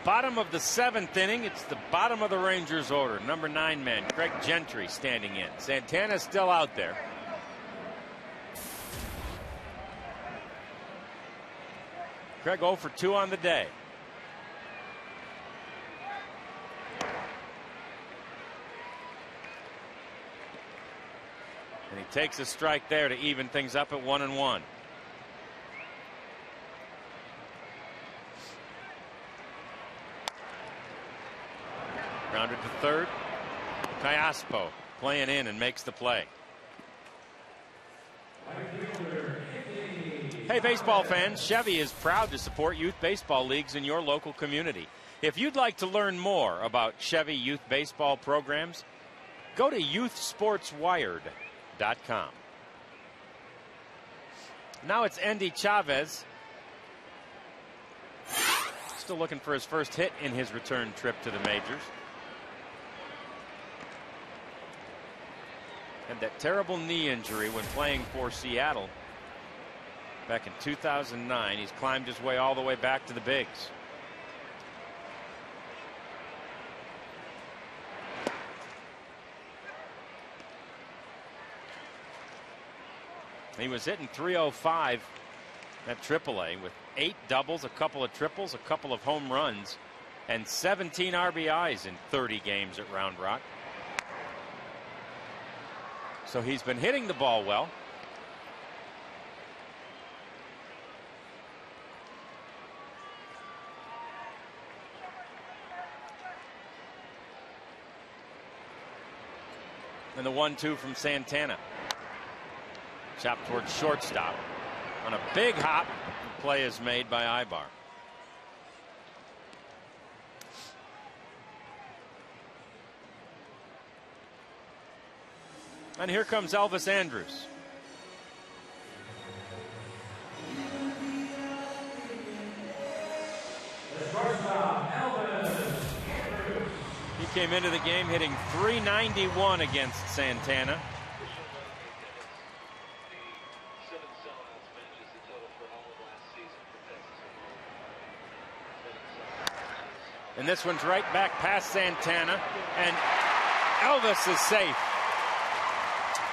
bottom of the 7th inning. It's the bottom of the Rangers order. Number 9 man, Craig Gentry, standing in. Santana's still out there. Craig 0 for 2 on the day. And he takes a strike there to even things up at 1-1. Grounded to third. Callaspo playing in and makes the play. Hey, baseball fans, Chevy is proud to support youth baseball leagues in your local community. If you'd like to learn more about Chevy youth baseball programs, go to youthsportswired.com. Now it's Andy Chavez. Still looking for his first hit in his return trip to the majors. Had that terrible knee injury when playing for Seattle back in 2009. He's climbed his way all the way back to the bigs. He was hitting .305 at AAA with 8 doubles, a couple of triples, a couple of home runs, and 17 RBIs in 30 games at Round Rock. So he's been hitting the ball well. And the 1-2 from Santana. Chopped towards shortstop. On a big hop, the play is made by Ibar. And here comes Elvis Andrus. He came into the game hitting .391 against Santana. And this one's right back past Santana, and Elvis is safe.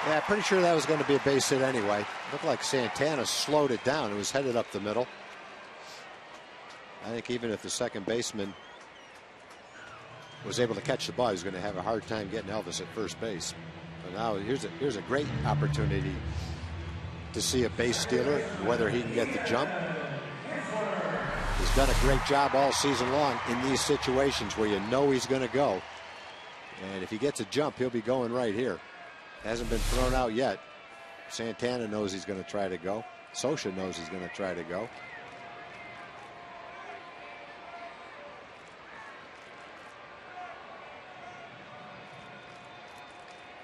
Yeah, pretty sure that was going to be a base hit anyway. Looked like Santana slowed it down. It was headed up the middle. I think even if the second baseman was able to catch the ball, he was going to have a hard time getting Elvis at first base. But now here's a great opportunity to see a base stealer, whether he can get the jump. He's done a great job all season long in these situations where you know he's going to go. And if he gets a jump, he'll be going right here. Hasn't been thrown out yet. Santana knows he's going to try to go. Scioscia knows he's going to try to go.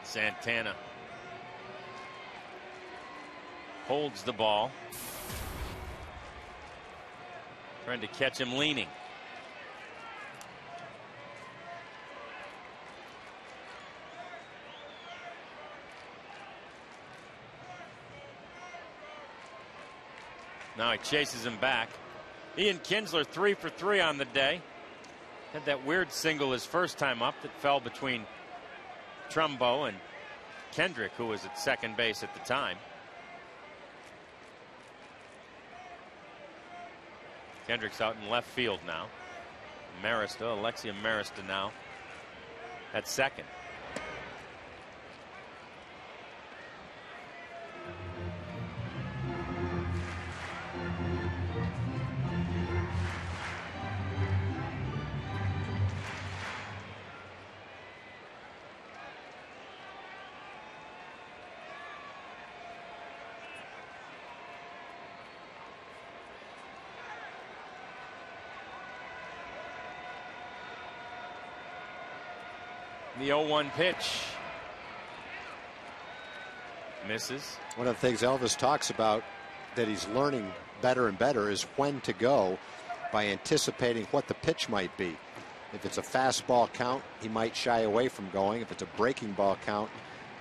Santana holds the ball. Trying to catch him leaning. Now he chases him back. Ian Kinsler 3 for 3 on the day. Had that weird single his first time up that fell between Trumbo and Kendrick, who was at second base at the time. Kendrick's out in left field now. Marista, Alexia Marista now at second. The 0-1 pitch. Misses. One of the things Elvis talks about that he's learning better and better is when to go by anticipating what the pitch might be. If it's a fastball count, he might shy away from going. If it's a breaking ball count,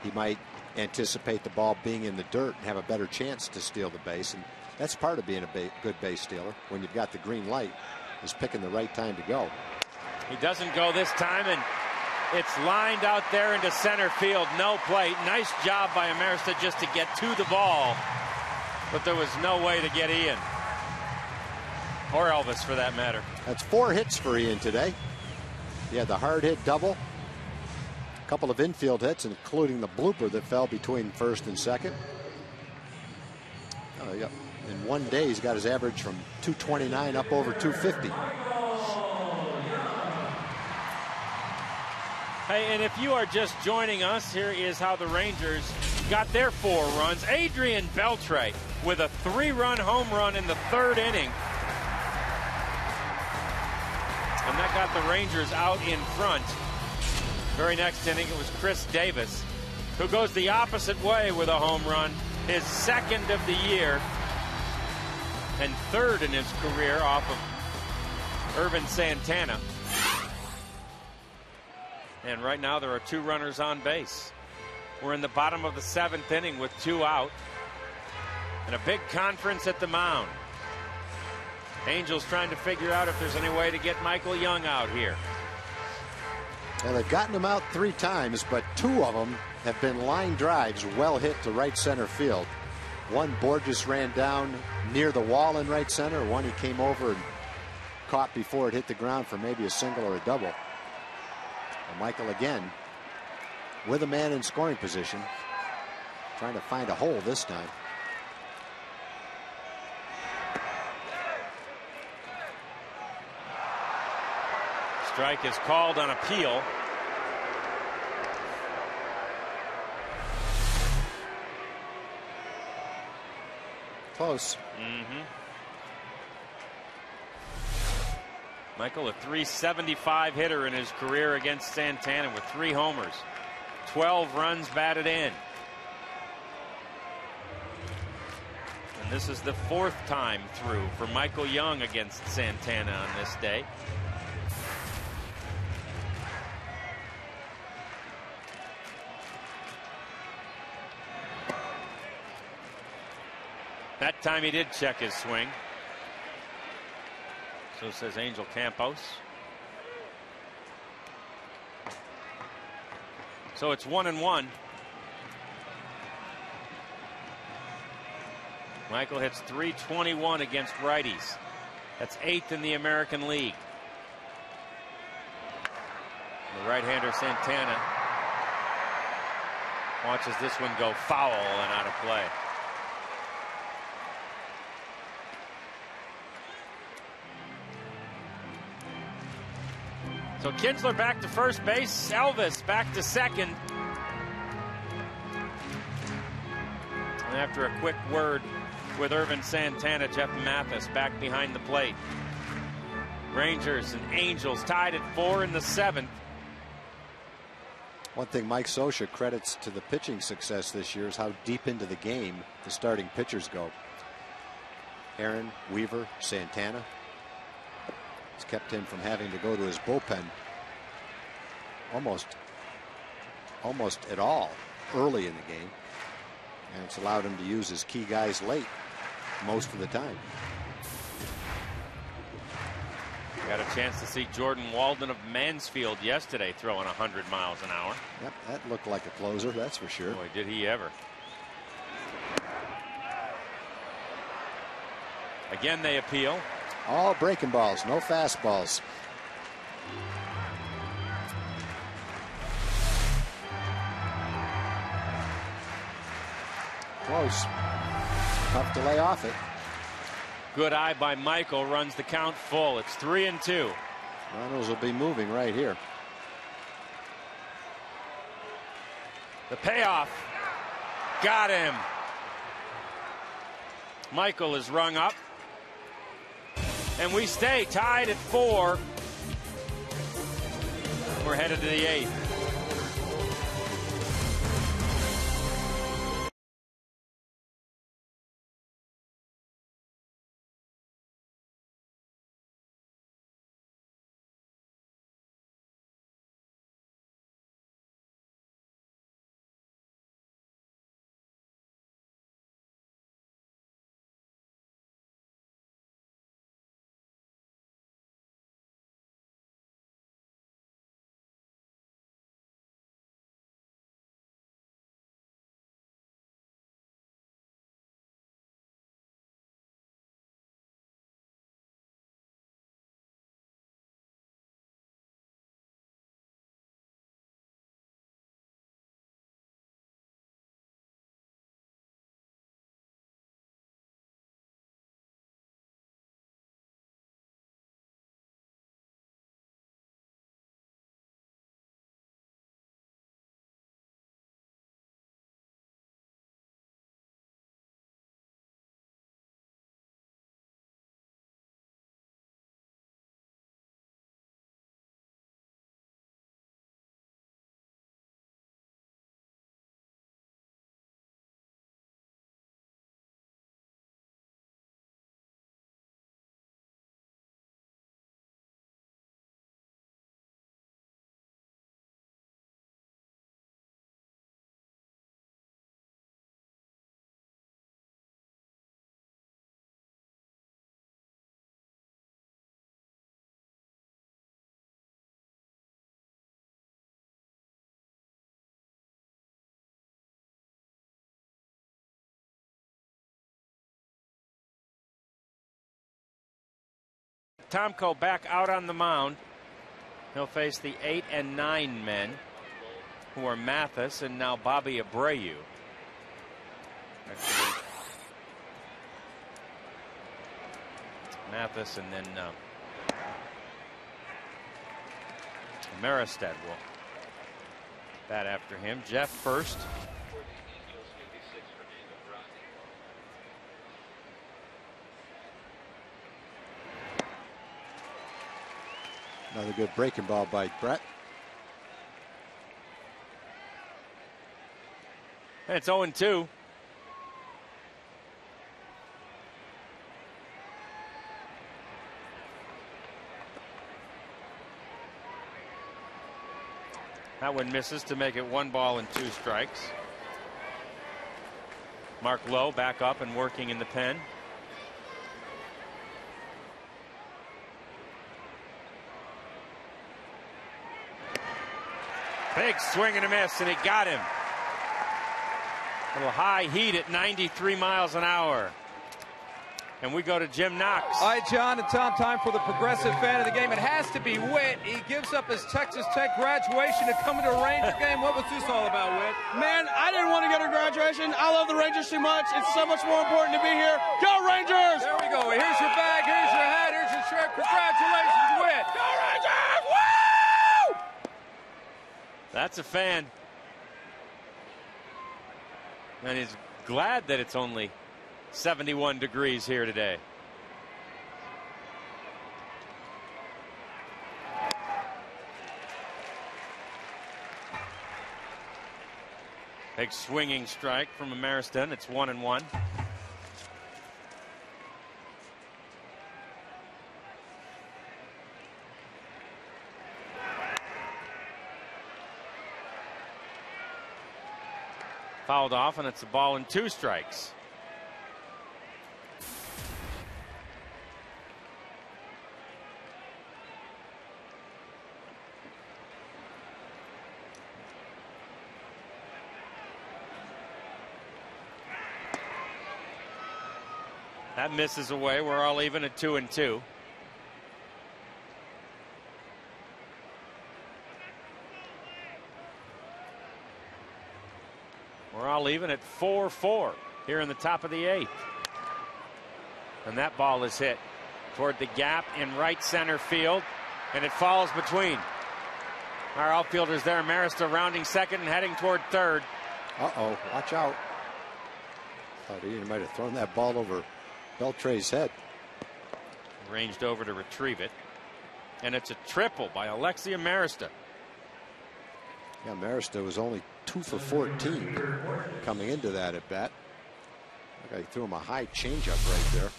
he might anticipate the ball being in the dirt and have a better chance to steal the base. And that's part of being a good base stealer. When you've got the green light, is picking the right time to go. He doesn't go this time, and it's lined out there into center field. No play. Nice job by Amersta just to get to the ball, but there was no way to get Ian. Or Elvis, for that matter. That's 4 hits for Ian today. He had the hard hit double, a couple of infield hits, including the blooper that fell between first and second. Oh, yep. In one day, he's got his average from 229 up over 250. Hey, and if you are just joining us, here is how the Rangers got their 4 runs. Adrian Beltre with a 3-run home run in the 3rd inning. And that got the Rangers out in front. Very next inning, it was Chris Davis, who goes the opposite way with a home run, his 2nd of the year, and 3rd in his career off of Irvin Santana. And right now there are 2 runners on base. We're in the bottom of the 7th inning with 2 out. And a big conference at the mound. Angels trying to figure out if there's any way to get Michael Young out here. Well, they've gotten him out 3 times, but 2 of them have been line drives well hit to right center field. One Borges ran down near the wall in right center. One he came over and caught before it hit the ground for maybe a single or a double. And Michael again with a man in scoring position, trying to find a hole this time. Strike is called on appeal. Close. Michael, a .375 hitter in his career against Santana with 3 homers, 12 runs batted in. And this is the 4th time through for Michael Young against Santana on this day. That time he did check his swing. So says Angel Campos. So it's 1-1. Michael hits .321 against righties. That's 8th in the American League. The right-hander Santana watches this one go foul and out of play. So Kinsler back to first base, Elvis back to second. And after a quick word with Irvin Santana, Jeff Mathis back behind the plate. Rangers and Angels tied at 4 in the 7th. One thing Mike Scioscia credits to the pitching success this year is how deep into the game the starting pitchers go. Aaron, Weaver, Santana. It's kept him from having to go to his bullpen almost at all early in the game, and it's allowed him to use his key guys late most of the time. Got a chance to see Jordan Walden of Mansfield yesterday throwing 100 miles an hour. Yep, that looked like a closer, that's for sure. Boy, did he ever. Again, they appeal. All breaking balls, no fastballs. Close. Tough to lay off it. Good eye by Michael, runs the count full. It's 3-2. Runnels will be moving right here. The payoff. Got him. Michael is rung up. And we stay tied at 4. We're headed to the 8th. Tomko back out on the mound. He'll face the 8 and 9 men, who are Mathis and now Bobby Abreu. Actually, Mathis and then Maristed will bat after him. Jeff first. Another good breaking ball by Brett. And it's 0-2. That one misses to make it 1 ball and 2 strikes. Mark Lowe back up and working in the pen. Big swing and a miss, and he got him. A little high heat at 93 miles an hour. And we go to Jim Knox. All right, John and Tom, time for the progressive fan of the game. It has to be Whit. He gives up his Texas Tech graduation to come to a Ranger game. What was this all about, Whit? Man, I didn't want to go to graduation. I love the Rangers too much. It's so much more important to be here. Go Rangers! There we go. Here's your bag. Here's your hat. Here's your shirt. Congratulations, Whit. Go Rangers! Woo! That's a fan. And he's glad that it's only 71 degrees here today. Big swinging strike from Amariston. It's 1-1. Fouled off, and it's a ball and 2 strikes. That misses away. We're all even at 2-2. We're all even at 4-4 here in the top of the 8th. And that ball is hit toward the gap in right center field, and it falls between our outfielders there. Marista rounding second and heading toward third. Uh-oh, watch out. Thought he might have thrown that ball over Beltre's head. Ranged over to retrieve it. And it's a triple by Alexia Marista. Yeah, Marista was only 2 for 14 coming into that at bat. He threw him a high changeup right there.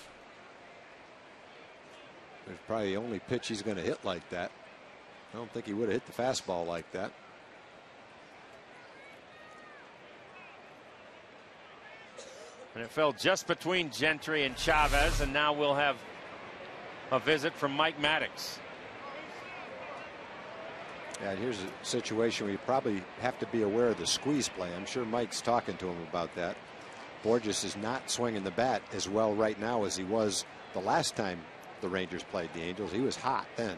It's probably the only pitch he's going to hit like that. I don't think he would have hit the fastball like that. And it fell just between Gentry and Chavez, and now we'll have a visit from Mike Maddox. Yeah, here's a situation where you probably have to be aware of the squeeze play. I'm sure Mike's talking to him about that. Borges is not swinging the bat as well right now as he was the last time the Rangers played the Angels. He was hot then.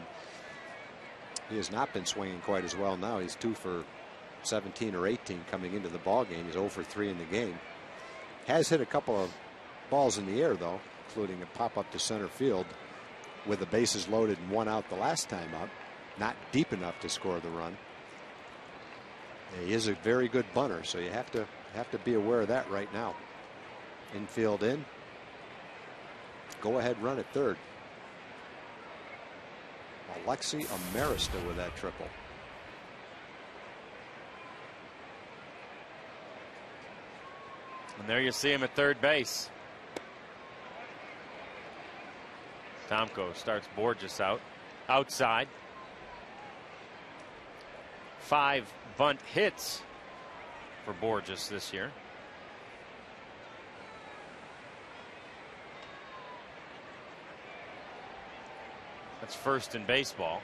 He has not been swinging quite as well now. He's 2 for 17 or 18 coming into the ball game. He's 0 for 3 in the game. Has hit a couple of balls in the air, though, including a pop-up to center field with the bases loaded and 1 out the last time up. Not deep enough to score the run. He is a very good bunter, so you have to be aware of that right now. Infield in. Go ahead run at third. Alexi Amarista with that triple. And there you see him at third base. Tomko starts Borges outside. 5 bunt hits for Borges this year. That's first in baseball.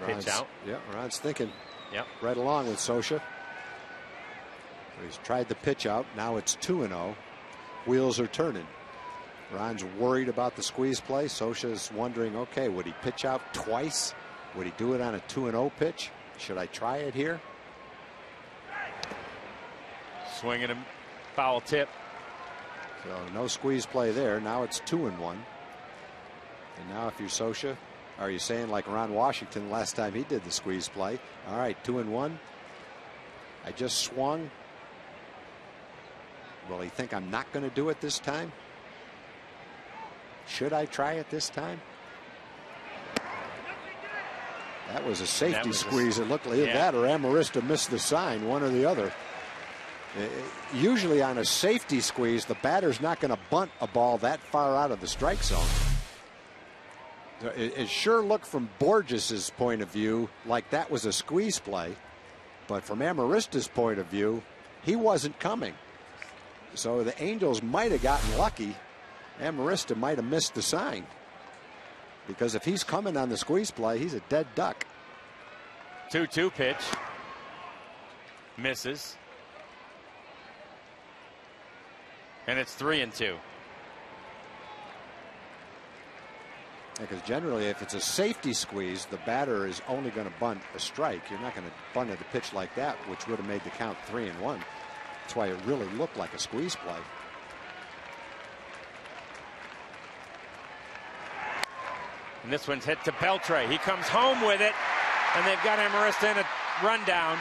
Pitch out. Yeah, Ron's thinking Yep. right along with Scioscia. He's tried the pitch out. Now it's 2-0. Wheels are turning. Ron's worried about the squeeze play. Scioscia's wondering, okay, would he pitch out twice? Would he do it on a 2-0 pitch? Should I try it here? Swinging him, foul tip. So no squeeze play there. Now it's 2-1. And now if you're Scioscia, are you saying like Ron Washington last time he did the squeeze play? All right, 2-1. I just swung. Will he think I'm not going to do it this time? Should I try it this time? That was a safety squeeze. It looked like that, or Amarista missed the sign, one or the other. Usually on a safety squeeze, the batter's not going to bunt a ball that far out of the strike zone. It sure looked from Borges's point of view like that was a squeeze play, but from Amarista's point of view, he wasn't coming. So the Angels might have gotten lucky. Amarista might have missed the sign, because if he's coming on the squeeze play, he's a dead duck. 2-2 pitch. Misses. And it's 3-2. Because generally, if it's a safety squeeze, the batter is only going to bunt a strike. You're not going to bunt at a pitch like that, which would have made the count 3-1. That's why it really looked like a squeeze play. And this one's hit to Beltre. He comes home with it, and they've got Amarista in a rundown.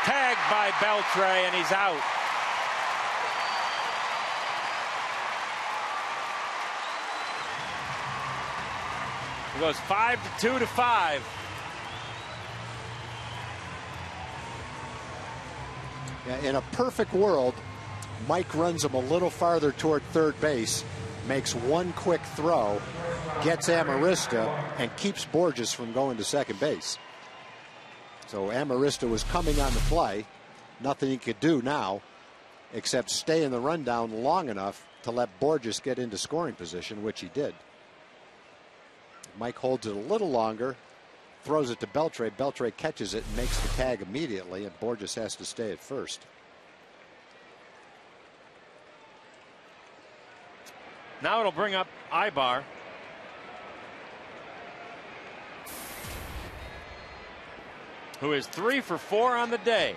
Tagged by Beltre, and he's out. It goes 5-2 to 5. Yeah, in a perfect world, Mike runs him a little farther toward third base, makes one quick throw, gets Amarista, and keeps Borges from going to second base. So Amarista was coming on the play. Nothing he could do now except stay in the rundown long enough to let Borges get into scoring position, which he did. Mike holds it a little longer, throws it to Beltre. Beltre catches it and makes the tag immediately, and Borges has to stay at first. Now it'll bring up Ibar. Who is 3 for 4 on the day.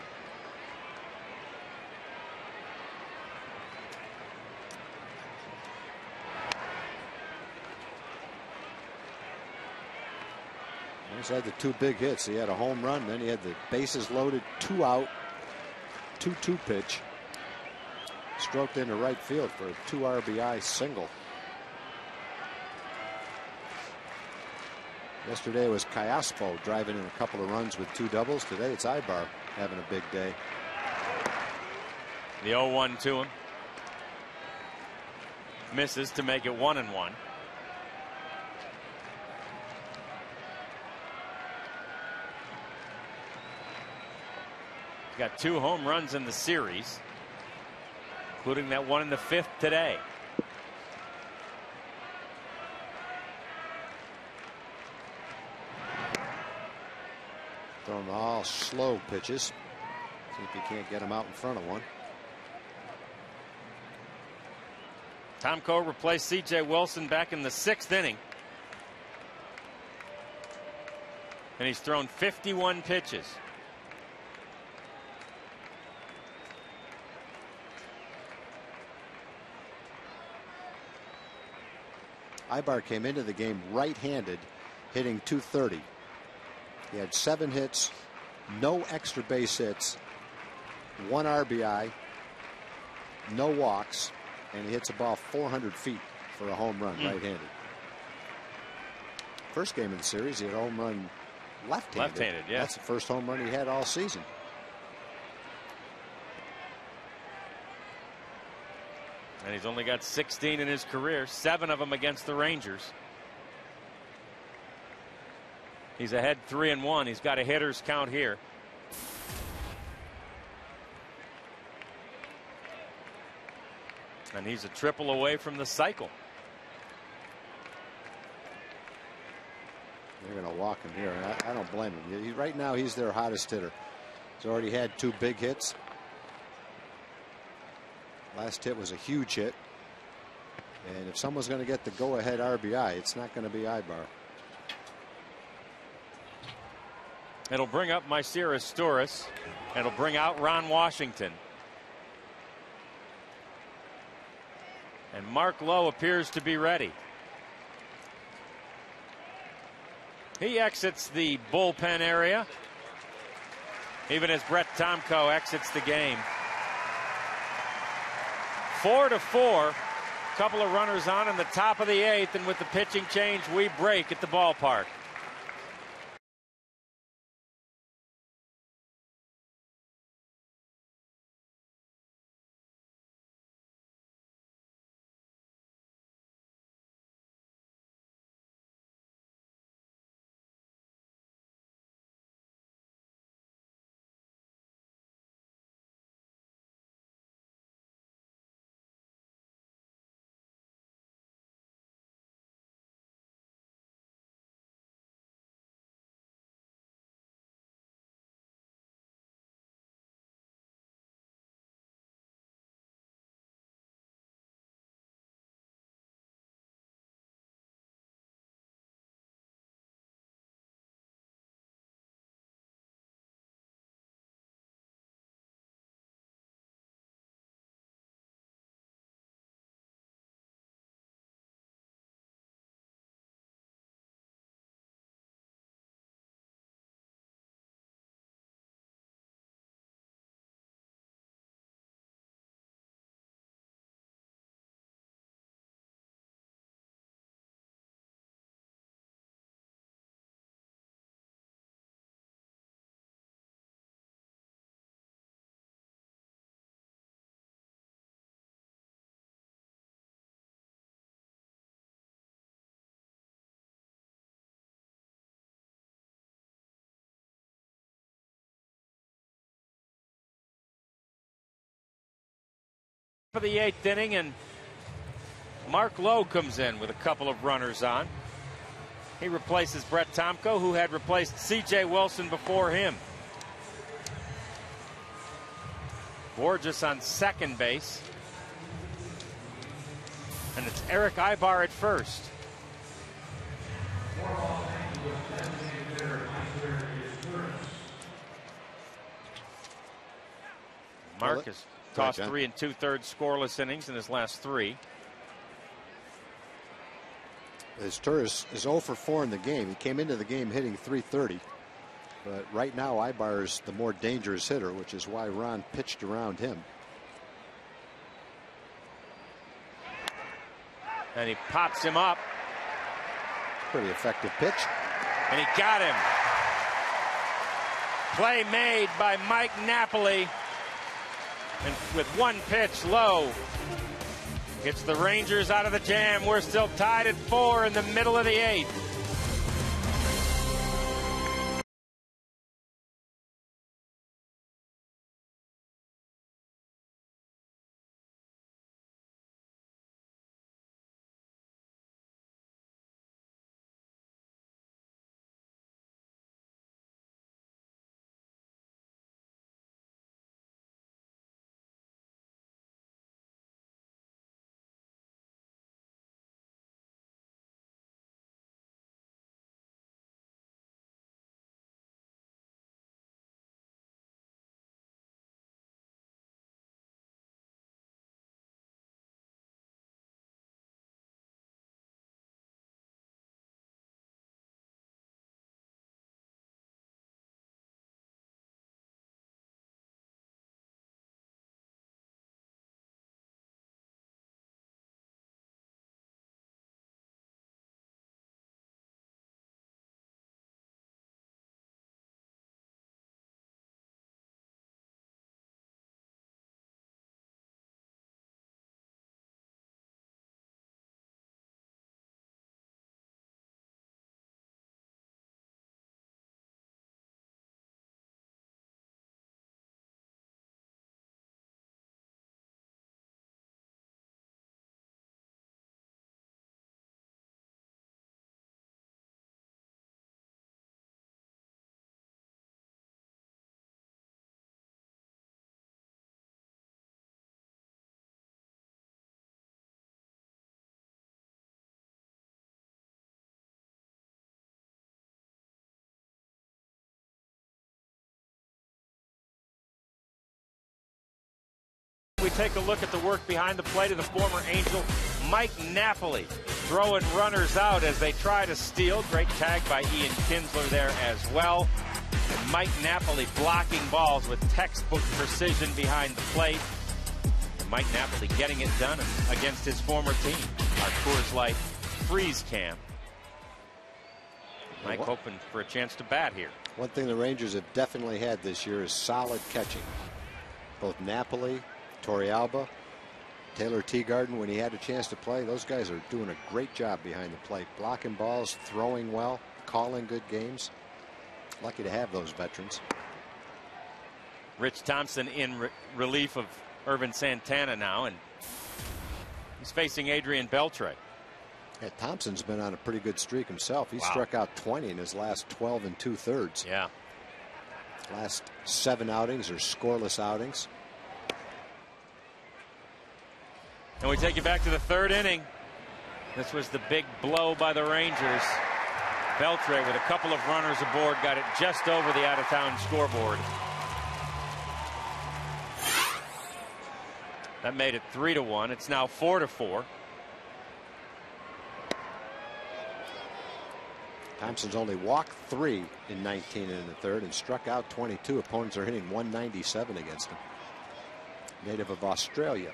He's had the 2 big hits. He had a home run, then he had the bases loaded, 2 out, 2-2 pitch. Stroked into right field for a 2 RBI single. Yesterday it was Callaspo driving in a couple of runs with 2 doubles. Today it's Ibar having a big day. The 0-1 to him. Misses to make it 1-1. Got 2 home runs in the series, including that one in the 5th today. Throwing all slow pitches. See if he can't get him out in front of one. Tomko replaced C.J. Wilson back in the 6th inning. And he's thrown 51 pitches. Ibar came into the game right-handed, hitting .230. He had 7 hits, no extra base hits, 1 RBI, no walks, and he hits a ball 400 feet for a home run right-handed. First game in the series, he had a home run left-handed. Left-handed, yeah. That's the first home run he had all season. And he's only got 16 in his career, 7 of them against the Rangers. He's ahead 3-1. He's got a hitter's count here. And he's a triple away from the cycle. They're going to walk him here. I don't blame him. Right now, he's their hottest hitter. He's already had 2 big hits. Last hit was a huge hit. And if someone's going to get the go-ahead RBI, it's not going to be Ibar. It'll bring up Mycera Stouris. It'll bring out Ron Washington. And Mark Lowe appears to be ready. He exits the bullpen area, even as Brett Tomko exits the game. 4-4. Couple of runners on in the top of the 8th, and with the pitching change, we break at the ballpark. For the 8th inning, and Mark Lowe comes in with a couple of runners on. He replaces Brett Tomko, who had replaced C.J. Wilson before him. Borges on second base, and it's Eric Ibar at first. Mark has tossed 3 2/3 scoreless innings in his last 3. His Turris is 0 for 4 in the game. He came into the game hitting .330, but right now Ibar is the more dangerous hitter, which is why Ron pitched around him. And he pops him up. Pretty effective pitch. And he got him. Play made by Mike Napoli. And with one pitch, Lowe gets the Rangers out of the jam. We're still tied at 4 in the middle of the 8th. take a look at the work behind the plate of the former Angel, Mike Napoli, throwing runners out as they try to steal. Great tag by Ian Kinsler there as well. And Mike Napoli blocking balls with textbook precision behind the plate. And Mike Napoli getting it done against his former team. Our Coors Light Freeze Camp. Mike hoping for a chance to bat here. One thing the Rangers have definitely had this year is solid catching. Both Napoli, Torrealba, Taylor Teagarden, when he had a chance to play, those guys are doing a great job behind the plate. Blocking balls, throwing well, calling good games. Lucky to have those veterans. Rich Thompson in relief of Irvin Santana now, and he's facing Adrian Beltre. Yeah, Thompson's been on a pretty good streak himself. He struck out 20 in his last 12 2/3. Yeah. Last 7 outings are scoreless outings. And we take you back to the 3rd inning. This was the big blow by the Rangers. Beltre with a couple of runners aboard got it just over the out-of-town scoreboard. That made it 3-1. It's now 4-4. Thompson's only walked 3 in 19 1/3 and struck out 22. Opponents are hitting 197 against him. Native of Australia.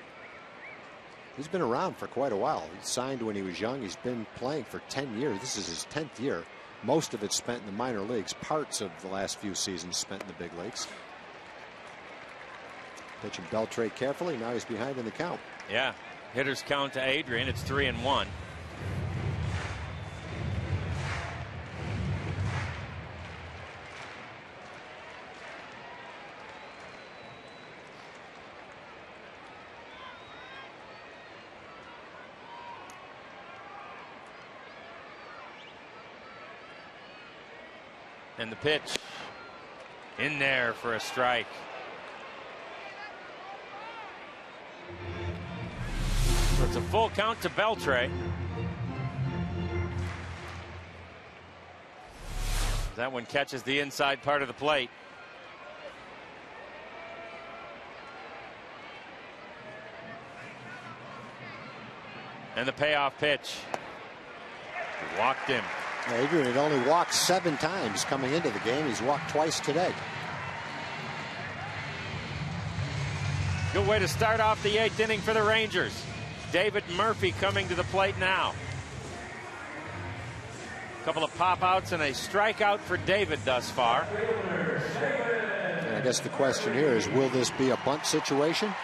He's been around for quite a while. He signed when he was young. He's been playing for 10 years. This is his 10th year. Most of it spent in the minor leagues. Parts of the last few seasons spent in the big leagues. Pitching Beltre carefully. Now he's behind in the count. Yeah. Hitters count to Adrian. It's 3-1. And the pitch in there for a strike. So it's a full count to Beltre. That one catches the inside part of the plate. And the payoff pitch. Walked him. Adrian had only walked 7 times coming into the game. He's walked twice today. Good way to start off the 8th inning for the Rangers. David Murphy coming to the plate now. A couple of pop outs and a strikeout for David thus far. And I guess the question here is, will this be a bunt situation?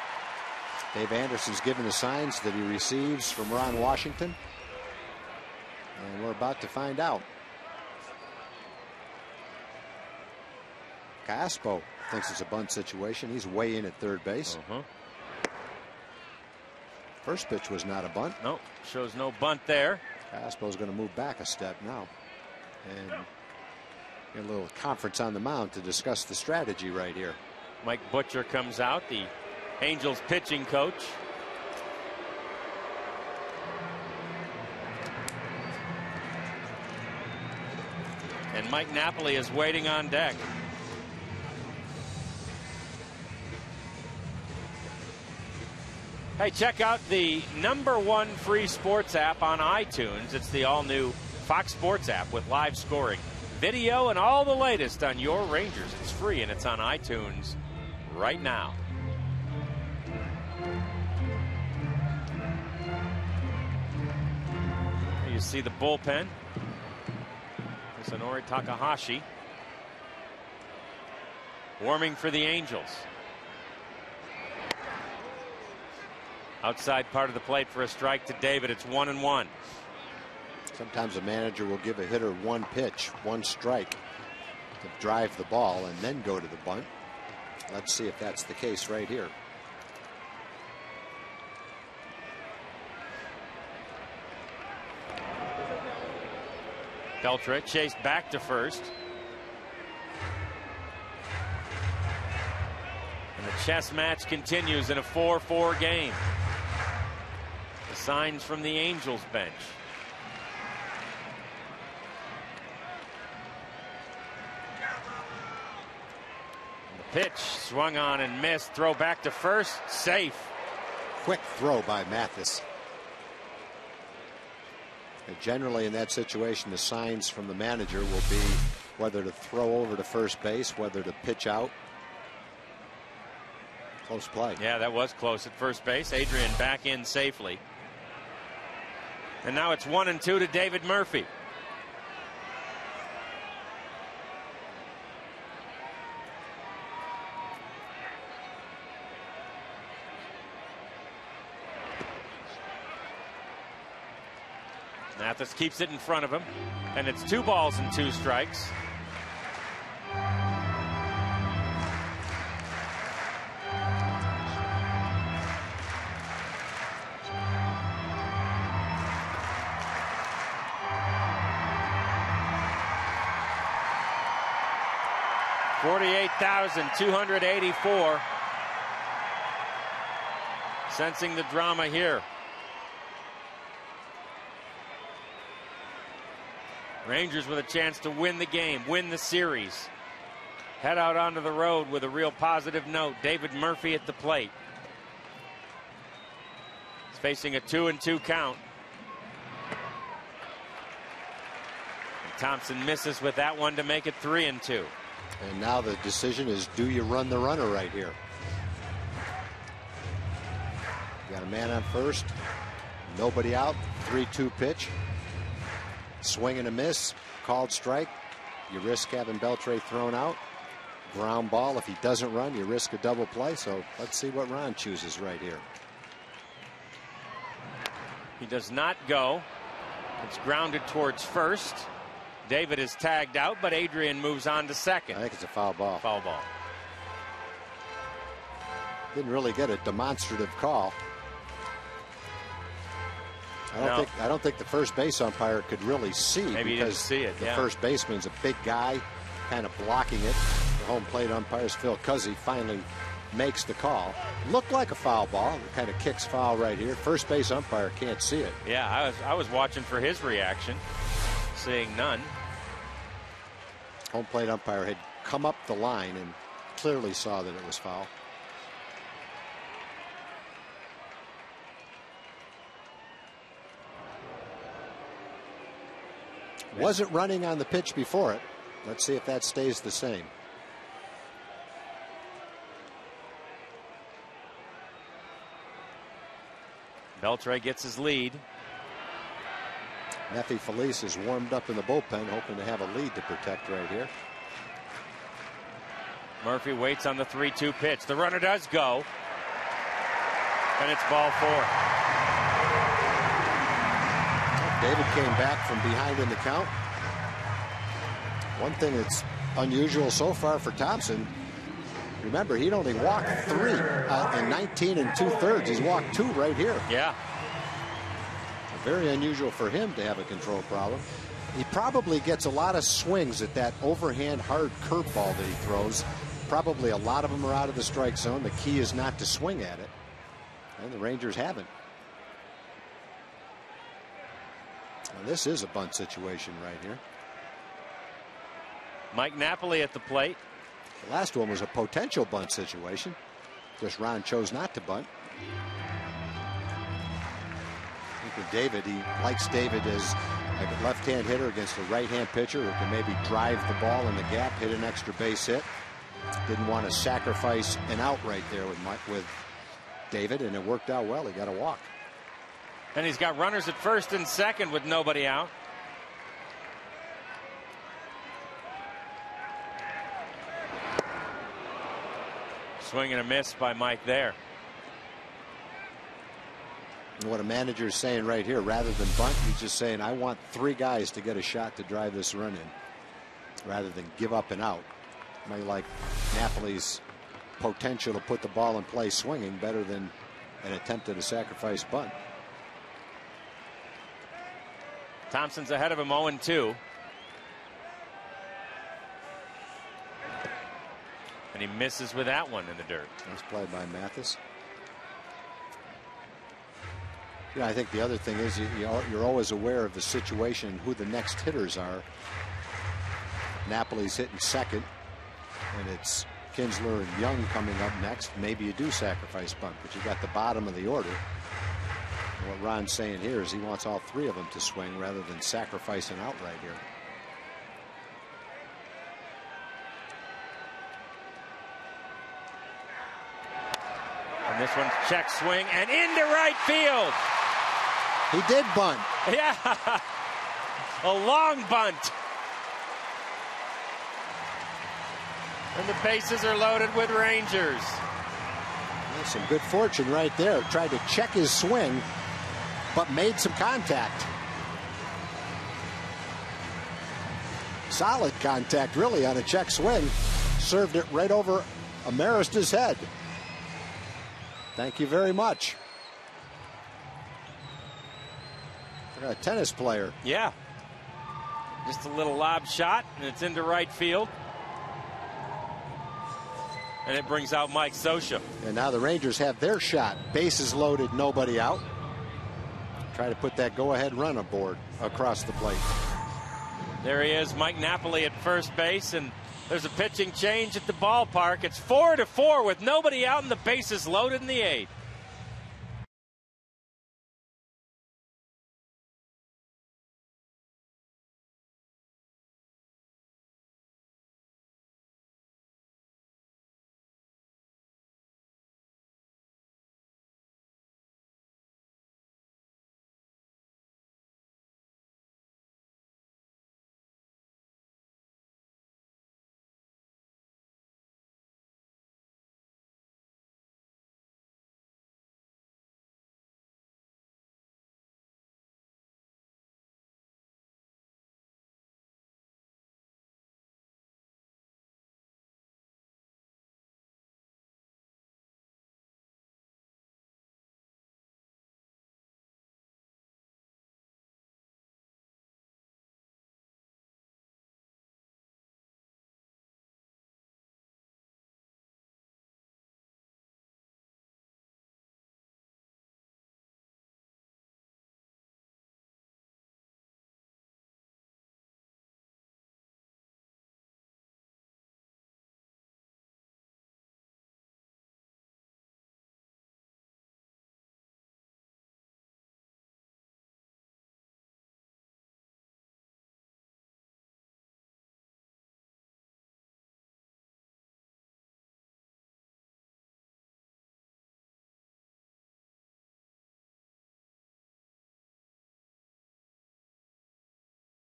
Dave Anderson's given the signs that he receives from Ron Washington. And we're about to find out. Caspo thinks it's a bunt situation. He's way in at 3rd base. First pitch was not a bunt. Nope, shows no bunt there. Caspo's going to move back a step now. And get a little conference on the mound to discuss the strategy right here. Mike Butcher comes out, the Angels pitching coach. And Mike Napoli is waiting on deck. Hey, check out the #1 free sports app on iTunes. It's the all-new Fox Sports app with live scoring, video, and all the latest on your Rangers. It's free and it's on iTunes right now. You see the bullpen. Sonori Takahashi warming for the Angels. Outside part of the plate for a strike to David. It's 1-1. Sometimes a manager will give a hitter 1 pitch, 1 strike to drive the ball and then go to the bunt. Let's see if that's the case right here. Beltre chased back to first. And the chess match continues in a 4-4 game. The signs from the Angels bench. The pitch swung on and missed. Throw back to first. Safe. Quick throw by Mathis. And generally in that situation, the signs from the manager will be whether to throw over to first base, whether to pitch out. Close play. Yeah, that was close at first base. Adrian back in safely. And now it's 1-2 to David Murphy. Mathis keeps it in front of him, and it's 2 balls and 2 strikes. $48,284. Sensing the drama here. Rangers with a chance to win the game, win the series. Head out onto the road with a real positive note. David Murphy at the plate. He's facing a 2-2 count. And Thompson misses with that one to make it 3-2. And now the decision is, do you run the runner right here? You got a man on first, nobody out, 3-2 pitch. Swing and a miss, called strike. You risk having Beltre thrown out. Ground ball. If he doesn't run, you risk a double play. So let's see what Ron chooses right here. He does not go. It's grounded towards first. David is tagged out, but Adrian moves on to second. I think it's a foul ball. Foul ball. Didn't really get a demonstrative call. I don't think the first base umpire could really see. Maybe he didn't see it. The first baseman's a big guy, kind of blocking it. The home plate umpires, Phil Cuzzy, finally makes the call. Looked like a foul ball. It kind of kicks foul right here. First base umpire can't see it. Yeah, I was watching for his reaction, seeing none. Home plate umpire had come up the line and clearly saw that it was foul. Wasn't running on the pitch before it. Let's see if that stays the same. Beltre gets his lead. Nefi Felice is warmed up in the bullpen, hoping to have a lead to protect right here. Murphy waits on the 3-2 pitch. The runner does go. And it's ball 4. David came back from behind in the count. One thing that's unusual so far for Thompson, remember, he'd only walked 3 in 19 2/3. He's walked 2 right here. Yeah. Very unusual for him to have a control problem. He probably gets a lot of swings at that overhand hard curveball that he throws. Probably a lot of them are out of the strike zone. The key is not to swing at it. And the Rangers haven't. Now this is a bunt situation right here. Mike Napoli at the plate. The last one was a potential bunt situation. Just Ron chose not to bunt. I think with David, he likes David as like a left-hand hitter against a right-hand pitcher who can maybe drive the ball in the gap, hit an extra base hit. Didn't want to sacrifice an out right there with David, and it worked out well. He got a walk. And he's got runners at first and second with nobody out. Swing and a miss by Mike there. And what a manager is saying right here, rather than bunt, he's just saying, I want 3 guys to get a shot to drive this run in, rather than give up and out. I like Napoli's potential to put the ball in play swinging better than an attempt at a sacrifice bunt. Thompson's ahead of him 0-2. And he misses with that one in the dirt. Nice play by Mathis. Yeah, I think the other thing is you're always aware of the situation, who the next hitters are. Napoli's hitting second, and it's Kinsler and Young coming up next. Maybe you do sacrifice bunt, but you got the bottom of the order. And what Ron's saying here is he wants all three of them to swing rather than sacrifice an outright here. And this one's check swing and into right field. He did bunt. Yeah, a long bunt. And the bases are loaded with Rangers. That's some good fortune right there. Tried to check his swing, but made some contact. Solid contact, really, on a check swing. Served it right over Amarista's head. Thank you very much. A tennis player. Yeah. Just a little lob shot, and it's into right field. And it brings out Mike Scioscia. And now the Rangers have their shot. Bases loaded, nobody out. Try to put that go-ahead run aboard across the plate. There he is, Mike Napoli at first base, and there's a pitching change at the ballpark. It's 4-4 with nobody out and the bases loaded in the 8th.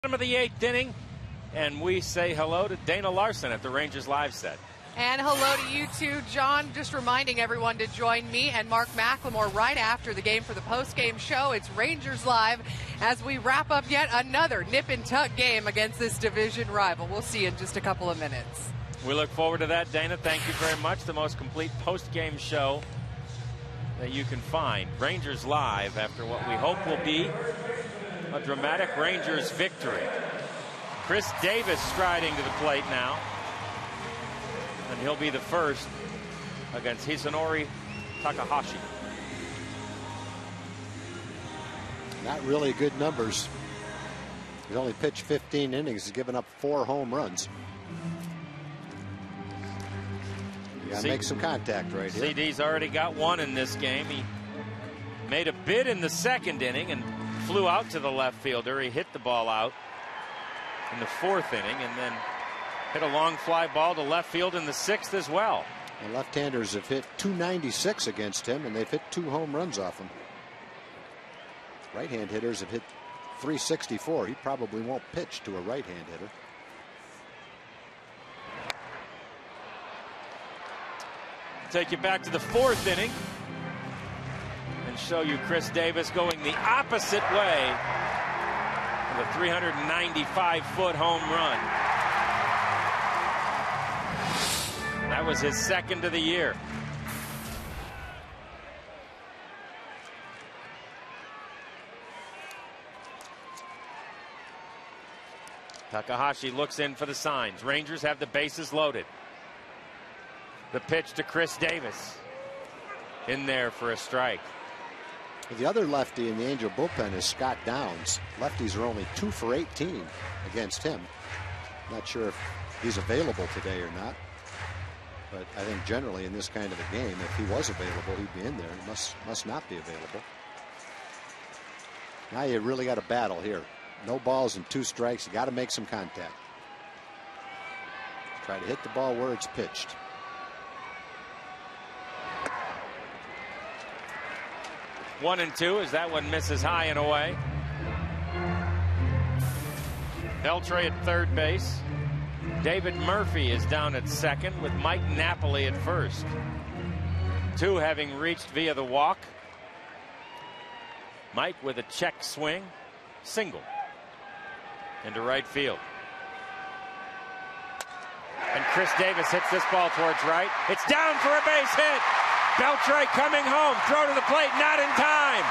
Of the 8th inning, and we say hello to Dana Larson at the Rangers Live set. And hello to you too, John. Just reminding everyone to join me and Mark McLemore right after the game for the post-game show. It's Rangers Live as we wrap up yet another nip and tuck game against this division rival. We'll see you in just a couple of minutes. We look forward to that, Dana. Thank you very much. The most complete post-game show that you can find. Rangers Live after what we hope will be a dramatic Rangers victory. Chris Davis striding to the plate now. And he'll be the first against Hisanori Takahashi. Not really good numbers. He's only pitched 15 innings. He's given up 4 home runs. You got to make some contact right here. CD's already got one in this game. He made a bid in the 2nd inning and flew out to the left fielder. He hit the ball out in the 4th inning and then hit a long fly ball to left field in the 6th as well. The left-handers have hit .296 against him, and they've hit 2 home runs off him. Right-hand hitters have hit .364. He probably won't pitch to a right-hand hitter. Take you back to the 4th inning and show you Chris Davis going the opposite way with a 395-foot home run. That was his 2nd of the year. Takahashi looks in for the signs. Rangers have the bases loaded. The pitch to Chris Davis. In there for a strike. The other lefty in the Angel bullpen is Scott Downs. Lefties are only 2 for 18 against him. Not sure if he's available today or not. But I think generally in this kind of a game, if he was available, he'd be in there. He must not be available. Now you really got a battle here. No balls and 2 strikes. You got to make some contact. Try to hit the ball where it's pitched. One and two as that one misses high and away. Beltre at third base. David Murphy is down at second with Mike Napoli at first. 2 having reached via the walk. Mike with a check swing, single into right field. And Chris Davis hits this ball towards right. It's down for a base hit. Beltre coming home. Throw to the plate, not in time.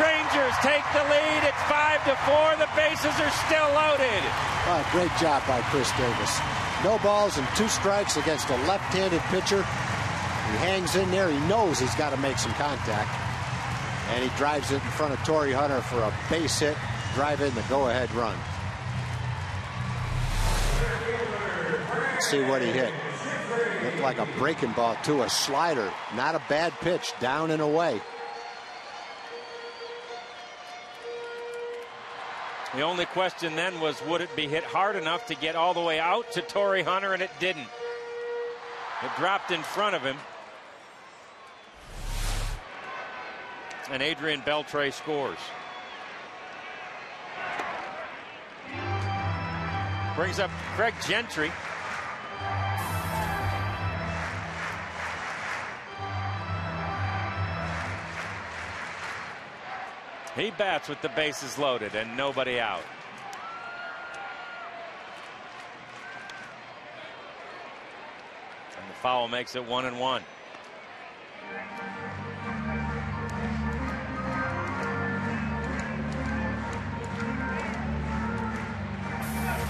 Rangers take the lead. It's 5-4. The bases are still loaded. Oh, great job by Chris Davis. No balls and 2 strikes against a left-handed pitcher. He hangs in there. He knows he's got to make some contact. And he drives it in front of Torrey Hunter for a base hit. Drive in the go-ahead run. Let's see what he hit. Looked like a breaking ball to a slider. Not a bad pitch. Down and away. The only question then was, would it be hit hard enough to get all the way out to Torrey Hunter, and it didn't. It dropped in front of him. And Adrian Beltre scores. Brings up Craig Gentry. He bats with the bases loaded and nobody out. And the foul makes it 1-1.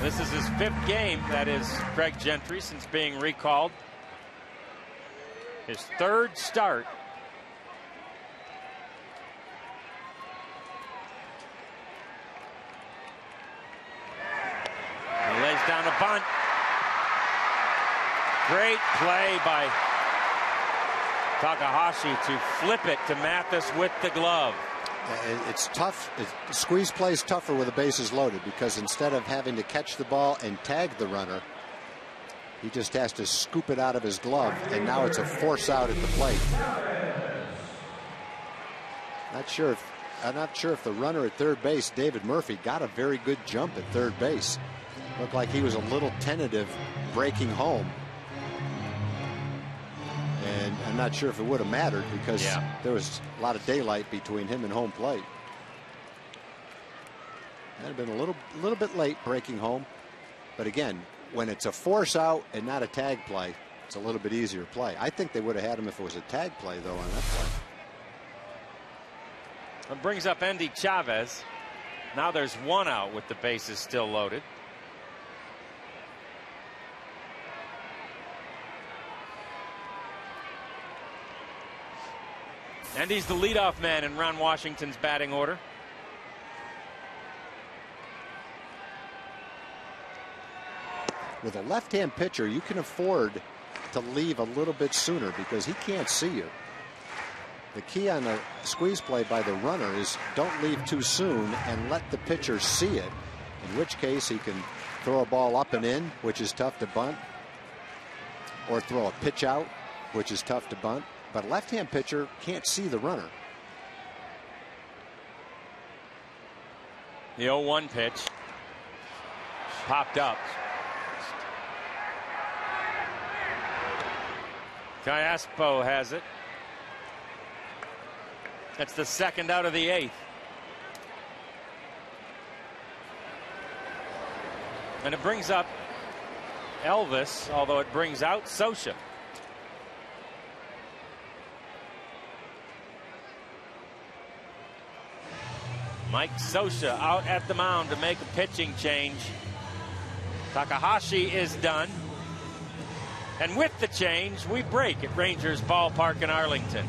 This is his 5th game, that is Craig Gentry, since being recalled. His 3rd start. He lays down a bunt. Great play by Takahashi to flip it to Mathis with the glove. It's tough. Squeeze plays tougher with the bases loaded because instead of having to catch the ball and tag the runner, he just has to scoop it out of his glove, and now it's a force out at the plate. I'm not sure if the runner at third base, David Murphy, got a very good jump at third base. Looked like he was a little tentative breaking home. And I'm not sure if it would have mattered because there was a lot of daylight between him and home plate. That'd have been a little bit late breaking home. But again, when it's a force out and not a tag play, it's a little bit easier play. I think they would have had him if it was a tag play, though, on that play. It brings up Endy Chavez. Now there's 1 out with the bases still loaded. And he's the leadoff man in Ron Washington's batting order. With a left-hand pitcher, you can afford to leave a little bit sooner because he can't see you. The key on a squeeze play by the runner is don't leave too soon and let the pitcher see it, in which case he can throw a ball up and in, which is tough to bunt, or throw a pitch out, which is tough to bunt. But a left-hand pitcher can't see the runner. The 0-1 pitch popped up. Callaspo has it. That's the 2nd out of the 8th. And it brings up Elvis, although it brings out Scioscia. Mike Scioscia out at the mound to make a pitching change. Takahashi is done. And with the change, we break at Rangers Ballpark in Arlington.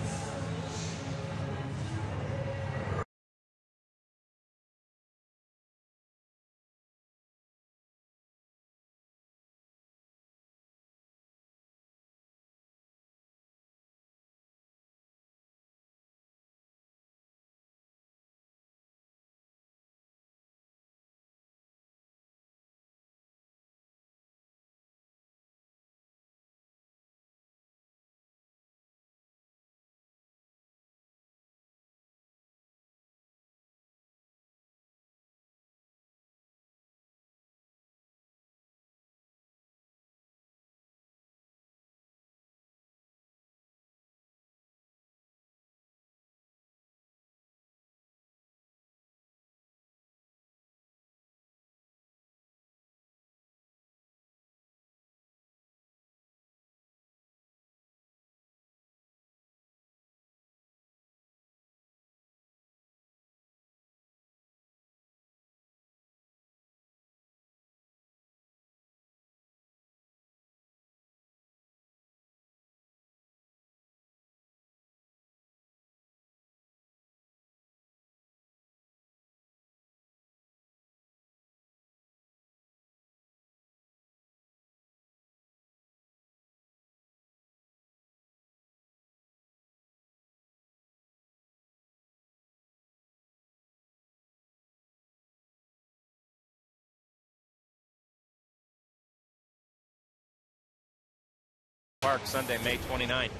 Park Sunday, May 29th,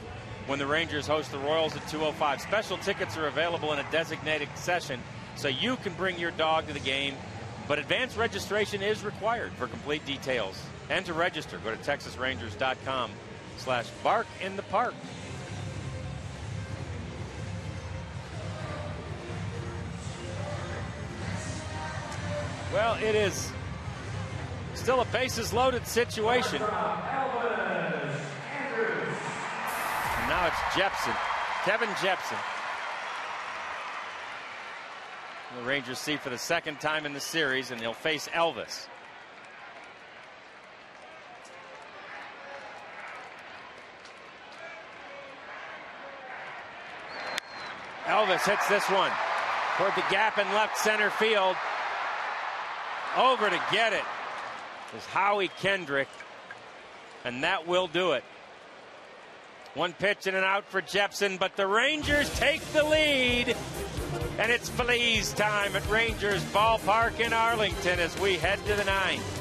when the Rangers host the Royals at 2:05. Special tickets are available in a designated session, so you can bring your dog to the game, but advanced registration is required. For complete details and to register, go to texasrangers.com/barkinthepark. Well, it is still a bases-loaded situation. And now it's Jepsen, Kevin Jepsen. The Rangers see for the second time in the series, and they'll face Elvis. Elvis hits this one toward the gap in left center field. Over to get it is Howie Kendrick, and that will do it. One pitch and an out for Jepsen, but the Rangers take the lead, and it's Feliz time at Rangers Ballpark in Arlington as we head to the ninth.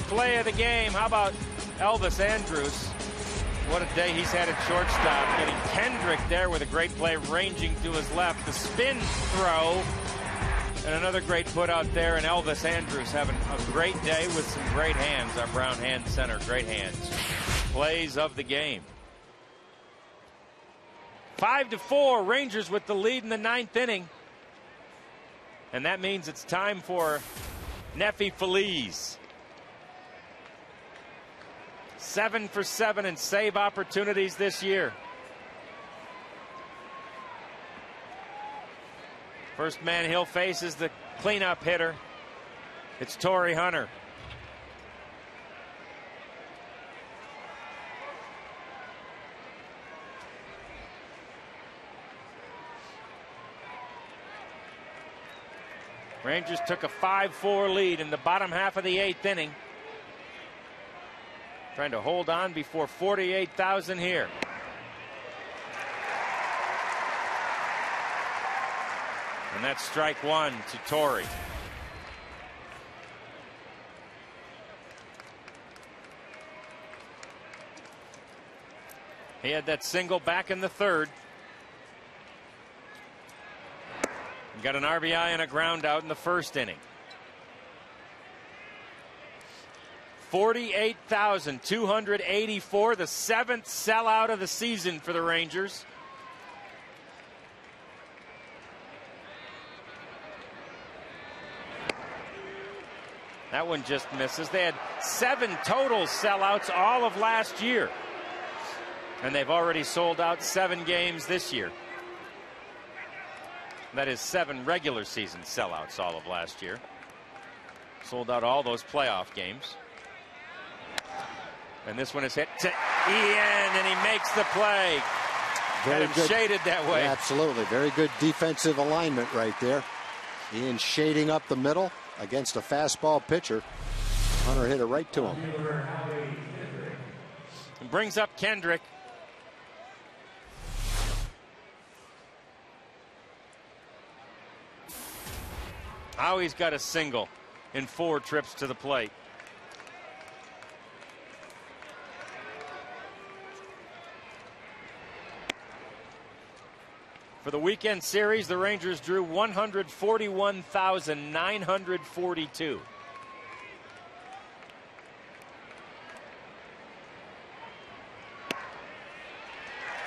Play of the game. How about Elvis Andrus? What a day he's had at shortstop. Getting Kendrick there with a great play, ranging to his left. The spin throw. And another great put out there. And Elvis Andrus having a great day with some great hands. Our brown hand center. Great hands. Plays of the game. 5-4. Rangers with the lead in the ninth inning. And that means it's time for Nefi Feliz. 7 for 7 in save opportunities this year. First man he'll face is the cleanup hitter. It's Torrey Hunter. Rangers took a 5-4 lead in the bottom half of the eighth inning. Trying to hold on before 48,000 here. And that's strike one to Torrey. He had that single back in the third. He got an RBI and a ground out in the first inning. 48,284, the seventh sellout of the season for the Rangers. That one just misses. They had 7 total sellouts all of last year. And they've already sold out 7 games this year. That is 7 regular season sellouts all of last year. Sold out all those playoff games. And this one is hit to Ian, and he makes the play. Had him shaded that way. Yeah, absolutely. Very good defensive alignment right there. Ian shading up the middle against a fastball pitcher. Hunter hit it right to him. And brings up Kendrick. Howie's got a single in 4 trips to the plate. For the weekend series, the Rangers drew 141,942.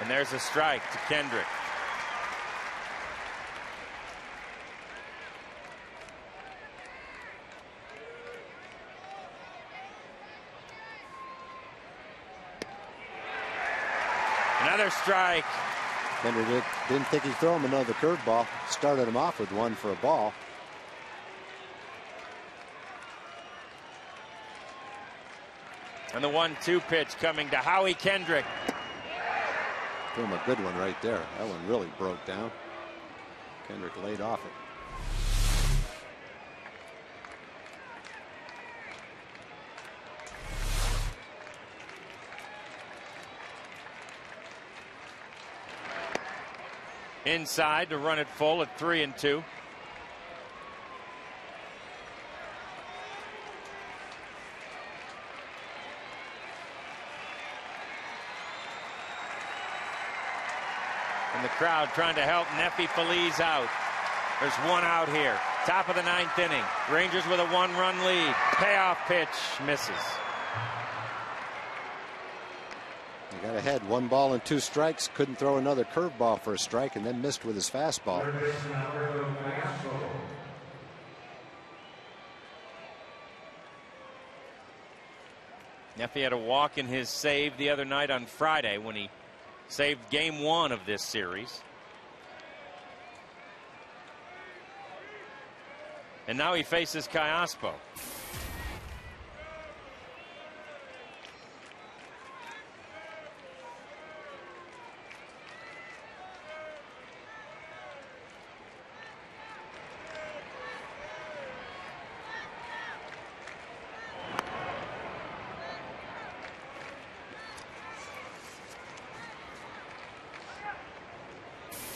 And there's a strike to Kendrick. Another strike. Kendrick didn't think he'd throw him another curveball. Started him off with one for a ball. And the 1-2 pitch coming to Howie Kendrick. Threw him a good one right there. That one really broke down. Kendrick laid off it. Inside to run it full at 3-2. And the crowd trying to help Neffy Feliz out. There's one out here. Top of the 9th inning. Rangers with a 1-run lead. Payoff pitch misses. He got ahead, 1 ball and 2 strikes. Couldn't throw another curveball for a strike, and then missed with his fastball. Neffy had a walk in his save the other night on Friday when he saved game 1 of this series. And now he faces Kayaspo.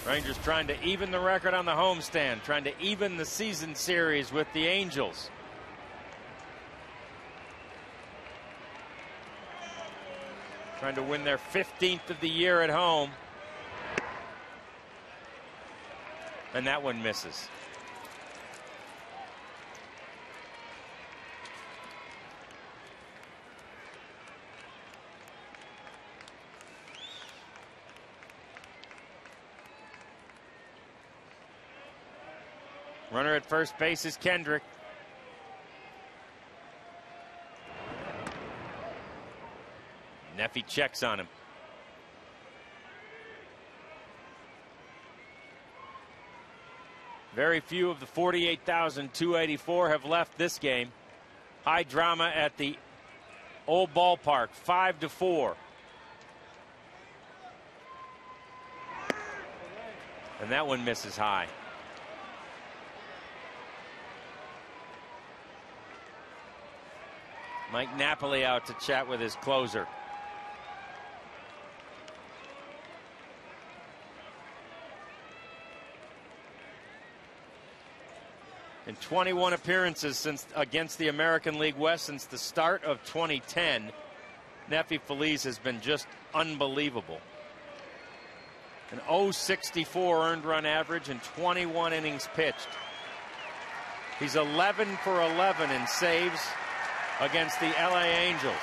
Rangers trying to even the record on the homestand, trying to even the season series with the Angels. Trying to win their 15th of the year at home. And that one misses. Runner at first base is Kendrick. Neffy checks on him. Very few of the 48,284 have left this game. High drama at the old ballpark, 5-4. And that one misses high. Mike Napoli out to chat with his closer. In 21 appearances against the American League West since the start of 2010, Neffy Feliz has been just unbelievable. An .064 earned run average and 21 innings pitched. He's 11 for 11 in saves against the LA Angels.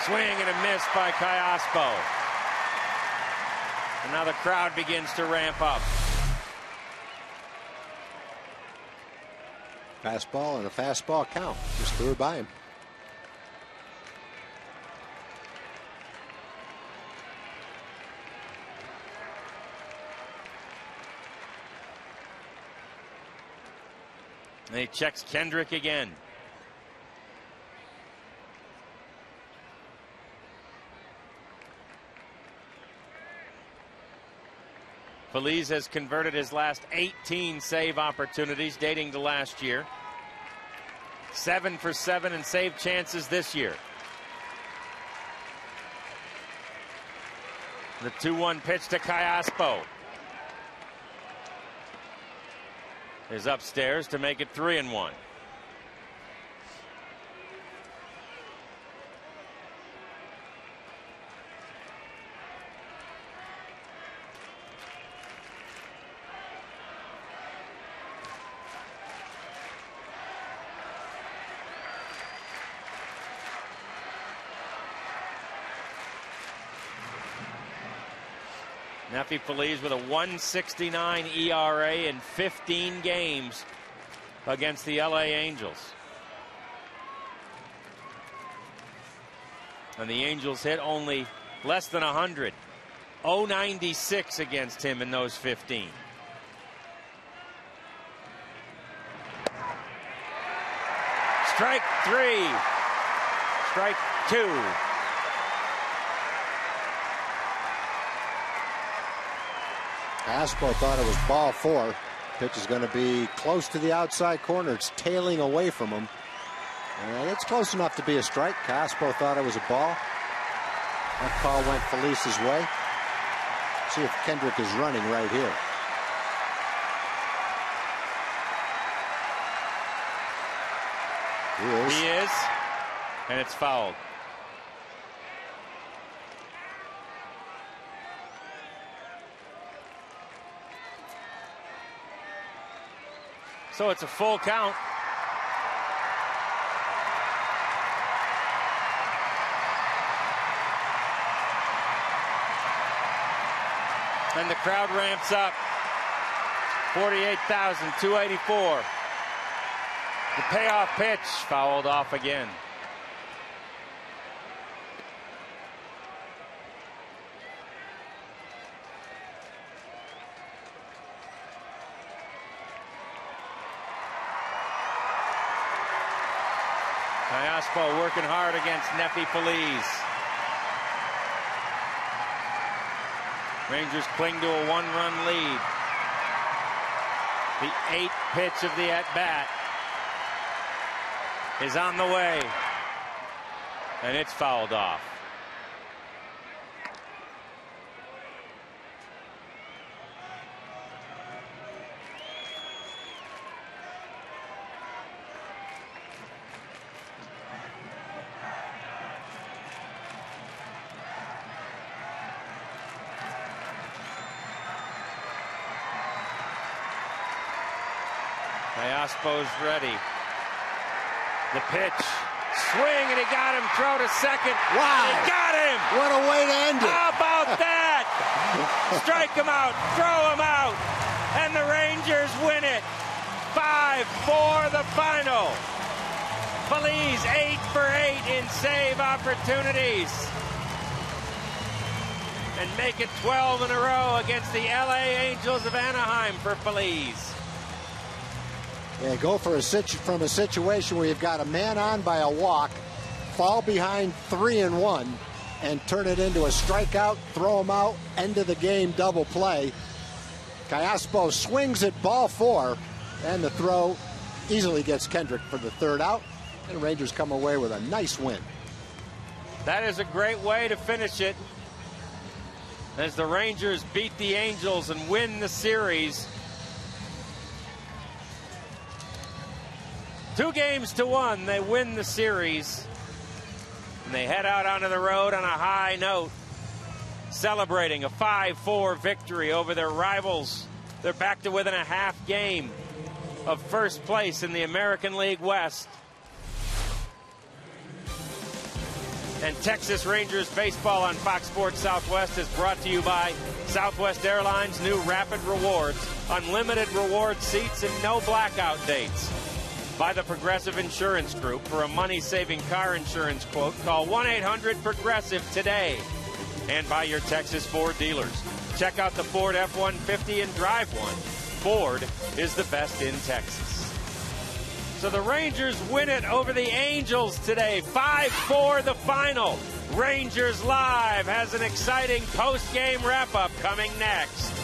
Swing and a miss by Kayaspo. And now the crowd begins to ramp up. Fastball and a fastball count. Just threw it by him. And he checks Kendrick again. Feliz has converted his last 18 save opportunities dating to last year. 7 for 7 in save chances this year. The 2-1 pitch to Callaspo is upstairs to make it 3-1. Nefi Feliz with a 1.69 ERA in 15 games against the LA Angels. And the Angels hit only less than 100. 0.96 against him in those 15. Strike 3. Strike 2. Callaspo thought it was ball 4. Pitch is going to be close to the outside corner. It's tailing away from him. And it's close enough to be a strike. Callaspo thought it was a ball. That call went Feliz's way. See if Kendrick is running right here. He is. And it's fouled. So it's a full count. And the crowd ramps up. 48,284. The payoff pitch fouled off again. Callaspo working hard against Nefi Feliz. Rangers cling to a 1-run lead. The 8th pitch of the at-bat is on the way. And it's fouled off. Callaspo's ready. The pitch. Swing, and he got him. Throw to second. Wow. He got him. What a way to end it. How about that? Strike him out. Throw him out. And the Rangers win it. 5-4 the final. Feliz 8 for 8 in save opportunities. And make it 12 in a row against the LA Angels of Anaheim for Feliz. Yeah, go from a situation where you've got a man on by a walk, fall behind 3-1, and turn it into a strikeout, throw him out, end of the game, double play. Callaspo swings at ball 4, and the throw easily gets Kendrick for the 3rd out, and the Rangers come away with a nice win. That is a great way to finish it, as the Rangers beat the Angels and win the series 2-1. They win the series, and they head out onto the road on a high note, celebrating a 5-4 victory over their rivals. They're back to within a half game of first place in the American League West. And Texas Rangers baseball on Fox Sports Southwest is brought to you by Southwest Airlines' new Rapid Rewards, unlimited reward seats and no blackout dates. By the Progressive Insurance Group. For a money-saving car insurance quote, call 1-800-PROGRESSIVE today. And by your Texas Ford dealers. Check out the Ford F-150 and drive one. Ford is the best in Texas. So the Rangers win it over the Angels today, 5-4 the final. Rangers Live has an exciting post-game wrap-up coming next.